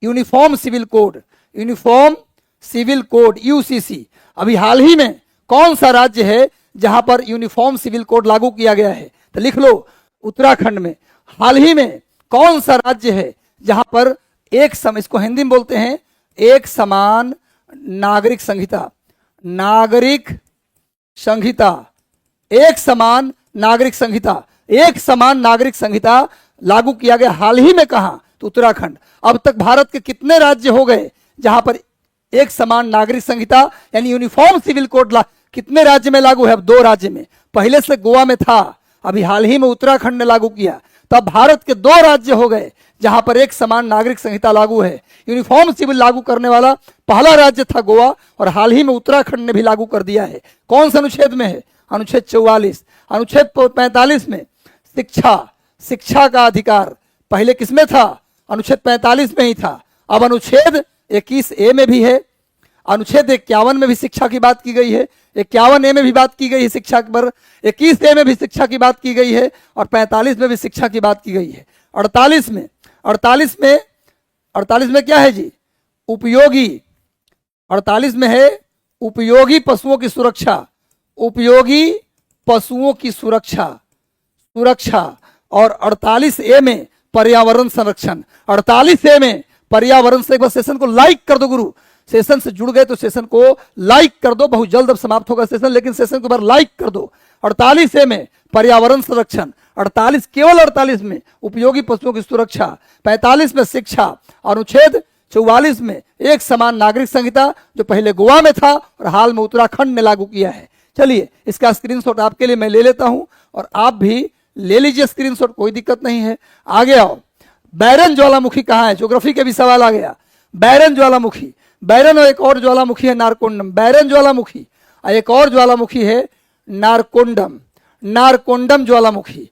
Uniform civil code, uniform civil code, UCC. अभी हाल ही में कौन सा राज्य है जहां पर यूनिफॉर्म सिविल कोड लागू किया गया है? तो लिख लो, उत्तराखंड में। हाल ही में कौन सा राज्य है जहां पर इसको हिंदी में बोलते हैं एक समान नागरिक संहिता, नागरिक संहिता, एक समान नागरिक संहिता, एक समान नागरिक संहिता लागू किया गया हाल ही में। कहां? तो उत्तराखंड। अब तक भारत के कितने राज्य हो गए जहां पर एक समान नागरिक संहिता यानी यूनिफॉर्म सिविल कोड कितने राज्य में लागू है? अब 2 राज्य में। पहले से गोवा में था, अभी हाल ही में उत्तराखंड ने लागू किया। तब भारत के 2 राज्य हो गए जहां पर एक समान नागरिक संहिता लागू है। यूनिफॉर्म सिविल लागू करने वाला पहला राज्य था गोवा, और हाल ही में उत्तराखंड ने भी लागू कर दिया है। कौन सा अनुच्छेद में है? अनुच्छेद 44। अनुच्छेद 45 में शिक्षा, शिक्षा का अधिकार पहले किसमें था? अनुच्छेद 45 में ही था। अब अनुच्छेद 21A में भी है, अनुच्छेद 51 में भी शिक्षा की बात की गई है, 51A में भी बात की गई है शिक्षा पर, 21A में भी शिक्षा की बात की गई है, और 45 में भी शिक्षा की बात की गई है। 48 में क्या है जी? उपयोगी। 48 में है उपयोगी पशुओं की सुरक्षा, उपयोगी पशुओं की सुरक्षा, सुरक्षा। और 48A में पर्यावरण संरक्षण। 48A में पर्यावरण से। एक बार सेशन को लाइक कर दो गुरु, सेशन से जुड़ गए तो सेशन को लाइक कर दो, बहुत जल्द अब समाप्त होगा सेशन, लेकिन सेशन को बार लाइक कर दो। 48 में पर्यावरण संरक्षण, 48 केवल 48 में उपयोगी पशुओं की सुरक्षा, 45 में शिक्षा, अनुच्छेद 44 में एक समान नागरिक संहिता जो पहले गोवा में था और हाल में उत्तराखंड ने लागू किया है। चलिए इसका स्क्रीनशॉट आपके लिए मैं ले लेता हूं और आप भी ले लीजिए स्क्रीनशॉट, कोई दिक्कत नहीं है। आगे आओ, बैरन ज्वालामुखी कहाँ है? ज्योग्राफी के भी सवाल आ गया। बैरन ज्वालामुखी, बैरन और एक और ज्वालामुखी है नारकोंडम, बैरन ज्वालामुखी और एक और ज्वालामुखी है नारकोंडम, नारकोंडम ज्वालामुखी,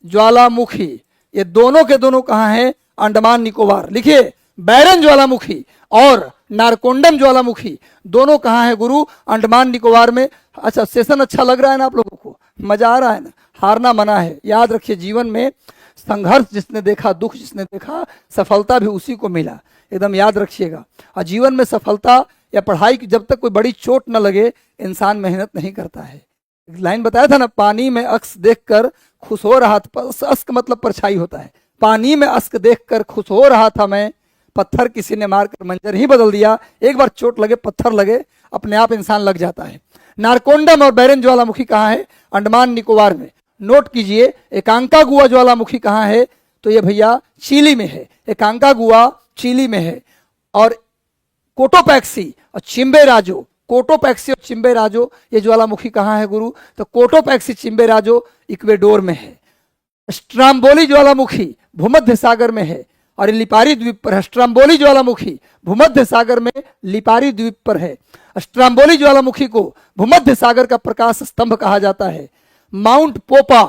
ज्वालामुखी ये दोनों के दोनों कहाँ हैं? अंडमान निकोबार। लिखिए बैरन ज्वालामुखी और नारकोंडम ज्वालामुखी दोनों कहाँ है गुरु? अंडमान निकोबार में। अच्छा सेशन अच्छा लग रहा है ना आप लोगों को? मजा आ रहा है ना? हारना मना है। याद रखिए जीवन में संघर्ष जिसने देखा, दुख जिसने देखा, सफलता भी उसी को मिला, एकदम याद रखिएगा। और जीवन में सफलता या पढ़ाई की जब तक कोई बड़ी चोट न लगे इंसान मेहनत नहीं करता है। लाइन बताया था ना, पानी में अक्स देखकर खुश हो रहा था, अश्क मतलब परछाई होता है। पानी में अश्क देखकर खुश हो रहा था मैं, पत्थर किसी ने मारकर मंजर ही बदल दिया। एक बार चोट लगे, पत्थर लगे, अपने आप इंसान लग जाता है। नारकोंडम और बैरन ज्वालामुखी कहाँ है? अंडमान निकोबार में। नोट कीजिए एकांकागुआ ज्वालामुखी कहाँ है? तो ये भैया चिली में है, एकांकागुआ चिली में है। और कोटोपैक्सी और चिम्बेराजो, कोटोपैक्सी और चिम्बेराजो ये ज्वालामुखी कहाँ है गुरु? तो कोटोपैक्सी चिम्बेराजो इक्वेडोर में है। स्ट्राम्बोली ज्वालामुखी भूमध्य सागर में है और लिपारी द्वीप पर है। स्ट्राम्बोली ज्वालामुखी भूमध्य सागर में लिपारी द्वीप पर है। स्ट्राम्बोली ज्वालामुखी को भूमध्य सागर का प्रकाश स्तंभ कहा जाता है। माउंट पोपा,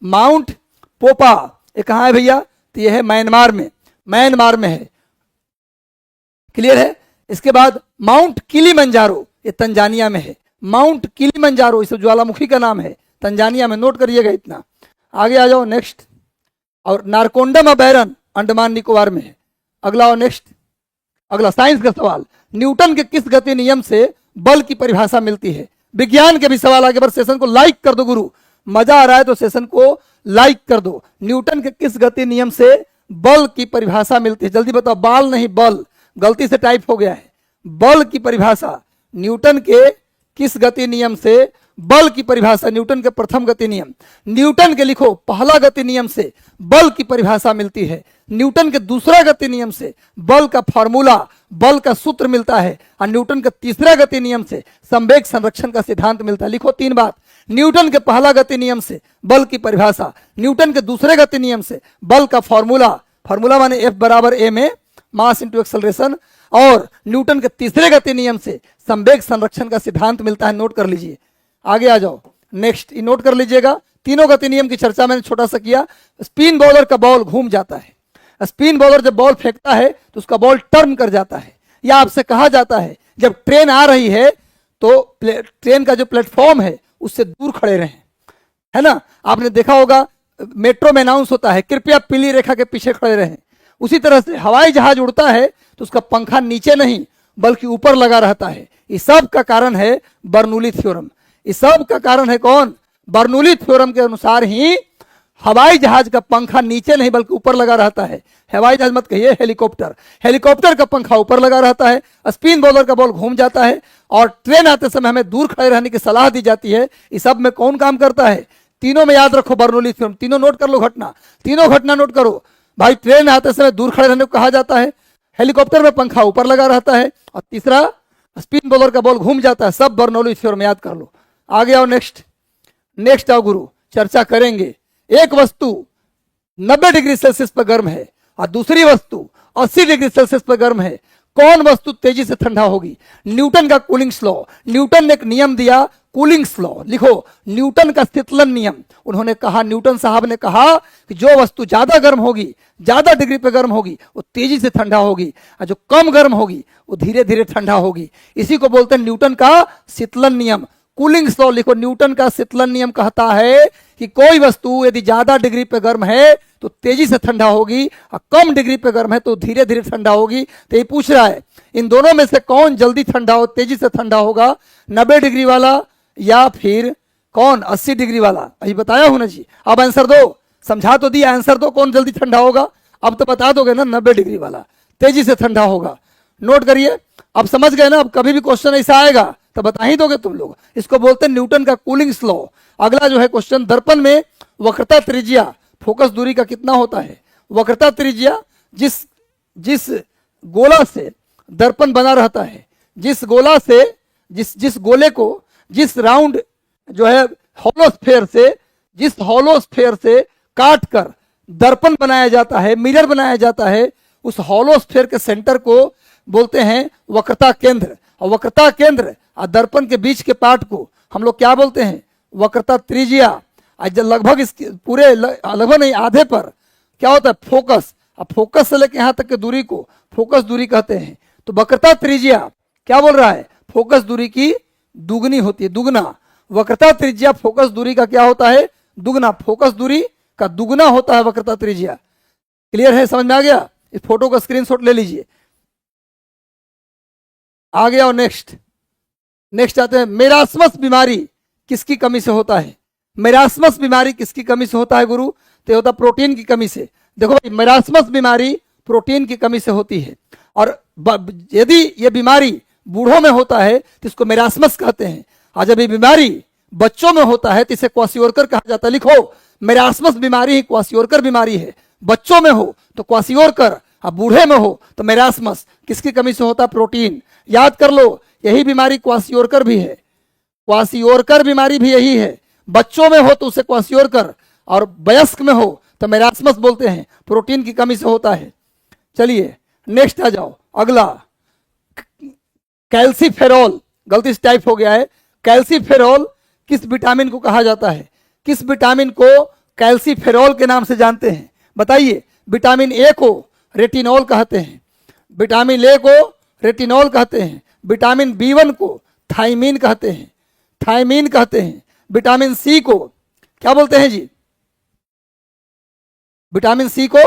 माउंट पोपा ये कहाँ है भैया? तो ये है म्यांमार में, म्यांमार में है। क्लियर है? इसके बाद माउंट किलीमंजारो ये तंजानिया में है। माउंट किलीमंजारो इस ज्वालामुखी का नाम है, तंजानिया में। नोट करिएगा इतना। आगे आ जाओ नेक्स्ट। और नारकोंडम और बैरन अंडमान निकोबार में है। अगला और नेक्स्ट, अगला साइंस का सवाल, न्यूटन के किस गति नियम से बल की परिभाषा मिलती है? विज्ञान के भी सवाल आगे बढ़। सेशन को लाइक कर दो गुरु, मजा आ रहा है तो सेशन को लाइक कर दो। न्यूटन के किस गति नियम से बल की परिभाषा मिलती है? जल्दी बताओ। बाल नहीं बल, गलती से टाइप हो गया है। बल की परिभाषा, न्यूटन के किस गति नियम से बल की परिभाषा? न्यूटन के प्रथम गति नियम, न्यूटन के लिखो पहला गति नियम से बल की परिभाषा मिलती है। न्यूटन के दूसरा गति नियम से बल का फॉर्मूला, बल का सूत्र मिलता है। और न्यूटन के तीसरा गति नियम से संवेग संरक्षण का सिद्धांत मिलता है। लिखो 3 बात। न्यूटन के पहला गति नियम से बल की परिभाषा, न्यूटन के दूसरे गति नियम से बल का फॉर्मूला, फॉर्मूला माने F बराबर a में मास इंटू एक्सेलरेशन, और न्यूटन के तीसरे गति नियम से संवेग संरक्षण का सिद्धांत मिलता है। नोट कर लीजिए। आगे आ जाओ नेक्स्ट, नोट कर लीजिएगा। तीनों गति नियम की चर्चा मैंने छोटा सा किया। स्पिन बॉलर का बॉल घूम जाता है, स्पिन बॉलर जब बॉल फेंकता है तो उसका बॉल टर्न कर जाता है। या आपसे कहा जाता है जब ट्रेन आ रही है तो ट्रेन का जो प्लेटफॉर्म है उससे दूर खड़े रहें, है ना? आपने देखा होगा मेट्रो में अनाउंस होता है कृपया पीली रेखा के पीछे खड़े रहें। उसी तरह से हवाई जहाज उड़ता है तो उसका पंखा नीचे नहीं बल्कि ऊपर लगा रहता है। इस सब का कारण है बर्नौली थ्योरम। इस सब का कारण है कौन? बर्नौली थ्योरम के अनुसार ही हवाई जहाज का पंखा नीचे नहीं बल्कि ऊपर लगा रहता है। हवाई जहाज मत कहिए, हेलीकॉप्टर, हेलीकॉप्टर का पंखा ऊपर लगा रहता है। स्पिन बॉलर का बॉल घूम जाता है और ट्रेन आते समय हमें दूर खड़े रहने की सलाह दी जाती है। इस सब में कौन काम करता है? तीनों में याद रखो बर्नौली थ्योरम। तीनों नोट कर लो घटना, तीनों घटना नोट करो भाई। ट्रेन आते समय दूर खड़े रहने को कहा जाता है, हेलीकॉप्टर में पंखा ऊपर लगा रहता है, और तीसरा स्पिन बॉलर का बॉल घूम जाता है। सब बर्नौली थ्योरम याद कर लो। आगे आओ नेक्स्ट, नेक्स्ट आओ गुरु, चर्चा करेंगे। एक वस्तु 90 डिग्री सेल्सियस पर गर्म है और दूसरी वस्तु 80 डिग्री सेल्सियस पर गर्म है, कौन वस्तु तेजी से ठंडा होगी? न्यूटन का कूलिंग लॉ। न्यूटन ने एक नियम दिया कूलिंग लॉ, लिखो न्यूटन का शीतलन नियम। उन्होंने कहा, न्यूटन साहब ने कहा कि जो वस्तु ज्यादा गर्म होगी, ज्यादा डिग्री पे गर्म होगी, वो तेजी से ठंडा होगी, और जो कम गर्म होगी वो धीरे धीरे ठंडा होगी। इसी को बोलते हैं न्यूटन का शीतलन नियम, कूलिंग लॉ। लिखो न्यूटन का शीतलन नियम कहता है कि कोई वस्तु यदि ज्यादा डिग्री पे गर्म है तो तेजी से ठंडा होगी, और कम डिग्री पे गर्म है तो धीरे धीरे ठंडा होगी। तो ये पूछ रहा है इन दोनों में से कौन जल्दी ठंडा हो, तेजी से ठंडा होगा? 90 डिग्री वाला या फिर कौन 80 डिग्री वाला? अभी बताया हूं ना जी। अब आंसर दो, समझा तो दिया, आंसर दो, कौन जल्दी ठंडा होगा? अब तो बता दोगे ना, 90 डिग्री वाला तेजी से ठंडा होगा। नोट करिए। अब समझ गए ना, अब कभी भी क्वेश्चन ऐसा आएगा तो बता ही दोगे तुम लोग। इसको बोलते हैं न्यूटन का कूलिंग लॉ। अगला जो है क्वेश्चन, दर्पण में वक्रता त्रिज्या फोकस दूरी का कितना होता है? वक्रता त्रिज्या जिस जिस गोला से दर्पण बना रहता है, जिस गोला से जिस गोले को जिस राउंड जो है हॉलोस्फेयर से, जिस हॉलोस्फेयर से काट कर दर्पण बनाया जाता है, मिरर बनाया जाता है, उस हॉलोस्फेयर के सेंटर को बोलते हैं वक्रता केंद्र। और वक्रता केंद्र और दर्पण के बीच के पार्ट को हम लोग क्या बोलते हैं? वक्रता त्रिज्या। आज लगभग इसके पूरे लगभग नहीं आधे पर क्या होता है? फोकस। अब फोकस से लेकर यहां तक की दूरी को फोकस दूरी कहते हैं। तो वक्रता त्रिज्या क्या बोल रहा है? फोकस दूरी की दुगनी होती है, दुगना। वक्रता त्रिज्या फोकस दूरी का क्या होता है? दुगना। फोकस दूरी का दुगना होता है वक्रता त्रिज्या। क्लियर है? समझ में आ गया? इस फोटो का स्क्रीनशॉट ले लीजिए। आ गया। और नेक्स्ट आते हैं, मेरास्मस बीमारी किसकी कमी से होता है? मेरास्मस बीमारी किसकी कमी से होता है गुरु? तो होता प्रोटीन की कमी से। देखो भाई, मेरास्मस बीमारी प्रोटीन की कमी से होती है। और यदि ये बीमारी बूढ़ों में होता है तो इसको मेरास्मस कहते हैं। और जब ये बीमारी बच्चों में होता है तो इसे क्वासियोरकर कहा जाता है। लिखो, मेरास्मस बीमारी ही क्वासियोरकर बीमारी है। बच्चों में हो तो क्वासियोरकर, अब बूढ़े में हो तो मेरास्मस। किसकी कमी से होता है? प्रोटीन। याद कर लो, यही बीमारी क्वासियोरकर भी है। क्वासियोरकर बीमारी भी यही है। बच्चों में हो तो उसे क्वासियोरकर, और वयस्क में हो तो मेरास्मस बोलते हैं। प्रोटीन की कमी से होता है। चलिए नेक्स्ट आ जाओ। अगला, कैल्सीफेरॉल। गलती से टाइप हो गया है। कैल्सीफेरॉल किस विटामिन को कहा जाता है? किस विटामिन को कैल्सीफेरॉल के नाम से जानते हैं? बताइए। विटामिन ए को रेटिनॉल कहते हैं, विटामिन ए को रेटिनॉल कहते हैं, विटामिन बी1 को थाइमीन कहते हैं, थाइमीन कहते हैं। विटामिन सी को क्या बोलते हैं जी? विटामिन सी को,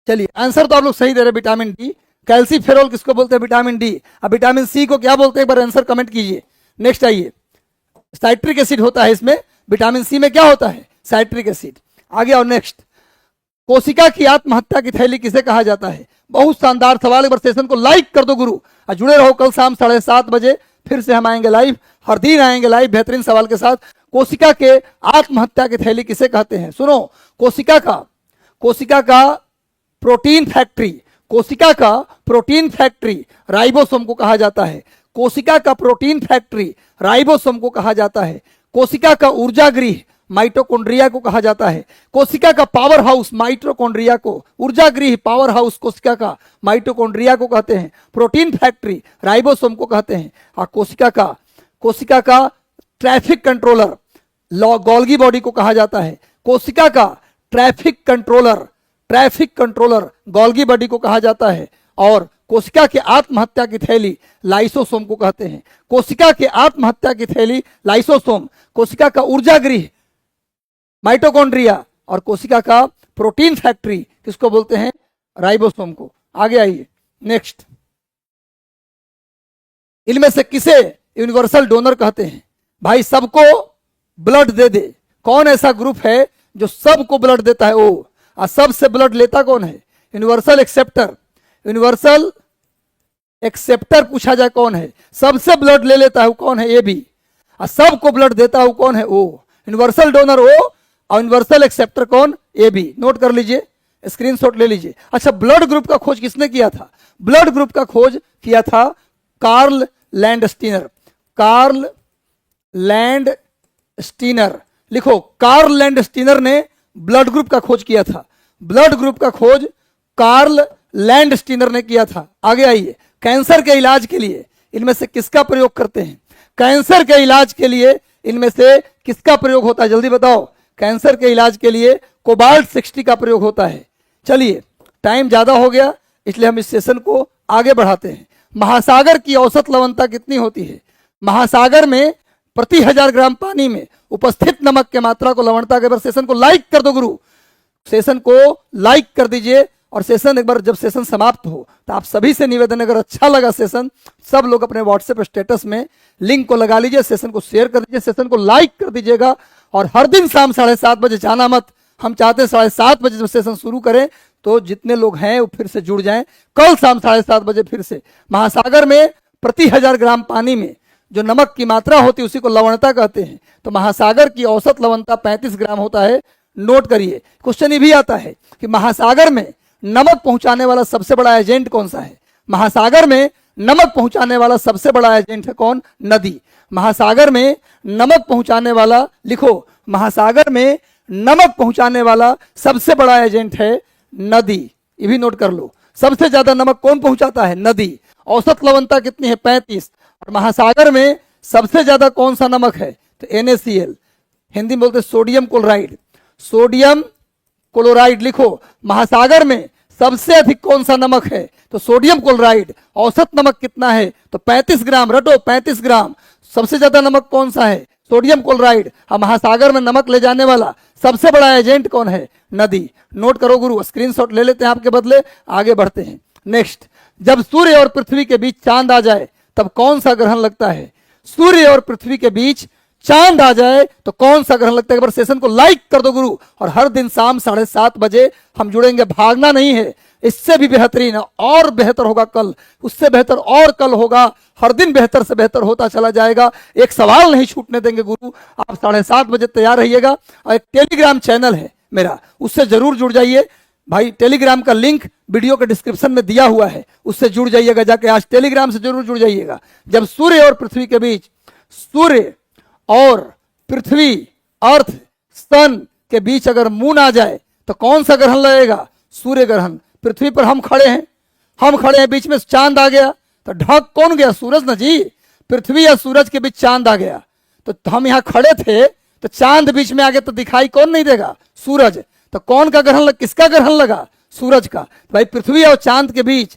चलिए आंसर तो आप लोग सही दे रहे, विटामिन डी। कैल्सीफेरॉल किसको बोलते हैं? Vitamin D. अब विटामिन सी को क्या बोलते हैं? एक बार आंसर कमेंट कीजिए। नेक्स्ट आइए, साइट्रिक एसिड होता है इसमें। विटामिन सी में क्या होता है? Citric acid. आगे और नेक्स्ट, कोशिका की आत्महत्या की थैली किसे कहा जाता है? बहुत शानदार सवाल। एक बार सेशन को लाइक कर दो गुरु, और जुड़े रहो। कल शाम 7:30 बजे फिर से हम आएंगे लाइव। हर दिन आएंगे लाइव बेहतरीन सवाल के साथ। कोशिका के आत्महत्या की थैली किसे कहते हैं? सुनो, कोशिका का प्रोटीन फैक्ट्री, कोशिका का प्रोटीन फैक्ट्री राइबोसोम को कहा जाता है। कोशिका का प्रोटीन फैक्ट्री राइबोसोम को कहा जाता है। कोशिका का ऊर्जा गृह माइटोकॉन्ड्रिया को कहा जाता है। कोशिका का पावर हाउस माइटोकॉन्ड्रिया को, ऊर्जा गृह पावर हाउस कोशिका का माइटोकॉन्ड्रिया को कहते हैं। प्रोटीन फैक्ट्री राइबोसोम को कहते हैं। और कोशिका का ट्रैफिक कंट्रोलर गोल्गी बॉडी को कहा जाता है। कोशिका का ट्रैफिक कंट्रोलर गोल्गी बॉडी को कहा जाता है। और कोशिका के आत्महत्या की थैली लाइसोसोम को कहते हैं। कोशिका के आत्महत्या की थैली लाइसोसोम, कोशिका का ऊर्जा गृह माइटोकॉन्ड्रिया, और कोशिका का प्रोटीन फैक्ट्री किसको बोलते हैं? राइबोसोम को। आगे आइए नेक्स्ट, इनमें से किसे यूनिवर्सल डोनर कहते हैं? भाई सबको ब्लड दे दे। कौन ऐसा ग्रुप है जो सबको ब्लड देता है? ओ, और सबसे ब्लड लेता कौन है? Universal acceptor. यूनिवर्सल एक्सेप्टर पूछा जाए कौन है? सबसे ब्लड ले लेता है वो कौन है? A B. और सबको ब्लड देता है वो कौन है? ओ। यूनिवर्सल डोनर ओ, और यूनिवर्सल एक्सेप्टर कौन? A B. नोट कर लीजिए, स्क्रीनशॉट ले लीजिए। अच्छा, ब्लड ग्रुप का खोज किसने किया था? ब्लड ग्रुप का खोज किया था कार्ल लैंडस्टीनर। कार्ल लैंडस्टीनर, लिखो, कार्ल लैंडस्टीनर ने ब्लड ग्रुप का खोज किया था। ब्लड ग्रुप का खोज कार्ल लैंडस्टीनर ने किया था। आगे आइए, कैंसर के इलाज के लिए इनमें से किसका प्रयोग करते हैं? कैंसर के इलाज के लिए इनमें से किसका प्रयोग होता है? जल्दी बताओ। कैंसर के इलाज के लिए कोबाल्ट 60 का प्रयोग होता है। चलिए, टाइम ज्यादा हो गया इसलिए हम इस सेशन को आगे बढ़ाते हैं। महासागर की औसत लवणता कितनी होती है? महासागर में प्रति 1000 ग्राम पानी में उपस्थित नमक के मात्रा को लवणता के। बार सेशन को लाइक कर दो गुरु, सेशन को लाइक कर दीजिए। और सेशन एक बार जब सेशन समाप्त हो तो आप सभी से निवेदन, अगर अच्छा लगा सेशन, सब लोग अपने व्हाट्सएप स्टेटस में लिंक को लगा लीजिए, सेशन को शेयर कर दीजिए, सेशन को लाइक कर दीजिएगा। और हर दिन शाम 7:30 बजे जाना मत, हम चाहते हैं 7:30 बजे जब सेशन शुरू करें तो जितने लोग हैं वो फिर से जुड़ जाएं। कल शाम 7:30 बजे फिर से। महासागर में प्रति 1000 ग्राम पानी में जो नमक की मात्रा होती है उसी को लवणता कहते हैं। तो महासागर की औसत लवणता 35 ग्राम होता है। नोट करिए, क्वेश्चन ये भी आता है कि महासागर में नमक पहुंचाने वाला सबसे बड़ा एजेंट कौन सा है। महासागर में नमक पहुंचाने वाला सबसे बड़ा एजेंट है कौन? नदी। महासागर में नमक पहुंचाने वाला, लिखो, महासागर में नमक पहुंचाने वाला सबसे बड़ा एजेंट है नदी। ये भी नोट कर लो, सबसे ज्यादा नमक कौन पहुंचाता है? नदी। औसत लवणता कितनी है? 35। और महासागर में सबसे ज्यादा कौन सा नमक है? तो NaCl, हिंदी में बोलते सोडियम क्लोराइड। सोडियम क्लोराइड लिखो। महासागर में सबसे अधिक कौन सा नमक है? तो सोडियम क्लोराइड। औसत नमक कितना है? तो 35 ग्राम। रटो, 35 ग्राम। सबसे ज्यादा नमक कौन सा है? Sodium chloride. अब महासागर में नमक ले जाने वाला सबसे बड़ा एजेंट कौन है? नदी। नोट करो गुरु, स्क्रीनशॉट ले लेते हैं आपके बदले, आगे बढ़ते हैं। नेक्स्ट, जब सूर्य और पृथ्वी के बीच चांद आ जाए तब कौन सा ग्रहण लगता है? सूर्य और पृथ्वी के बीच चांद आ जाए तो कौन सा ग्रहण लगता है? एक बार सेशन को लाइक कर दो गुरु। और हर दिन शाम 7:30 बजे हम जुड़ेंगे, भागना नहीं है। इससे भी बेहतरीन और बेहतर होगा कल, उससे बेहतर और कल होगा। हर दिन बेहतर से बेहतर होता चला जाएगा। एक सवाल नहीं छूटने देंगे गुरु। आप 7:30 बजे तैयार रहिएगा। और एक टेलीग्राम चैनल है मेरा, उससे जरूर जुड़ जाइए भाई। टेलीग्राम का लिंक वीडियो के डिस्क्रिप्शन में दिया हुआ है, उससे जुड़ जाइएगा जाके। आज टेलीग्राम से जरूर जुड़ जाइएगा। जब सूर्य और पृथ्वी के बीच, सूर्य और पृथ्वी, अर्थ, सन के बीच अगर मून आ जाए तो कौन सा ग्रहण लगेगा? सूर्य ग्रहण। पृथ्वी पर हम खड़े हैं, बीच में चांद आ गया तो ढक कौन गया? सूरज ना जी। पृथ्वी या सूरज के बीच चांद आ गया तो हम यहां खड़े थे तो चांद बीच में आ गया तो दिखाई कौन नहीं देगा? सूरज। तो कौन का ग्रहण किसका ग्रहण लगा? सूरज का। भाई पृथ्वी और चांद के बीच,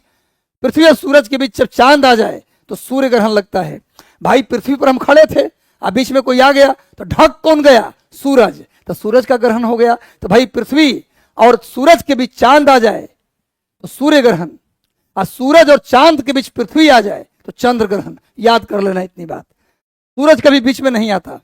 पृथ्वी और सूरज के बीच जब चांद आ जाए तो सूर्य ग्रहण लगता है। भाई पृथ्वी पर हम खड़े थे, अब बीच में कोई आ गया तो ढक कौन गया? सूरज। तो सूरज का ग्रहण हो गया। तो भाई पृथ्वी और सूरज के बीच चांद आ जाए तो सूर्य ग्रहण, और सूरज और चांद के बीच पृथ्वी आ जाए तो चंद्र ग्रहण। याद कर लेना इतनी बात। सूरज कभी बीच में नहीं आता।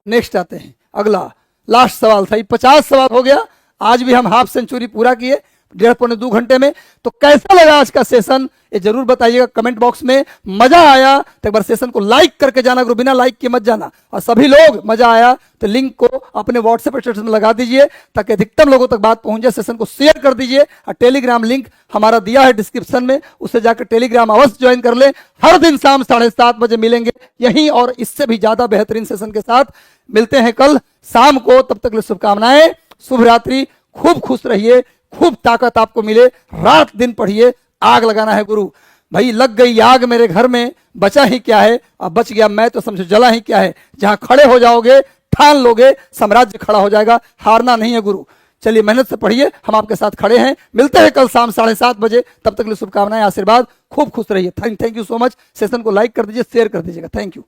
नेक्स्ट आते हैं, अगला लास्ट सवाल था। 50 सवाल हो गया। आज भी हम हाफ सेंचुरी पूरा किए 1.5-2 घंटे में। तो कैसा लगा आज का सेशन ये जरूर बताइएगा कमेंट बॉक्स में। मजा आया तो एक बार सेशन को लाइक करके जाना गुरु, बिना लाइक के मत जाना। और सभी लोग मजा आया तो लिंक को अपने व्हाट्सएप स्टेटस में लगा दीजिए ताकि अधिकतम लोगों तक बात पहुंच जाए। सेशन को शेयर कर दीजिए। और टेलीग्राम लिंक हमारा दिया है डिस्क्रिप्शन में, उससे जाकर टेलीग्राम अवश्य ज्वाइन कर ले। हर दिन शाम 7:30 बजे मिलेंगे यहीं, और इससे भी ज्यादा बेहतरीन सेशन के साथ मिलते हैं कल शाम को। तब तक के लिए शुभकामनाएं, शुभ रात्रि। खूब खुश रहिए, खूब ताकत आपको मिले। रात दिन पढ़िए, आग लगाना है गुरु। भाई लग गई आग मेरे घर में, बचा ही क्या है? अब बच गया मैं तो समझो जला ही क्या है। जहां खड़े हो जाओगे, ठान लोगे, साम्राज्य खड़ा हो जाएगा। हारना नहीं है गुरु। चलिए मेहनत से पढ़िए, हम आपके साथ खड़े हैं। मिलते हैं कल शाम 7:30 बजे। तब तक के लिए शुभकामनाएं, आशीर्वाद। खूब खुश रहिए। Thank you so much. Session को लाइक कर दीजिए, शेयर कर दीजिएगा। Thank you.